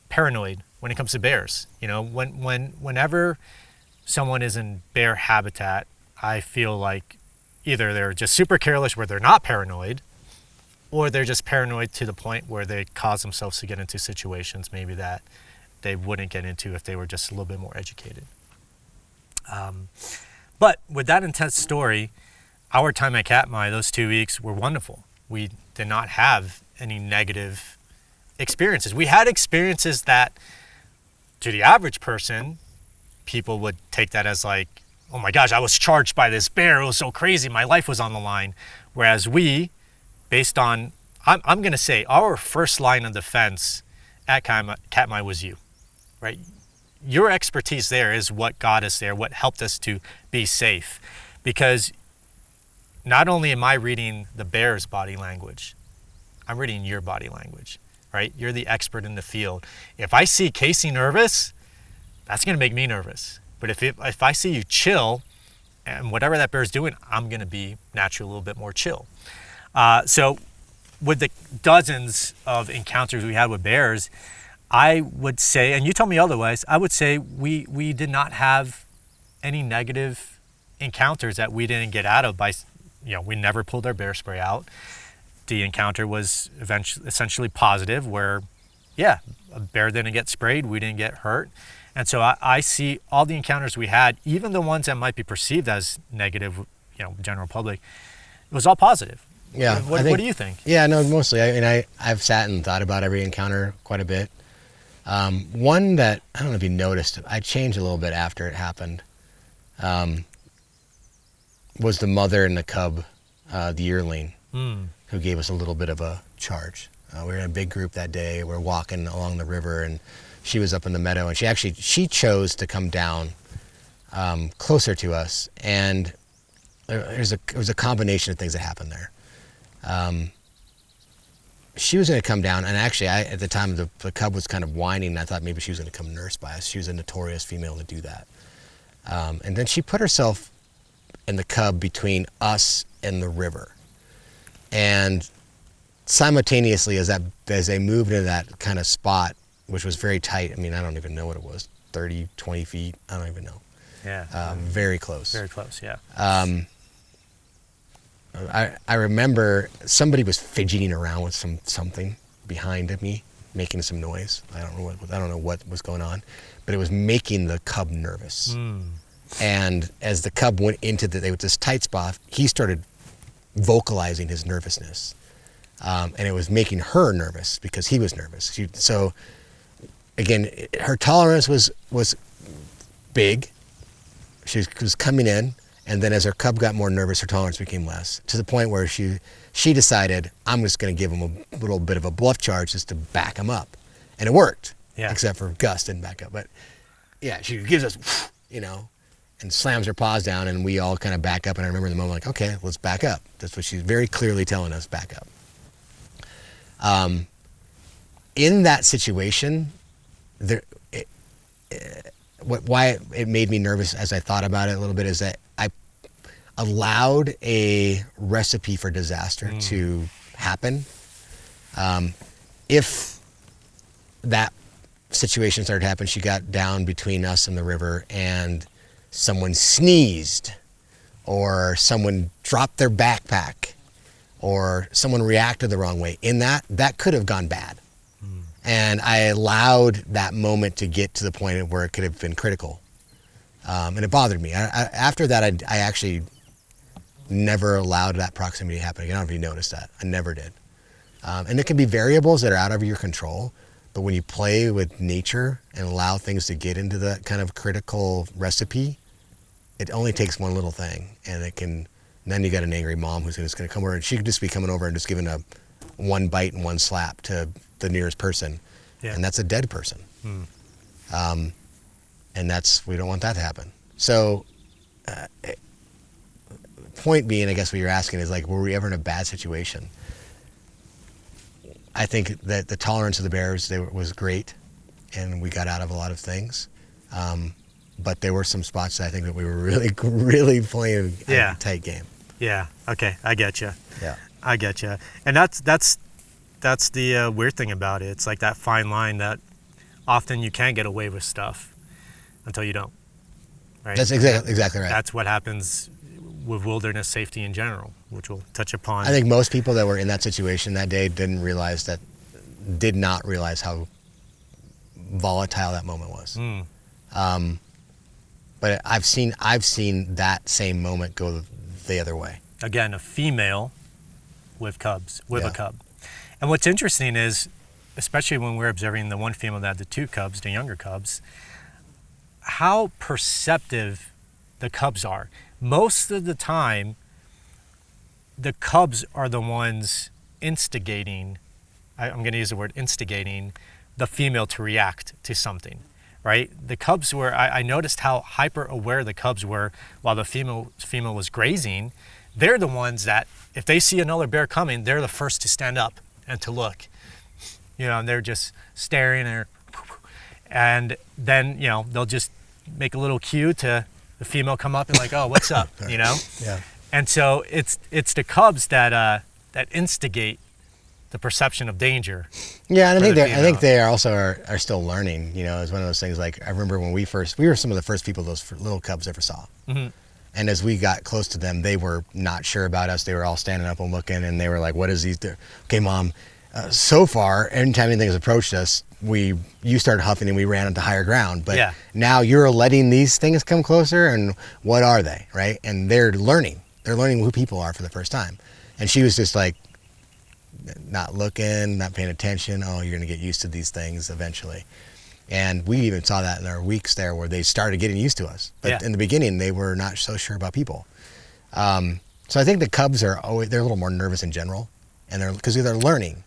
B: paranoid when it comes to bears. You know, whenever someone is in bear habitat, I feel like either they're just super careless where they're not paranoid, or they're just paranoid to the point where they cause themselves to get into situations maybe that they wouldn't get into if they were just a little bit more educated. But with that intense story, our time at Katmai, those 2 weeks were wonderful. We did not have any negative experiences. We had experiences that, to the average person, people would take that as like, oh my gosh, I was charged by this bear. It was so crazy. My life was on the line. Whereas we, based on, I'm going to say, our first line of defense at Katmai was you, right? Your expertise there is what got us there, what helped us to be safe. Because not only am I reading the bear's body language, I'm reading your body language, right? You're the expert in the field. If I see Casey nervous, that's going to make me nervous. But if I see you chill, and whatever that bear's doing, I'm going to be naturally a little bit more chill. So with the dozens of encounters we had with bears, I would say, and you told me otherwise, I would say we did not have any negative encounters that we didn't get out of by, we never pulled our bear spray out. The encounter was essentially positive where, a bear didn't get sprayed, we didn't get hurt. And so I see all the encounters we had, even the ones that might be perceived as negative, general public, it was all positive.
C: Yeah.
B: What do you think?
C: Yeah, no, mostly. I've sat and thought about every encounter quite a bit. One that, I don't know if you noticed, I changed a little bit after it happened, was the mother and the cub, the yearling, who gave us a little bit of a charge. We were in a big group that day. We're walking along the river, and she was up in the meadow, and she chose to come down closer to us, and it was a combination of things that happened there. She was going to come down, and actually, at the time, the cub was kind of whining, and I thought maybe she was going to come nurse by us. She was a notorious female to do that. And then she put herself and the cub between us and the river. And simultaneously, as they moved into that kind of spot, which was very tight, I don't even know what it was, 30, 20 feet, I don't even know.
B: Yeah.
C: Very close.
B: Very close, yeah.
C: I remember somebody was fidgeting around with something behind me, making some noise. I don't know what was going on, but it was making the cub nervous. And as the cub went into this tight spot, he started vocalizing his nervousness, and it was making her nervous because he was nervous. So again, her tolerance was big. She was coming in. And then as her cub got more nervous, her tolerance became less, to the point where she decided, I'm just going to give him a little bit of a bluff charge just to back him up. And it worked, except for Gus didn't back up. But yeah, she gives us, and slams her paws down, and we all kind of back up. And I remember the moment, like, okay, let's back up. That's what she's very clearly telling us, back up. In that situation, why it made me nervous as I thought about it a little bit is that I allowed a recipe for disaster to happen. If that situation started to happen, she got down between us and the river, and someone sneezed, or someone dropped their backpack, or someone reacted the wrong way. In that could have gone bad. And I allowed that moment to get to the point where it could have been critical. And it bothered me. After that, I actually never allowed that proximity to happen again. I don't know if you noticed that. I never did. And it can be variables that are out of your control, but when you play with nature and allow things to get into that kind of critical recipe, it only takes one little thing, and then you got an angry mom who's just going to come over, and she could just be coming over and just giving a one bite and one slap to the nearest person, and that's a dead person. And we don't want that to happen. So, point being, I guess what you're asking is, like, were we ever in a bad situation? I think that the tolerance of the bears was great, and we got out of a lot of things. But there were some spots that I think that we were really, really playing a tight game.
B: Yeah. Okay. I get you.
C: Yeah.
B: I get you. And that's the weird thing about it. It's like that fine line that often you can get away with stuff until you don't. Right?
C: That's exactly right.
B: That's what happens with wilderness safety in general, which we'll touch upon.
C: I think most people that were in that situation that day did not realize how volatile that moment was. But I've seen that same moment go the other way.
B: Again, a female with a cub. And what's interesting is, especially when we're observing the one female that had the two cubs, the younger cubs, how perceptive the cubs are. Most of the time, the cubs are the ones instigating, I'm going to use the word instigating, the female to react to something, right? The cubs were, I noticed how hyper aware the cubs were while the female was grazing. They're the ones that, if they see another bear coming, they're the first to stand up and to look. And they're just staring there. And then, they'll just make a little cue to the female come up and like, oh, what's up,
C: Yeah.
B: And so it's the cubs that instigate the perception of danger.
C: Yeah, and I think
B: female.
C: they also are still learning. It's one of those things. Like I remember when we were some of the first people those little cubs ever saw.
B: Mm-hmm.
C: And as we got close to them, they were not sure about us. They were all standing up and looking, and they were like, "What is these? Okay, Mom." So far, anytime anything has approached us, you started huffing and we ran into higher ground. But now you're letting these things come closer, and what are they, right? And they're learning. They're learning who people are for the first time. And she was just like, not looking, not paying attention. Oh, you're going to get used to these things eventually. And we even saw that in our weeks there where they started getting used to us. But in the beginning, they were not so sure about people. So I think the cubs they're a little more nervous in general, and because they're learning.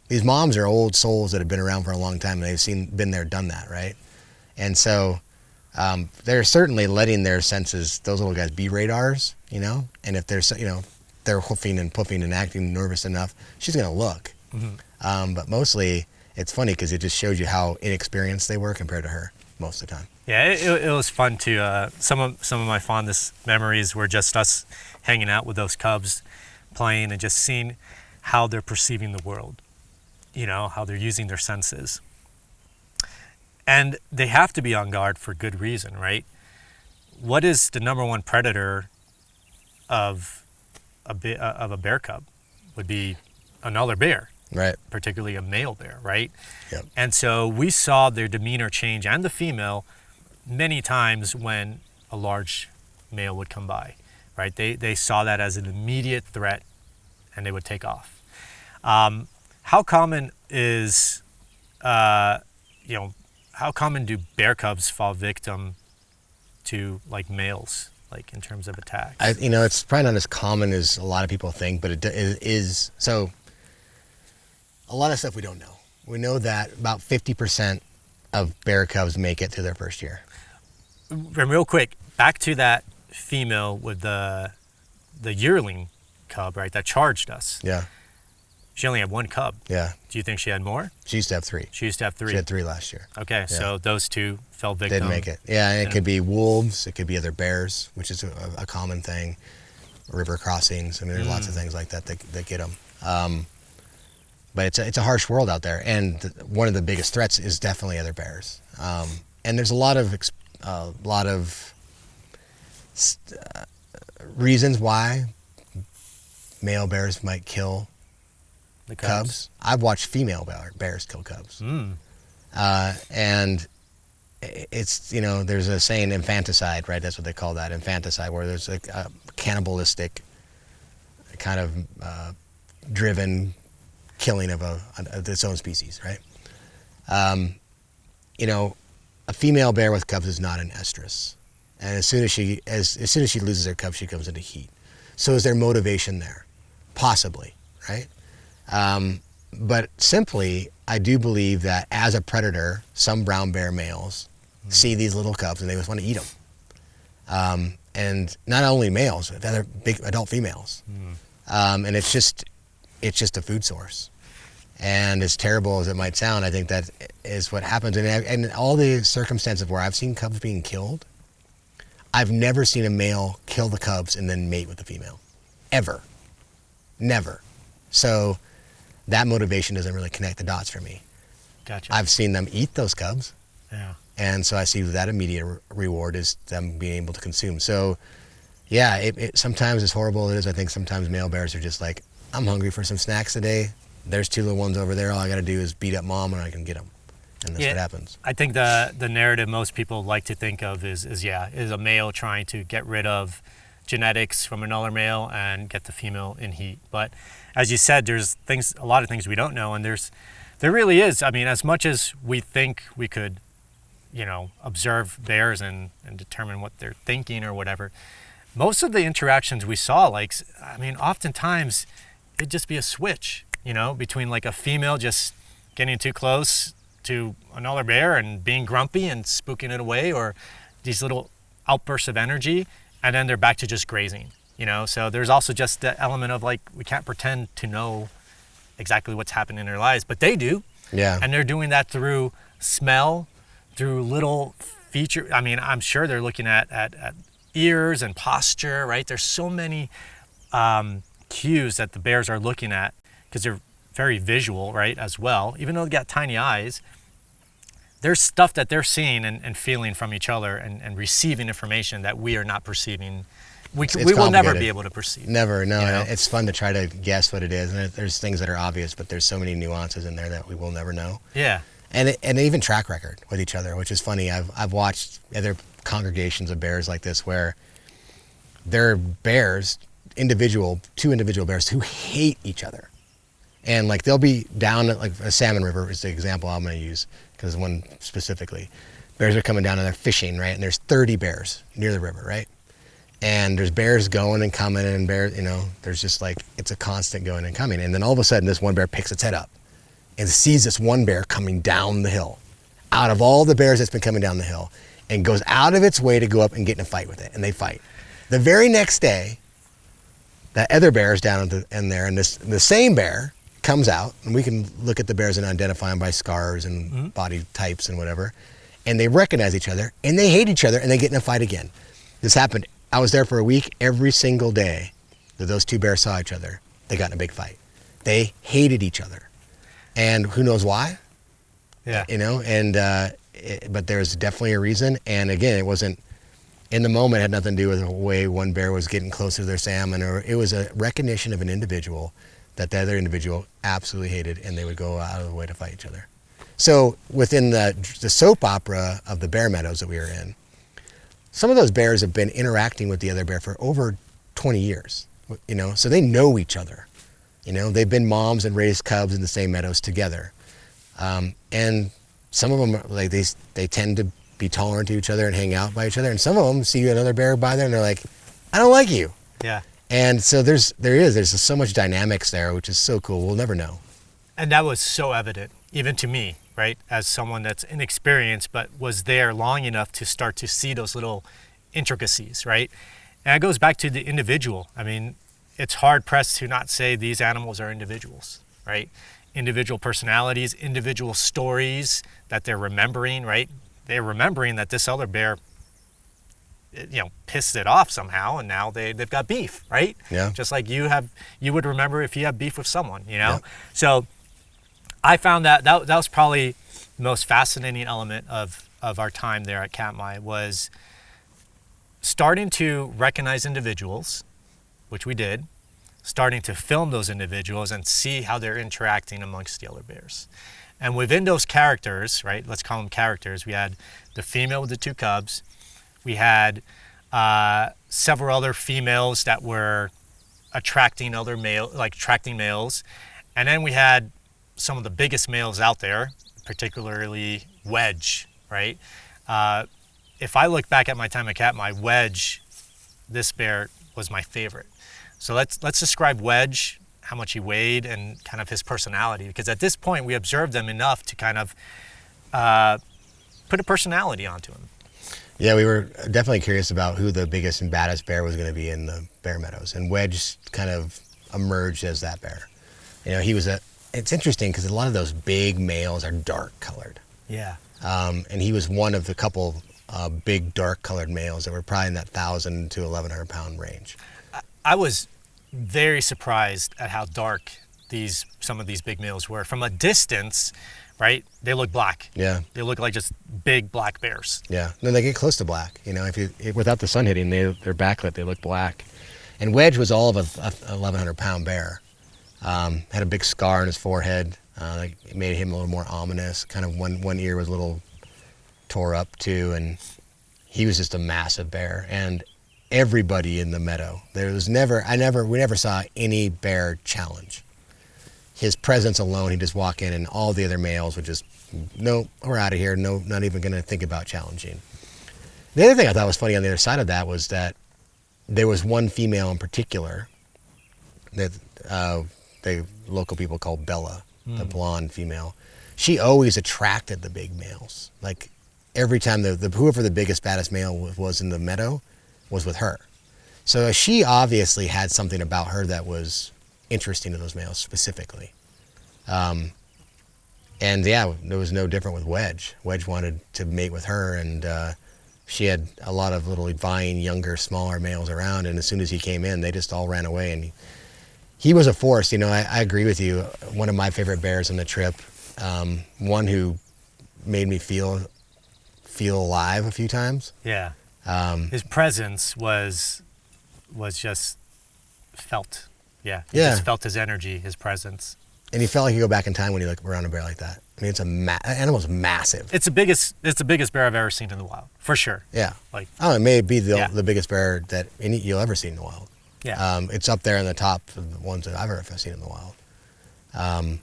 C: These moms are old souls that have been around for a long time, and they've been there, done that, right? And so they're certainly letting their senses, those little guys, be radars, And if they're hoofing and puffing and acting nervous enough, she's going to look. Mm-hmm. But mostly, it's funny because it just shows you how inexperienced they were compared to her most of the time.
B: Yeah, it was fun too. Some of my fondest memories were just us hanging out with those cubs, playing and just seeing how they're perceiving the world. How they're using their senses. And they have to be on guard for good reason, right? What is the number one predator of a bear cub? Would be another bear,
C: right?
B: Particularly a male bear, right?
C: Yep.
B: And so we saw their demeanor change, and the female, many times when a large male would come by, right? They saw that as an immediate threat, and they would take off. How common is, how common do bear cubs fall victim to like males, like in terms of attacks?
C: It's probably not as common as a lot of people think, but it is. So a lot of stuff we don't know. We know that about 50% of bear cubs make it through their first year.
B: And real quick, back to that female with the yearling cub, right, that charged us.
C: Yeah.
B: She only had one cub.
C: Yeah.
B: Do you think she had more?
C: She used to have 3.
B: She used to have 3.
C: She had 3 last year.
B: Okay, so those 2 fell victim.
C: Didn't make it. Yeah, and it could be wolves. It could be other bears, which is a common thing. River crossings. I mean, there's lots of things like that get them. But it's a harsh world out there, and one of the biggest threats is definitely other bears. And there's a lot of reasons why male bears might kill
B: the
C: cubs. I've watched female bears kill cubs. And it's, there's a saying, infanticide, right? That's what they call that, infanticide, where there's a cannibalistic kind of driven killing of its own species, right? A female bear with cubs is not an estrus. And as soon as she loses her cubs, she comes into heat. So is there motivation there? Possibly, right? But simply, I do believe that as a predator, some brown bear males see these little cubs and they just want to eat them. And not only males, but other big adult females. And it's just a food source. And as terrible as it might sound, I think that is what happens. And all the circumstances where I've seen cubs being killed, I've never seen a male kill the cubs and then mate with the female. Ever. Never. So that motivation doesn't really connect the dots for me.
B: Gotcha.
C: I've seen them eat those cubs.
B: Yeah.
C: And so I see that immediate reward is them being able to consume. So yeah, it sometimes, as horrible as it is, I think sometimes male bears are just like, I'm hungry for some snacks today. There's 2 little ones over there. All I got to do is beat up mom and I can get them. And that's what happens.
B: I think the narrative most people like to think of is a male trying to get rid of genetics from another male and get the female in heat. But as you said, there's a lot of things we don't know, and there really is. I mean, as much as we think we could, observe bears and determine what they're thinking or whatever, most of the interactions we saw, oftentimes it'd just be a switch, between like a female just getting too close to another bear and being grumpy and spooking it away, or these little outbursts of energy, and then they're back to just grazing, So there's also just the element of like, we can't pretend to know exactly what's happening in their lives, but they do.
C: Yeah.
B: And they're doing that through smell, through little feature. I mean, I'm sure they're looking at ears and posture, right? There's so many cues that the bears are looking at because they're very visual, right, as well. Even though they got tiny eyes, there's stuff that they're seeing and feeling from each other and receiving information that we are not perceiving. We will never be able to perceive.
C: Never, no.
B: You know?
C: It's fun to try to guess what it is. And there's things that are obvious, but there's so many nuances in there that we will never know.
B: Yeah.
C: And even track record with each other, which is funny. I've watched other congregations of bears like this where they're bears, two individual bears who hate each other. And like they'll be down at like a salmon river is the example I'm going to use because one specifically. Bears are coming down and they're fishing, right? And there's 30 bears near the river, right? And there's bears going and coming and bears, there's just like, it's a constant going and coming. And then all of a sudden this one bear picks its head up and sees this one bear coming down the hill out of all the bears that's been coming down the hill and goes out of its way to go up and get in a fight with it. And they fight. The very next day, that other bear is down in there and the same bear comes out, and we can look at the bears and identify them by scars and body types and whatever. And they recognize each other and they hate each other and they get in a fight again. This happened. I was there for a week. Every single day that those two bears saw each other, they got in a big fight. They hated each other. And who knows why?
B: Yeah.
C: But there's definitely a reason. And again, it wasn't in the moment, it had nothing to do with the way one bear was getting closer to their salmon, or it was a recognition of an individual that the other individual absolutely hated, and they would go out of the way to fight each other. So within the soap opera of the bear meadows that we were in, some of those bears have been interacting with the other bear for over 20 years, so they know each other. They've been moms and raised cubs in the same meadows together. And some of them, like they tend to be tolerant to each other and hang out by each other. And some of them see another bear by there and they're like, I don't like you.
B: Yeah.
C: And so there's so much dynamics there, which is so cool. We'll never know.
B: And that was so evident, even to me, right? As someone that's inexperienced, but was there long enough to start to see those little intricacies, right? And it goes back to the individual. I mean, it's hard pressed to not say these animals are individuals, right? Individual personalities, individual stories that they're remembering, right? They're remembering that this other bear, pissed it off somehow, and now they've got beef, right?
C: Yeah.
B: Just like you would remember if you have beef with someone,
C: Yeah.
B: So I found that was probably the most fascinating element of our time there at Katmai, was starting to recognize individuals, which we did, starting to film those individuals and see how they're interacting amongst the other bears. And within those characters, right, let's call them characters, we had the female with the two cubs. We had several other females that were attracting males. And then we had some of the biggest males out there, particularly Wedge, right? If I look back at my time at Katmai, Wedge, this bear, was my favorite. So let's describe Wedge, how much he weighed, and kind of his personality, because at this point we observed them enough to kind of put a personality onto him.
C: Yeah, we were definitely curious about who the biggest and baddest bear was going to be in the bear meadows, and Wedge kind of emerged as that bear. It's interesting because a lot of those big males are dark colored.
B: Yeah.
C: And he was one of the couple big dark colored males that were probably in that 1,000 to 1,100 pound range.
B: I was very surprised at how dark some of these big males were. From a distance, right, they look black. Yeah. They look like just big black bears.
C: Yeah. No, they get close to black. Without the sun hitting, they're backlit, they look black. And Wedge was all of a 1,100 pound bear. Had a big scar on his forehead. It made him a little more ominous. Kind of one ear was a little tore up too, and he was just a massive bear. And everybody in the meadow, we never saw any bear challenge. His presence alone, he'd just walk in and all the other males would just, no, we're out of here. No, not even going to think about challenging. The other thing I thought was funny on the other side of that was that there was one female in particular that the local people called Bella, the blonde female. She always attracted the big males. Like every time whoever the biggest, baddest male was in the meadow was with her. So she obviously had something about her that was interesting to those males specifically. And yeah, it was no different with Wedge. Wedge wanted to mate with her, and she had a lot of little vying younger, smaller males around, and as soon as he came in, they just all ran away. And he was a force. You know, I agree with you. One of my favorite bears on the trip, one who made me feel alive a few times.
B: Yeah. His presence was just felt. Yeah. You just felt his energy, his presence.
C: And you felt like you go back in time when you look around a bear like that. I mean, it's animal's massive.
B: It's the biggest bear I've ever seen in the wild, for sure.
C: Yeah.
B: Like,
C: it may be the biggest bear that you'll ever see in the wild.
B: Yeah.
C: It's up there in the top of the ones that I've ever seen in the wild.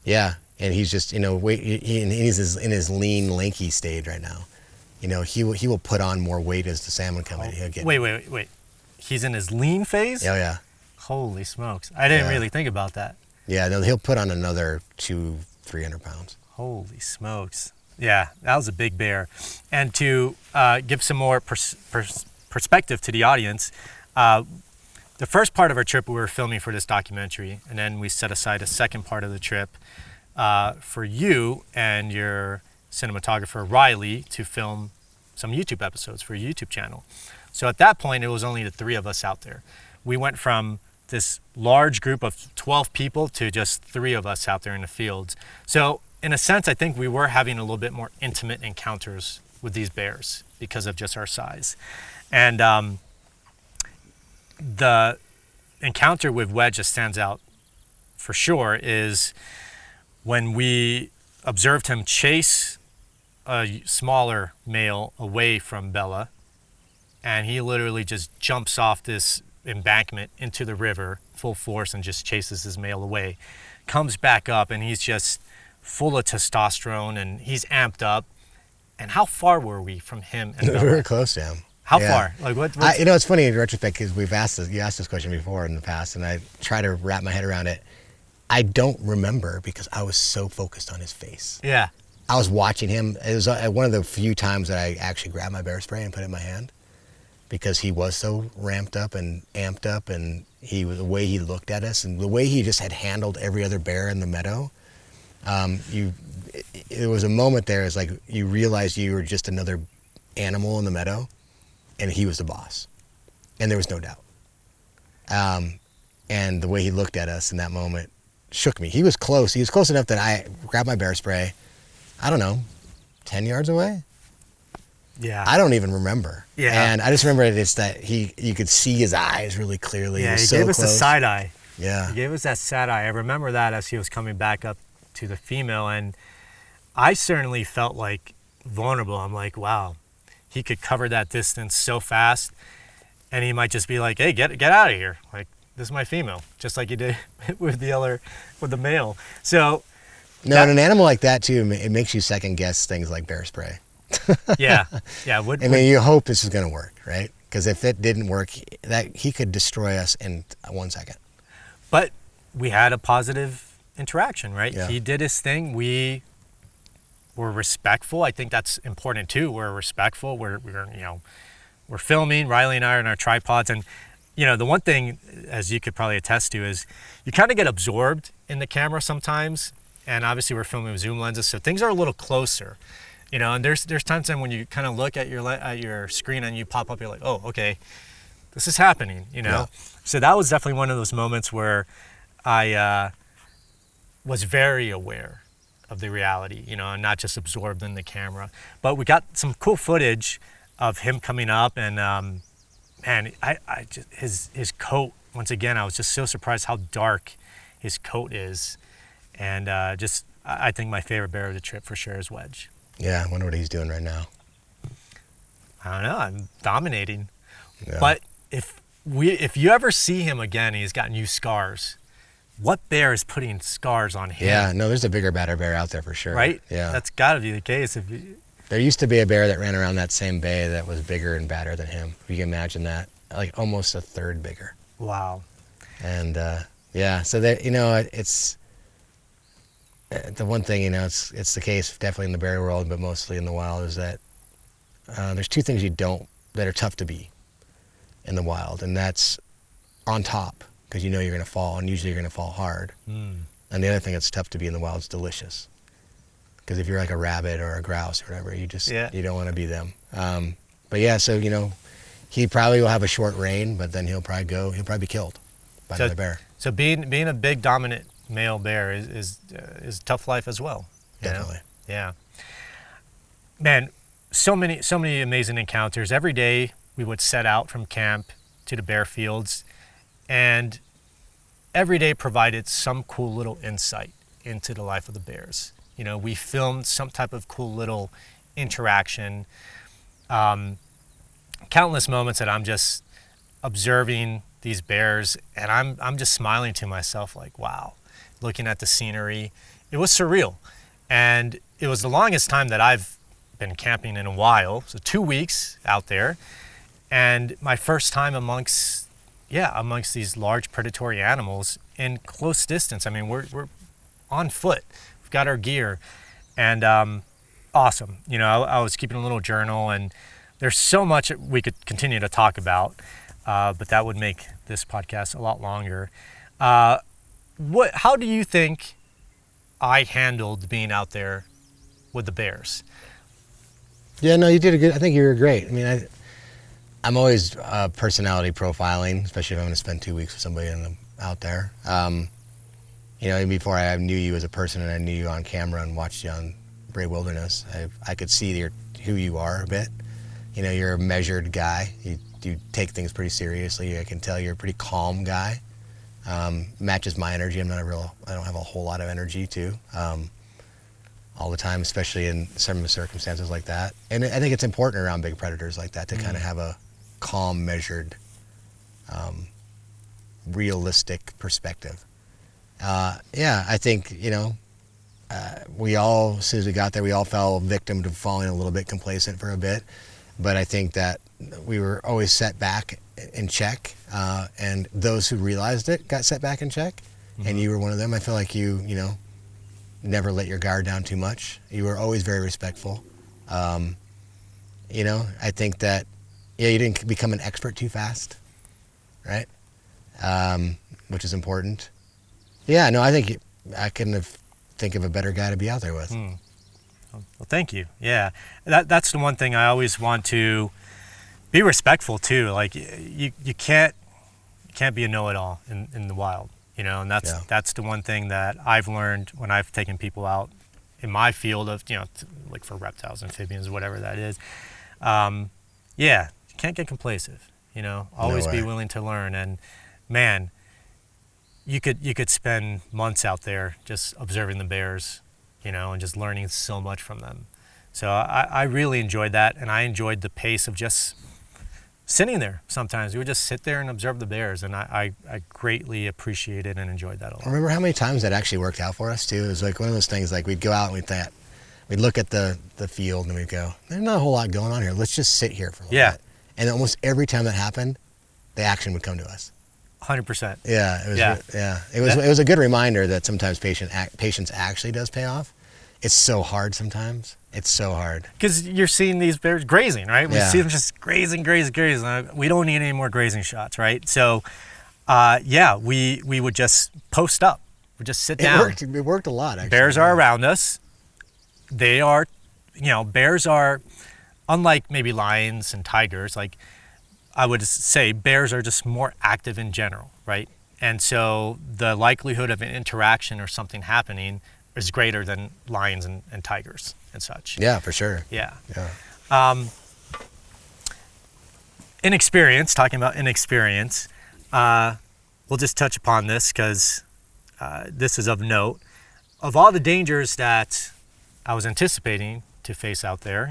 C: Yeah, and he's just, you know, he's in his lean, lanky stage right now. You know, he will put on more weight as the salmon come in. He'll get.
B: Wait. He's in his lean phase?
C: Oh, yeah.
B: Holy smokes. I didn't really think about that.
C: Yeah, no, he'll put on another 200-300 pounds.
B: Holy smokes. Yeah, that was a big bear. And to give some more perspective to the audience, the first part of our trip we were filming for this documentary, and then we set aside a second part of the trip for you and your cinematographer, Riley, to film some YouTube episodes for your YouTube channel. So at that point, it was only the three of us out there. We went from this large group of 12 people to just three of us out there in the fields. So in a sense, I think we were having a little bit more intimate encounters with these bears because of just our size. And the encounter with Wedge that stands out for sure is when we observed him chase a smaller male away from Bella, and he literally just jumps off this embankment into the river full force and just chases his male away, comes back up, and he's just full of testosterone and he's amped up. And how far were we from him and Bella?
C: We were close to him.
B: How far? Like what?
C: You know, it's funny in retrospect because you asked this question before in the past, and I try to wrap my head around it. I don't remember because I was so focused on his face.
B: Yeah.
C: I was watching him. It was one of the few times that I actually grabbed my bear spray and put it in my hand, because he was so ramped up and amped up, and the way he looked at us and the way he just had handled every other bear in the meadow. It was a moment there. It's like you realized you were just another animal in the meadow, and he was the boss, and there was no doubt. And the way he looked at us in that moment shook me. He was close. He was close enough that I grabbed my bear spray, I don't know, 10 yards away?
B: Yeah.
C: I don't even remember.
B: Yeah.
C: And I just remember it's that you could see his eyes really clearly.
B: Yeah,
C: he
B: gave us
C: close.
B: the side eye.
C: Yeah.
B: He gave us that side eye. I remember that as he was coming back up to the female, and I certainly felt like vulnerable. I'm like, wow, he could cover that distance so fast, and he might just be like, hey, get out of here. Like, this is my female, just like he did with the male. So
C: in an animal like that too, it makes you second guess things like bear spray.
B: yeah.
C: You hope this is going to work, right? Because if it didn't work, he could destroy us in 1 second.
B: But we had a positive interaction, right?
C: Yeah.
B: He did his thing. We were respectful. I think that's important too. We're respectful. We're filming. Riley and I are on our tripods, and the one thing, as you could probably attest to, is you kind of get absorbed in the camera sometimes. And obviously we're filming with zoom lenses, so things are a little closer, and there's times then when you kind of look at your screen and you pop up, you're like, oh, okay, this is happening,
C: Yeah.
B: So that was definitely one of those moments where I was very aware of the reality, and not just absorbed in the camera. But we got some cool footage of him coming up, and man, I just his coat, once again, I was just so surprised how dark his coat is. And I think my favorite bear of the trip for sure is Wedge.
C: Yeah, I wonder what he's doing right now.
B: I don't know, I'm dominating.
C: Yeah.
B: But if you ever see him again, he's got new scars. What bear is putting scars on him?
C: Yeah, no, there's a bigger, badder bear out there for sure.
B: Right?
C: Yeah.
B: That's gotta be the case.
C: There used to be a bear that ran around that same bay that was bigger and badder than him. If you can imagine that, like almost a third bigger.
B: Wow.
C: And yeah, so that it's the one thing, it's the case definitely in the bear world, but mostly in the wild, is that there's two things that are tough to be in the wild, and that's on top, because you're going to fall, and usually you're going to fall hard. And the other thing that's tough to be in the wild is delicious. Because if you're like a rabbit or a grouse or whatever, you don't want to be them. But yeah, so, he probably will have a short reign, but then he'll probably be killed by another bear.
B: So being a big dominant male bear is tough life as well.
C: Definitely.
B: Yeah. Man, so many amazing encounters. Every day we would set out from camp to the bear fields, and every day provided some cool little insight into the life of the bears. We filmed some type of cool little interaction. Countless moments that I'm just observing these bears, and I'm just smiling to myself like, wow, looking at the scenery. It was surreal. And it was the longest time that I've been camping in a while, so 2 weeks out there, and my first time amongst these large predatory animals in close distance. I mean, we're on foot, we've got our gear, and awesome. I was keeping a little journal, and there's so much we could continue to talk about, but that would make this podcast a lot longer. How do you think I handled being out there with the bears?
C: Yeah, no, you did I think you were great. I mean, I'm always personality profiling, especially if I'm going to spend 2 weeks with somebody out there. Even before I knew you as a person and I knew you on camera and watched you on Brave Wilderness, I could see who you are a bit. You're a measured guy. You take things pretty seriously. I can tell you're a pretty calm guy. Matches my energy. I don't have a whole lot of energy too, all the time, especially in some circumstances like that. And I think it's important around big predators like that to kind of have a calm, measured, realistic perspective. I think, we all, as soon as we got there, we all fell victim to falling a little bit complacent for a bit. But I think that we were always set back in check, and those who realized it got set back in check, and you were one of them. I feel like you never let your guard down too much. You were always very respectful. I think that, you didn't become an expert too fast, right? Which is important. Yeah, no, I think I couldn't think of a better guy to be out there with.
B: Well, thank you. Yeah, that's the one thing I always want to be respectful too. Like you can't be a know-it-all in the wild, and that's the one thing that I've learned when I've taken people out in my field of, like for reptiles, amphibians, whatever that is. You can't get complacent, always be willing to learn. And man, you could spend months out there just observing the bears, and just learning so much from them. So I really enjoyed that, and I enjoyed the pace of just sitting there. Sometimes we would just sit there and observe the bears, and I greatly appreciated and enjoyed that a lot.
C: Remember how many times that actually worked out for us too? It was like one of those things, like we'd go out and we'd look at the field and we'd go, there's not a whole lot going on here. Let's just sit here for a little bit. And almost every time that happened, the action would come to us.
B: 100%.
C: It was a good reminder that sometimes patience actually does pay off. It's so hard sometimes. It's so hard.
B: Because you're seeing these bears grazing, right? We see them just grazing. We don't need any more grazing shots, right? So, we would just post up. We'd just sit down.
C: It worked a lot, actually.
B: Bears are around us. They are, bears are, unlike maybe lions and tigers, like I would say bears are just more active in general, right? And so the likelihood of an interaction or something happening is greater than lions and tigers and such.
C: Yeah, for sure.
B: Yeah. Talking about inexperience, we'll just touch upon this because this is of note. Of all the dangers that I was anticipating to face out there,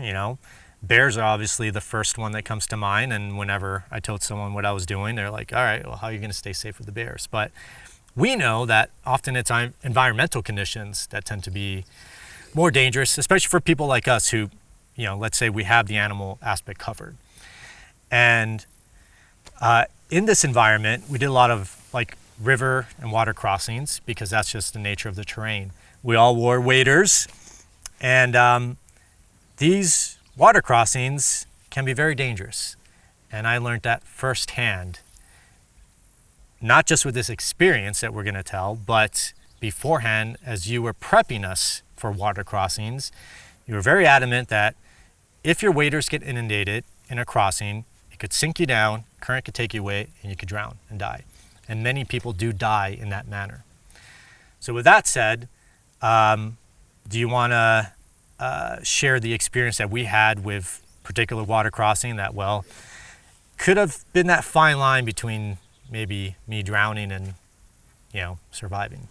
B: bears are obviously the first one that comes to mind. And whenever I told someone what I was doing, they're like, all right, well, how are you going to stay safe with the bears? But we know that often it's environmental conditions that tend to be more dangerous, especially for people like us who, let's say we have the animal aspect covered. And in this environment, we did a lot of like river and water crossings because that's just the nature of the terrain. We all wore waders, and these water crossings can be very dangerous. And I learned that firsthand, not just with this experience that we're going to tell, but beforehand, as you were prepping us for water crossings, you were very adamant that if your waders get inundated in a crossing, it could sink you down, current could take you away, and you could drown and die. And many people do die in that manner. So with that said, do you want to share the experience that we had with particular water crossing that, well, could have been that fine line between maybe me drowning and, surviving?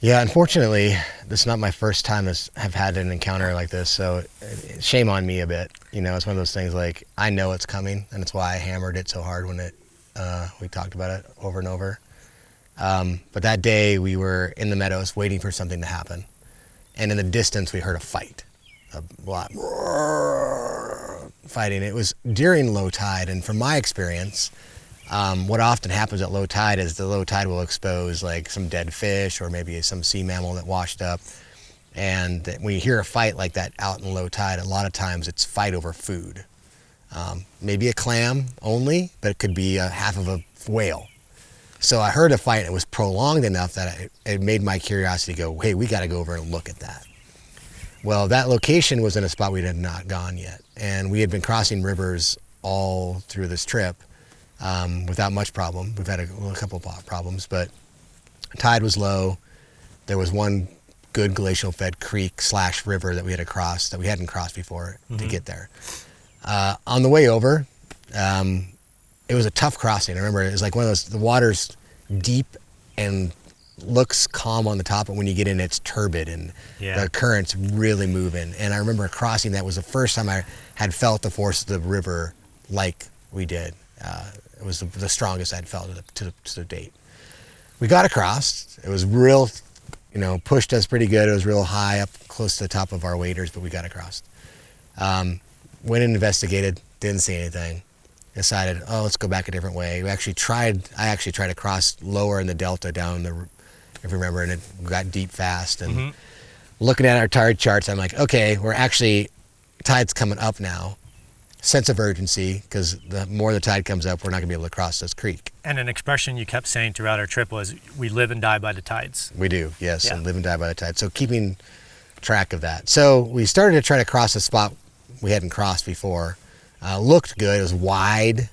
C: Yeah, unfortunately, this is not my first time to have had an encounter like this, so shame on me a bit. It's one of those things like, I know it's coming, and it's why I hammered it so hard when we talked about it over and over. But that day, we were in the meadows waiting for something to happen, and in the distance, we heard a fight. A lot fighting. It was during low tide, and from my experience, what often happens at low tide is the low tide will expose like some dead fish or maybe some sea mammal that washed up. And when you hear a fight like that out in low tide, a lot of times it's fight over food. Maybe a clam only, but it could be half of a whale. So I heard a fight. It was prolonged enough that it made my curiosity go, hey, we got to go over and look at that. Well, that location was in a spot we had not gone yet. And we had been crossing rivers all through this trip without much problem. We've had a couple of problems, but tide was low. There was one good glacial fed creek / river that we had to cross that we hadn't crossed before to get there. On the way over, it was a tough crossing. I remember it was like one of those, the water's deep and looks calm on the top, but when you get in, it's turbid and the current's really moving. And I remember crossing that was the first time I had felt the force of the river like we did. It was the strongest I'd felt to date. We got across. It was real, pushed us pretty good. It was real high up close to the top of our waders, but we got across. Went and investigated, didn't see anything. Decided, let's go back a different way. I actually tried to cross lower in the delta down if you remember, and it got deep fast. And looking at our tide charts, I'm like, okay, tide's coming up now. Sense of urgency, because the more the tide comes up, we're not going to be able to cross this creek.
B: And an expression you kept saying throughout our trip was, we live and die by the tides.
C: We do, yes, and live and die by the tide. So keeping track of that. So we started to try to cross a spot we hadn't crossed before. Looked good. It was wide.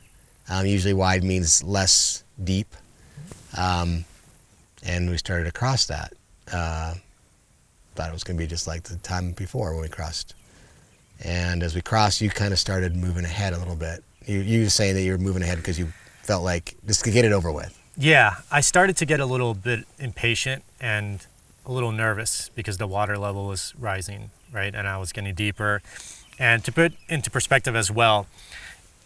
C: Usually wide means less deep. And we started to cross that. Thought it was going to be just like the time before when we crossed. And as we crossed, you kind of started moving ahead a little bit. You were saying that you were moving ahead because you felt like just to get it over with.
B: Yeah, I started to get a little bit impatient and a little nervous because the water level was rising, right? And I was getting deeper. And to put into perspective as well,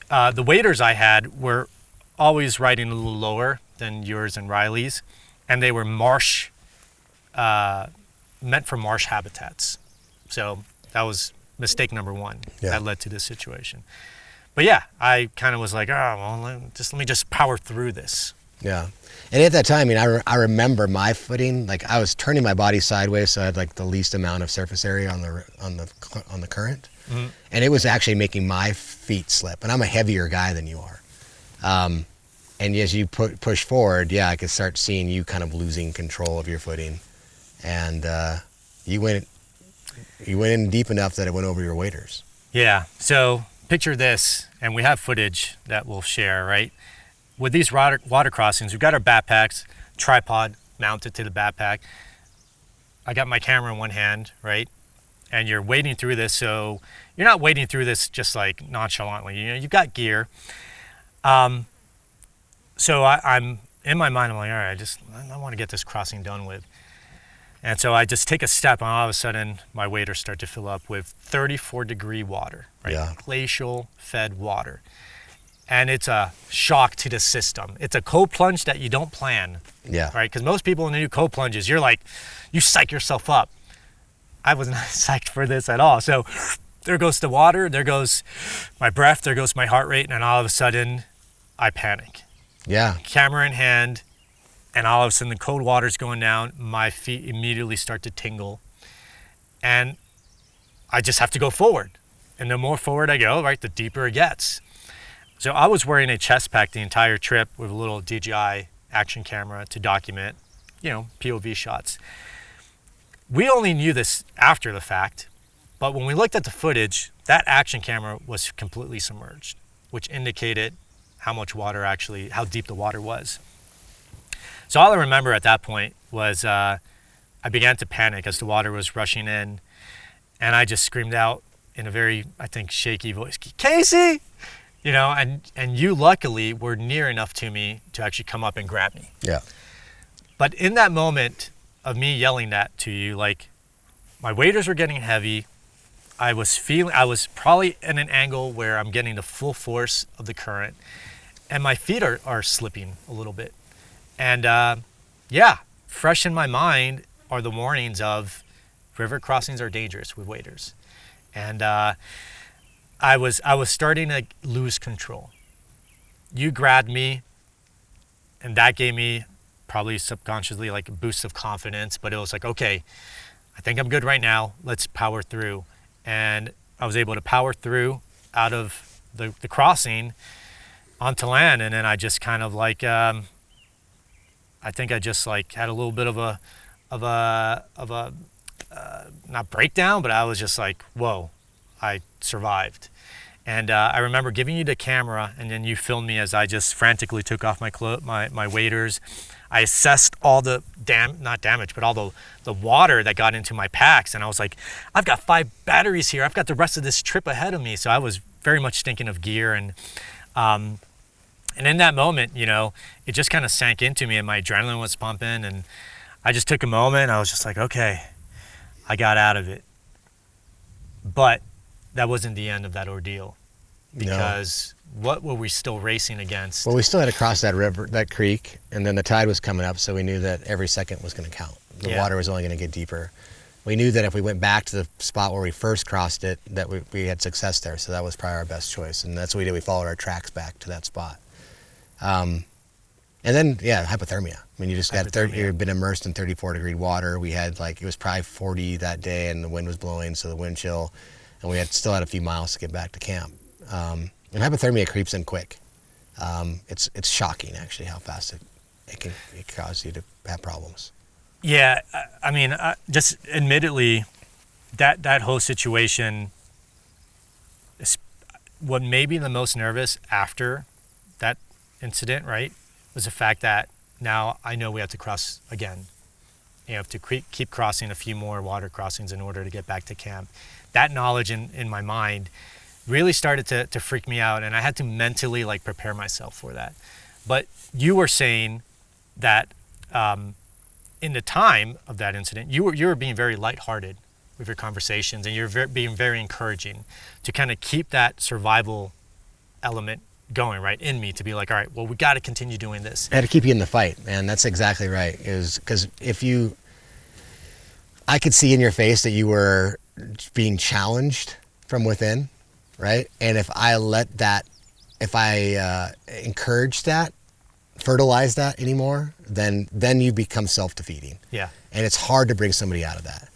B: the waders I had were always riding a little lower than yours and Riley's, and they were meant for marsh habitats. So that was mistake number one that led to this situation. But yeah, I kind of was like, let me just power through this.
C: Yeah. And at that time, I remember my footing, like I was turning my body sideways, so I had like the least amount of surface area on the current. And it was actually making my feet slip. And I'm a heavier guy than you are. And as you push forward, I could start seeing you kind of losing control of your footing. And you went in deep enough that it went over your waders. Yeah.
B: So picture this, and we have footage that we'll share, right? With these water crossings, we've got our backpacks, tripod mounted to the backpack. I got my camera in one hand, right? And you're wading through this, so you're not wading through this just like nonchalantly. You've got gear. So I'm in my mind, I'm like, all right, I want to get this crossing done with. And so I just take a step, and all of a sudden, my waders start to fill up with 34-degree water, right?
C: Yeah.
B: Glacial fed water. And it's a shock to the system. It's a cold plunge that you don't plan, right? Because most people when they do cold plunges, you're like, you psych yourself up. I was not psyched for this at all. So there goes the water, there goes my breath, there goes my heart rate, and all of a sudden, I panic.
C: Yeah.
B: Camera in hand, and all of a sudden the cold water's going down, my feet immediately start to tingle, and I just have to go forward. And the more forward I go, right, the deeper it gets. So I was wearing a chest pack the entire trip with a little DJI action camera to document POV shots. We only knew this after the fact, but when we looked at the footage, that action camera was completely submerged, which indicated how deep the water was. So all I remember at that point was I began to panic as the water was rushing in, and I just screamed out in a very, I think, shaky voice, "Casey!" And you luckily were near enough to me to actually come up and grab me.
C: Yeah.
B: But in that moment of me yelling that to you, like, my waders were getting heavy. I was probably in an angle where I'm getting the full force of the current, and my feet are slipping a little bit. And fresh in my mind are the warnings of river crossings are dangerous with waders. And I was starting to lose control. You grabbed me, and that gave me probably subconsciously like a boost of confidence, but it was like, okay, I think I'm good right now. Let's power through. And I was able to power through out of the crossing onto land. And then I just kind of like, I think I just like had a little bit of a not breakdown, but I was just like, whoa, I survived. And I remember giving you the camera, and then you filmed me as I just frantically took off my waders. I assessed all the not damage, but all the water that got into my packs. And I was like, I've got 5 batteries here. I've got the rest of this trip ahead of me. So I was very much thinking of gear. And in that moment, it just kind of sank into me, and my adrenaline was pumping. And I just took a moment. I was just like, okay, I got out of it. But that wasn't the end of that ordeal, because what were we still racing against?
C: Well, we still had to cross that river, that creek, and then the tide was coming up, so we knew that every second was going to count. The water was only going to get deeper. We knew that if we went back to the spot where we first crossed it, that we had success there, so that was probably our best choice, and that's what we did. We followed our tracks back to that spot. And then, hypothermia. I mean, you just you've been immersed in 34-degree water. We had it was probably 40 that day, and the wind was blowing, so the wind chill, and we still had a few miles to get back to camp. And hypothermia creeps in quick. It's shocking, actually, how fast it can cause you to have problems.
B: Yeah, I mean, just admittedly, that whole situation is what made me the most nervous after that incident, right, was the fact that now I know we have to cross again. You have to keep crossing a few more water crossings in order to get back to camp. That knowledge in my mind really started to freak me out, and I had to mentally prepare myself for that. But you were saying that in the time of that incident, you were being very lighthearted with your conversations, and you're being very encouraging to kind of keep that survival element going, right, in me, to be like, all right, well, we got to continue doing this.
C: I had to keep you in the fight, man. That's exactly right. Because I could see in your face that you were being challenged from within, right? And if I encourage that, fertilize that anymore, then you become self-defeating.
B: Yeah.
C: And it's hard to bring somebody out of that.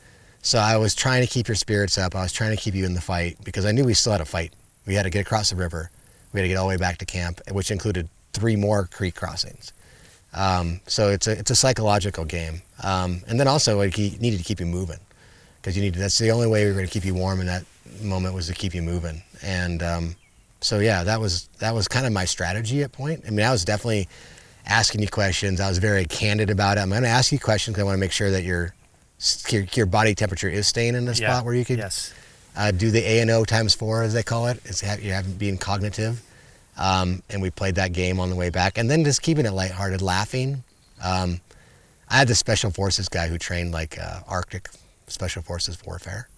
C: So I was trying to keep your spirits up. I was trying to keep you in the fight, because I knew we still had a fight. We had to get across the river. We had to get all the way back to camp, which included 3 more creek crossings. So it's a psychological game. And then also he needed to keep you moving, because that's the only way we were going to keep you warm in that moment, was to keep you moving. And that was kind of my strategy at point. I mean, I was definitely asking you questions. I was very candid about it. I'm going to ask you questions because I want to make sure that your body temperature is staying in the spot where you could do the A&O times 4, as they call it. You have being cognitive. And we played that game on the way back. And then just keeping it lighthearted, laughing. I had the Special Forces guy who trained Arctic Special Forces warfare.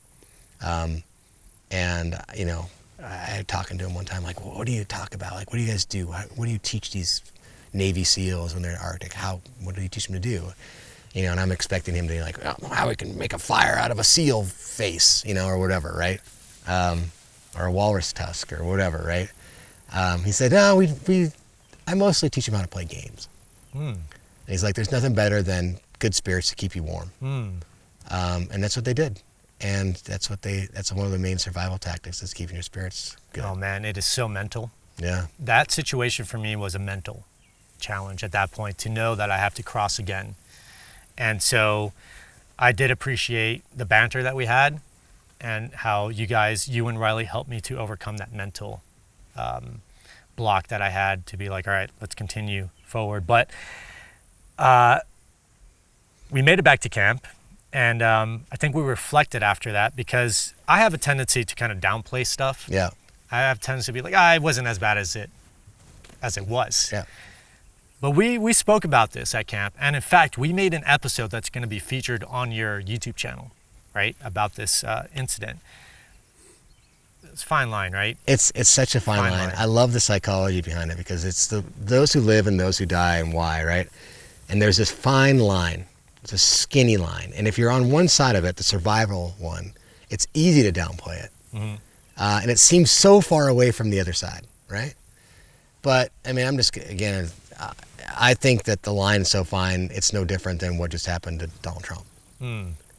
C: And, I had talking to him one time, well, what do you talk about? What do you guys do? What do you teach these Navy SEALs when they're in Arctic? What do you teach them to do? And I'm expecting him to be like, how we can make a fire out of a seal face, or whatever, right? Or a walrus tusk or whatever, right? He said, no, I mostly teach them how to play games. And he's like, there's nothing better than good spirits to keep you warm. And that's what they did. And that's one of the main survival tactics, is keeping your spirits good.
B: Oh man, it is so mental.
C: Yeah.
B: That situation for me was a mental challenge at that point, to know that I have to cross again. And so I did appreciate the banter that we had and how you and Riley helped me to overcome that mental block that I had to be like, all right, let's continue forward. But we made it back to camp, and I think we reflected after that, because I have a tendency to kind of downplay stuff.
C: Yeah.
B: I have a tendency to be like, it wasn't as bad as it was.
C: Yeah.
B: But we spoke about this at camp, and in fact, we made an episode that's going to be featured on your YouTube channel, right, about this incident. It's a fine line, right? It's
C: such a fine line. I love the psychology behind it, because it's those who live and those who die and why, right? And there's this fine line. It's a skinny line. And if you're on one side of it, the survival one, it's easy to downplay it.
B: Mm-hmm.
C: And it seems so far away from the other side, right? But, I mean, again, I think that the line is so fine, it's no different than what just happened to Donald Trump.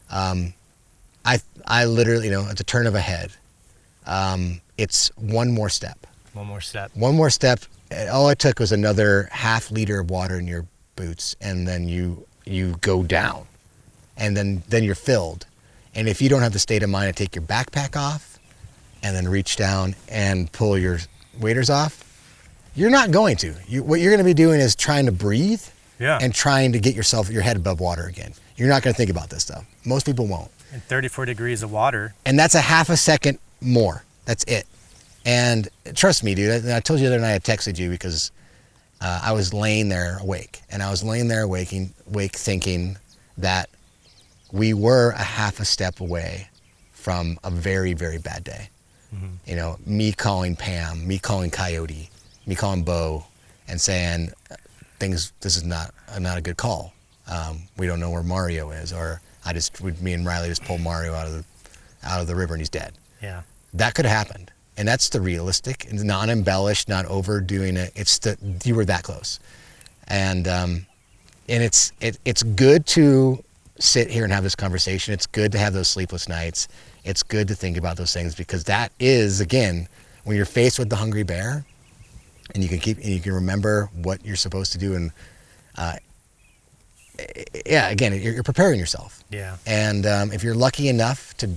C: I literally, at the turn of a head, it's one more step.
B: One more step.
C: One more step. All it took was another half liter of water in your boots, and then you go down, and then you're filled. And if you don't have the state of mind to take your backpack off and then reach down and pull your waders off, you're not going to. What you're going to be doing is trying to breathe and trying to get your head above water again. You're not going to think about this stuff. Most people won't.
B: And 34 degrees of water.
C: And that's a half a second more. That's it. And trust me, dude, I told you the other night I texted you because I was laying there awake. And I was laying there awake thinking that we were a half a step away from a very, very bad day. Mm-hmm. Me calling Pam, me calling Coyote, me calling Bo, and saying this is not a good call. We don't know where Mario is, or me and Riley just pulled Mario out of the river and he's dead.
B: Yeah. That
C: could have happened. And that's the realistic, not embellished, not overdoing it. It's you were that close. And it's good to sit here and have this conversation. It's good to have those sleepless nights. It's good to think about those things, because that is, again, when you're faced with the hungry bear, and you can remember what you're supposed to do, and again, you're preparing yourself.
B: Yeah.
C: And if you're lucky enough to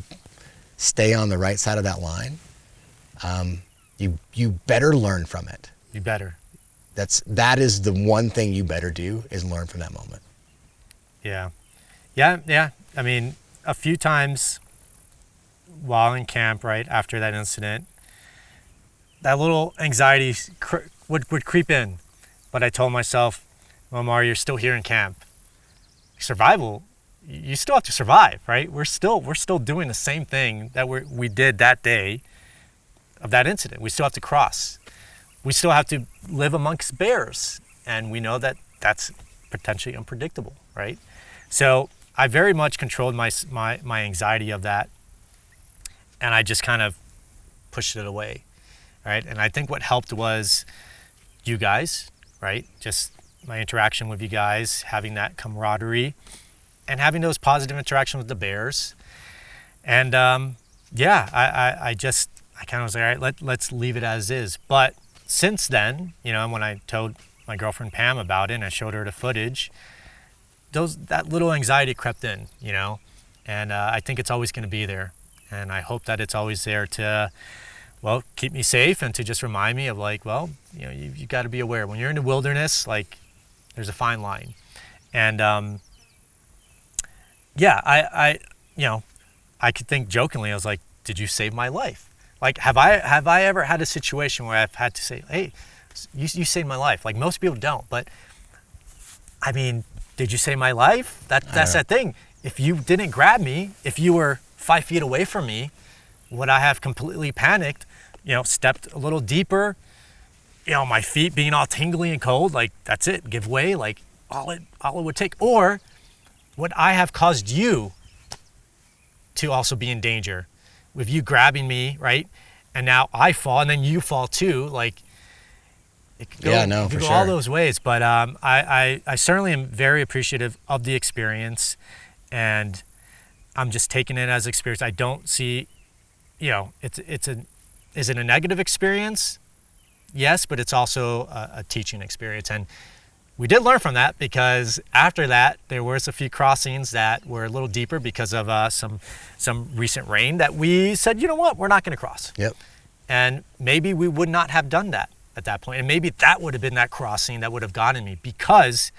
C: stay on the right side of that line, you better learn from it.
B: You better.
C: That is the one thing you better do, is learn from that moment.
B: Yeah. I mean, a few times while in camp, right after that incident, that little anxiety would creep in. But I told myself, well, Mario, you're still here in camp. Survival, you still have to survive, right? We're still doing the same thing that we did that day of that incident. We still have to cross. We still have to live amongst bears. And we know that that's potentially unpredictable, right? So I very much controlled my anxiety of that. And I just kind of pushed it away, right? And I think what helped was you guys, right? Just my interaction with you guys, having that camaraderie and having those positive interactions with the bears. And I kind of was like, all right, let's leave it as is. But since then, when I told my girlfriend Pam about it and I showed her the footage, that little anxiety crept in, and I think it's always going to be there. And I hope that it's always there to, well, keep me safe and to just remind me of you got to be aware. When you're in the wilderness, there's a fine line. And I could think jokingly, I was like, did you save my life? Have I ever had a situation where I've had to say, hey, you saved my life? Most people don't, but I mean, did you save my life? That's that thing. If you didn't grab me, if you were 5 feet away from me, would I have completely panicked, stepped a little deeper, my feet being all tingly and cold, that's it, give way, all it would take? Or would I have caused you to also be in danger with you grabbing me, right? And now I fall and then you fall too, it could go all those ways. But I certainly am very appreciative of the experience, and I'm just taking it as experience. I don't see, is it a negative experience? Yes, but it's also a teaching experience. And we did learn from that, because after that there was a few crossings that were a little deeper because of some recent rain that we said, you know what, we're not going to cross.
C: Yep.
B: And maybe we would not have done that at that point. And maybe that would have been that crossing that would have gotten me, because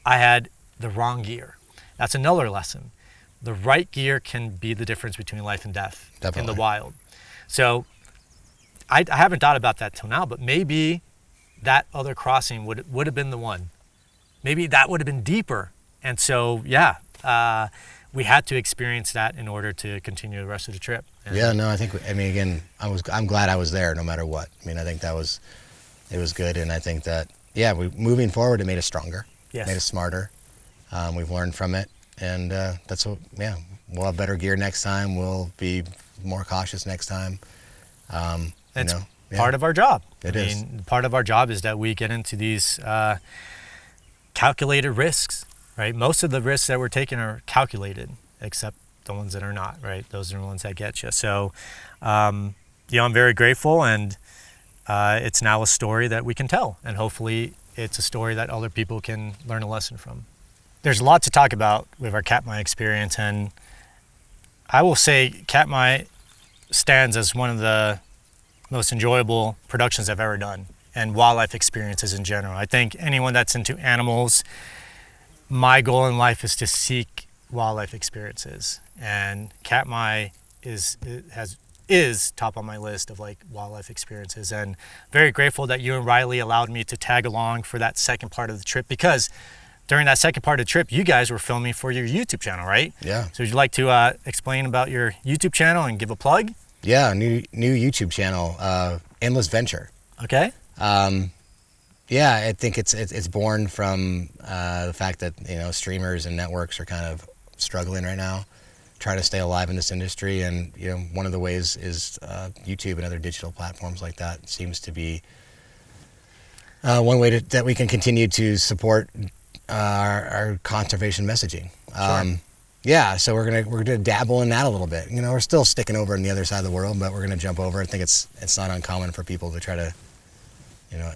B: I had the wrong gear. That's another lesson. The right gear can be the difference between life and death.
C: Definitely.
B: In the wild. So I haven't thought about that till now, but maybe that other crossing would have been the one. Maybe that would have been deeper. And so, we had to experience that in order to continue the rest of the trip. And
C: yeah, no, again, I'm glad I was there no matter what. I mean, I think it was good. And I think that, moving forward, it made us stronger.
B: Yes.
C: Made us smarter. We've learned from it. And we'll have better gear next time. We'll be more cautious next time.
B: It's part of our job.
C: It is.
B: Part of our job is that we get into these calculated risks, right? Most of the risks that we're taking are calculated, except the ones that are not, right? Those are the ones that get you. So, I'm very grateful, and it's now a story that we can tell, and hopefully it's a story that other people can learn a lesson from. There's a lot to talk about with our Katmai experience, and I will say Katmai stands as one of the most enjoyable productions I've ever done, and wildlife experiences in general. I think anyone that's into animals, my goal in life is to seek wildlife experiences, and Katmai is top on my list of like wildlife experiences, and very grateful that you and Riley allowed me to tag along for that second part of the trip, because during that second part of the trip, you guys were filming for your YouTube channel, right?
C: Yeah.
B: So would you like to explain about your YouTube channel and give a plug?
C: Yeah, new YouTube channel, Endless Venture.
B: Okay.
C: I think it's born from the fact that streamers and networks are kind of struggling right now, trying to stay alive in this industry, and one of the ways is YouTube and other digital platforms like that seems to be one way that we can continue to support our conservation messaging.
B: Sure.
C: So we're gonna dabble in that a little bit. We're still sticking over on the other side of the world, but we're gonna jump over. I think it's not uncommon for people to try to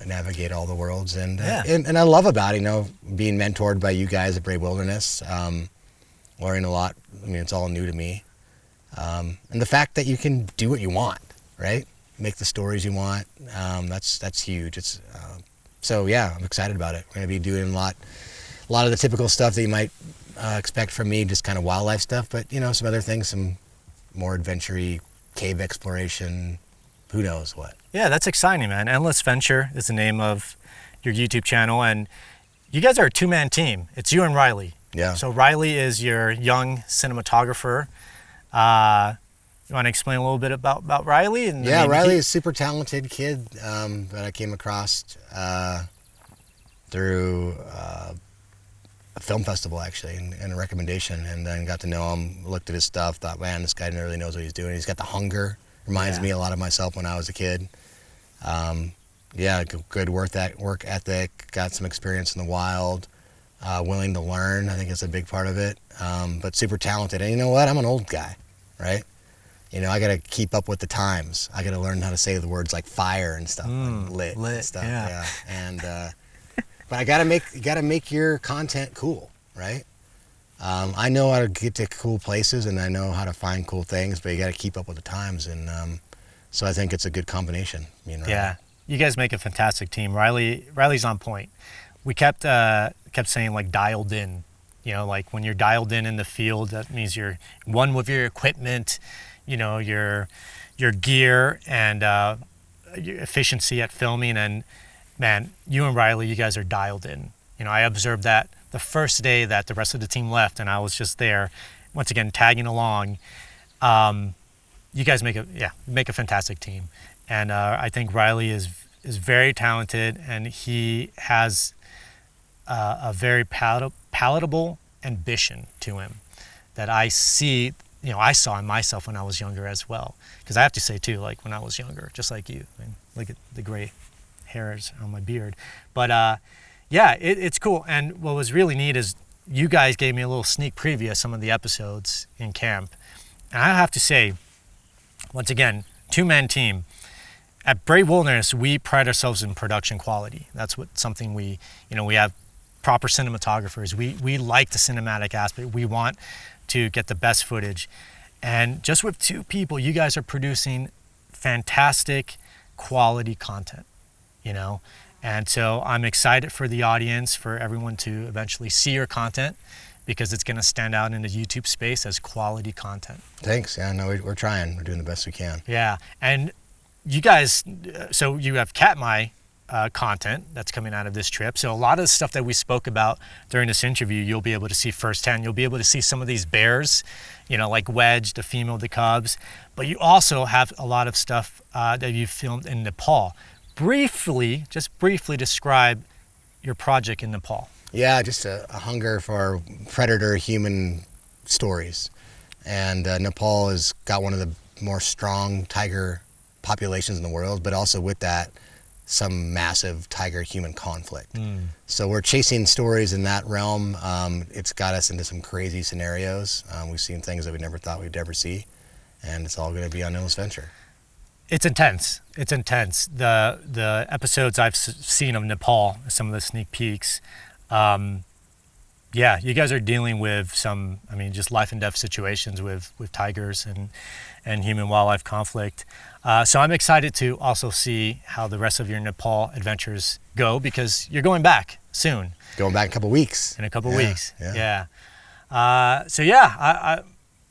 C: navigate all the worlds, and I love about being mentored by you guys at Brave Wilderness, learning a lot. I mean, it's all new to me, and the fact that you can do what you want, right? Make the stories you want. That's huge. I'm excited about it. We're gonna be doing a lot of the typical stuff that you might expect from me, just kind of wildlife stuff, but some other things, some more adventure-y cave exploration, who knows what.
B: Yeah, that's exciting, man. Endless Venture is the name of your YouTube channel, and you guys are a two-man team. It's you and Riley.
C: Yeah.
B: So Riley is your young cinematographer. You want to explain a little bit about Riley? And
C: Riley is a super talented kid that I came across through a film festival, actually, and a recommendation, and then got to know him, looked at his stuff, thought, man, this guy really knows what he's doing. He's got the hunger. Reminds me a lot of myself when I was a kid. Good work ethic, got some experience in the wild, willing to learn, I think is a big part of it, but super talented. And you know what? I'm an old guy, right? I got to keep up with the times. I got to learn how to say the words like fire and stuff, like lit and stuff. Yeah. And but I got to make your content cool, right? I know how to get to cool places, and I know how to find cool things, but you got to keep up with the times, and so I think it's a good combination.
B: Yeah, you guys make a fantastic team. Riley's on point. We kept saying like dialed in. Like when you're dialed in the field, that means you're one with your equipment, your gear and your efficiency at filming. And man, you and Riley, you guys are dialed in. I observed that the first day that the rest of the team left, and I was just there, once again tagging along. You guys make a fantastic team, and I think Riley is very talented, and he has a very palatable ambition to him that I see. I saw in myself when I was younger as well. Because I have to say too, like when I was younger, just like you, look at the gray hairs on my beard, but. It's cool. And what was really neat is you guys gave me a little sneak preview of some of the episodes in camp. And I have to say, once again, two-man team. At Brave Wilderness, we pride ourselves in production quality. That's something we have proper cinematographers. We like the cinematic aspect. We want to get the best footage. And just with 2 people, you guys are producing fantastic quality content, you know? And so I'm excited for the audience, for everyone to eventually see your content, because it's gonna stand out in the YouTube space as quality content.
C: Thanks. Yeah, no, we're trying. We're doing the best we can.
B: Yeah, and you guys, so you have Katmai content that's coming out of this trip. So a lot of the stuff that we spoke about during this interview, you'll be able to see firsthand. You'll be able to see some of these bears, you know, like Wedge, the female, the cubs. But you also have a lot of stuff that you filmed in Nepal. Just briefly describe your project in Nepal.
C: Yeah, just a hunger for predator-human stories. And Nepal has got one of the more strong tiger populations in the world, but also with that, some massive tiger-human conflict. So we're chasing stories in that realm. It's got us into some crazy scenarios. We've seen things that we never thought we'd ever see, and it's all going to be on Endless Venture.
B: It's intense. It's intense. The episodes I've seen of Nepal, some of the sneak peeks, yeah, you guys are dealing with some, I mean, just life and death situations with tigers and human wildlife conflict. So I'm excited to also see how the rest of your Nepal adventures go, because you're going back soon.
C: Going back in a couple weeks.
B: In a couple weeks.
C: Yeah.
B: So yeah,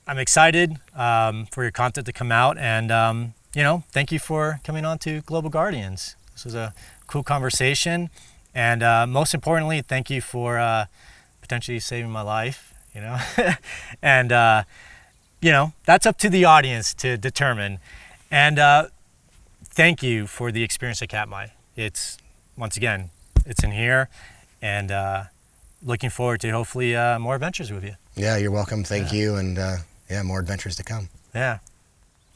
B: I'm excited for your content to come out, and you know, thank you for coming on to Global Guardians. This was a cool conversation, and most importantly, thank you for potentially saving my life, you know. And you know, that's up to the audience to determine. And thank you for the experience at Katmai. It's, once again, it's in here, and looking forward to hopefully more adventures with you.
C: Yeah, you're welcome. Thank you, and yeah, more adventures to come.
B: Yeah.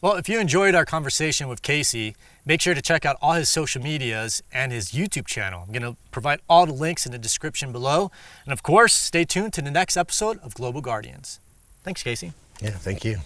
B: Well, if you enjoyed our conversation with Casey, make sure to check out all his social medias and his YouTube channel. I'm going to provide all the links in the description below. And of course, stay tuned to the next episode of Global Guardians. Thanks, Casey.
C: Yeah, thank you.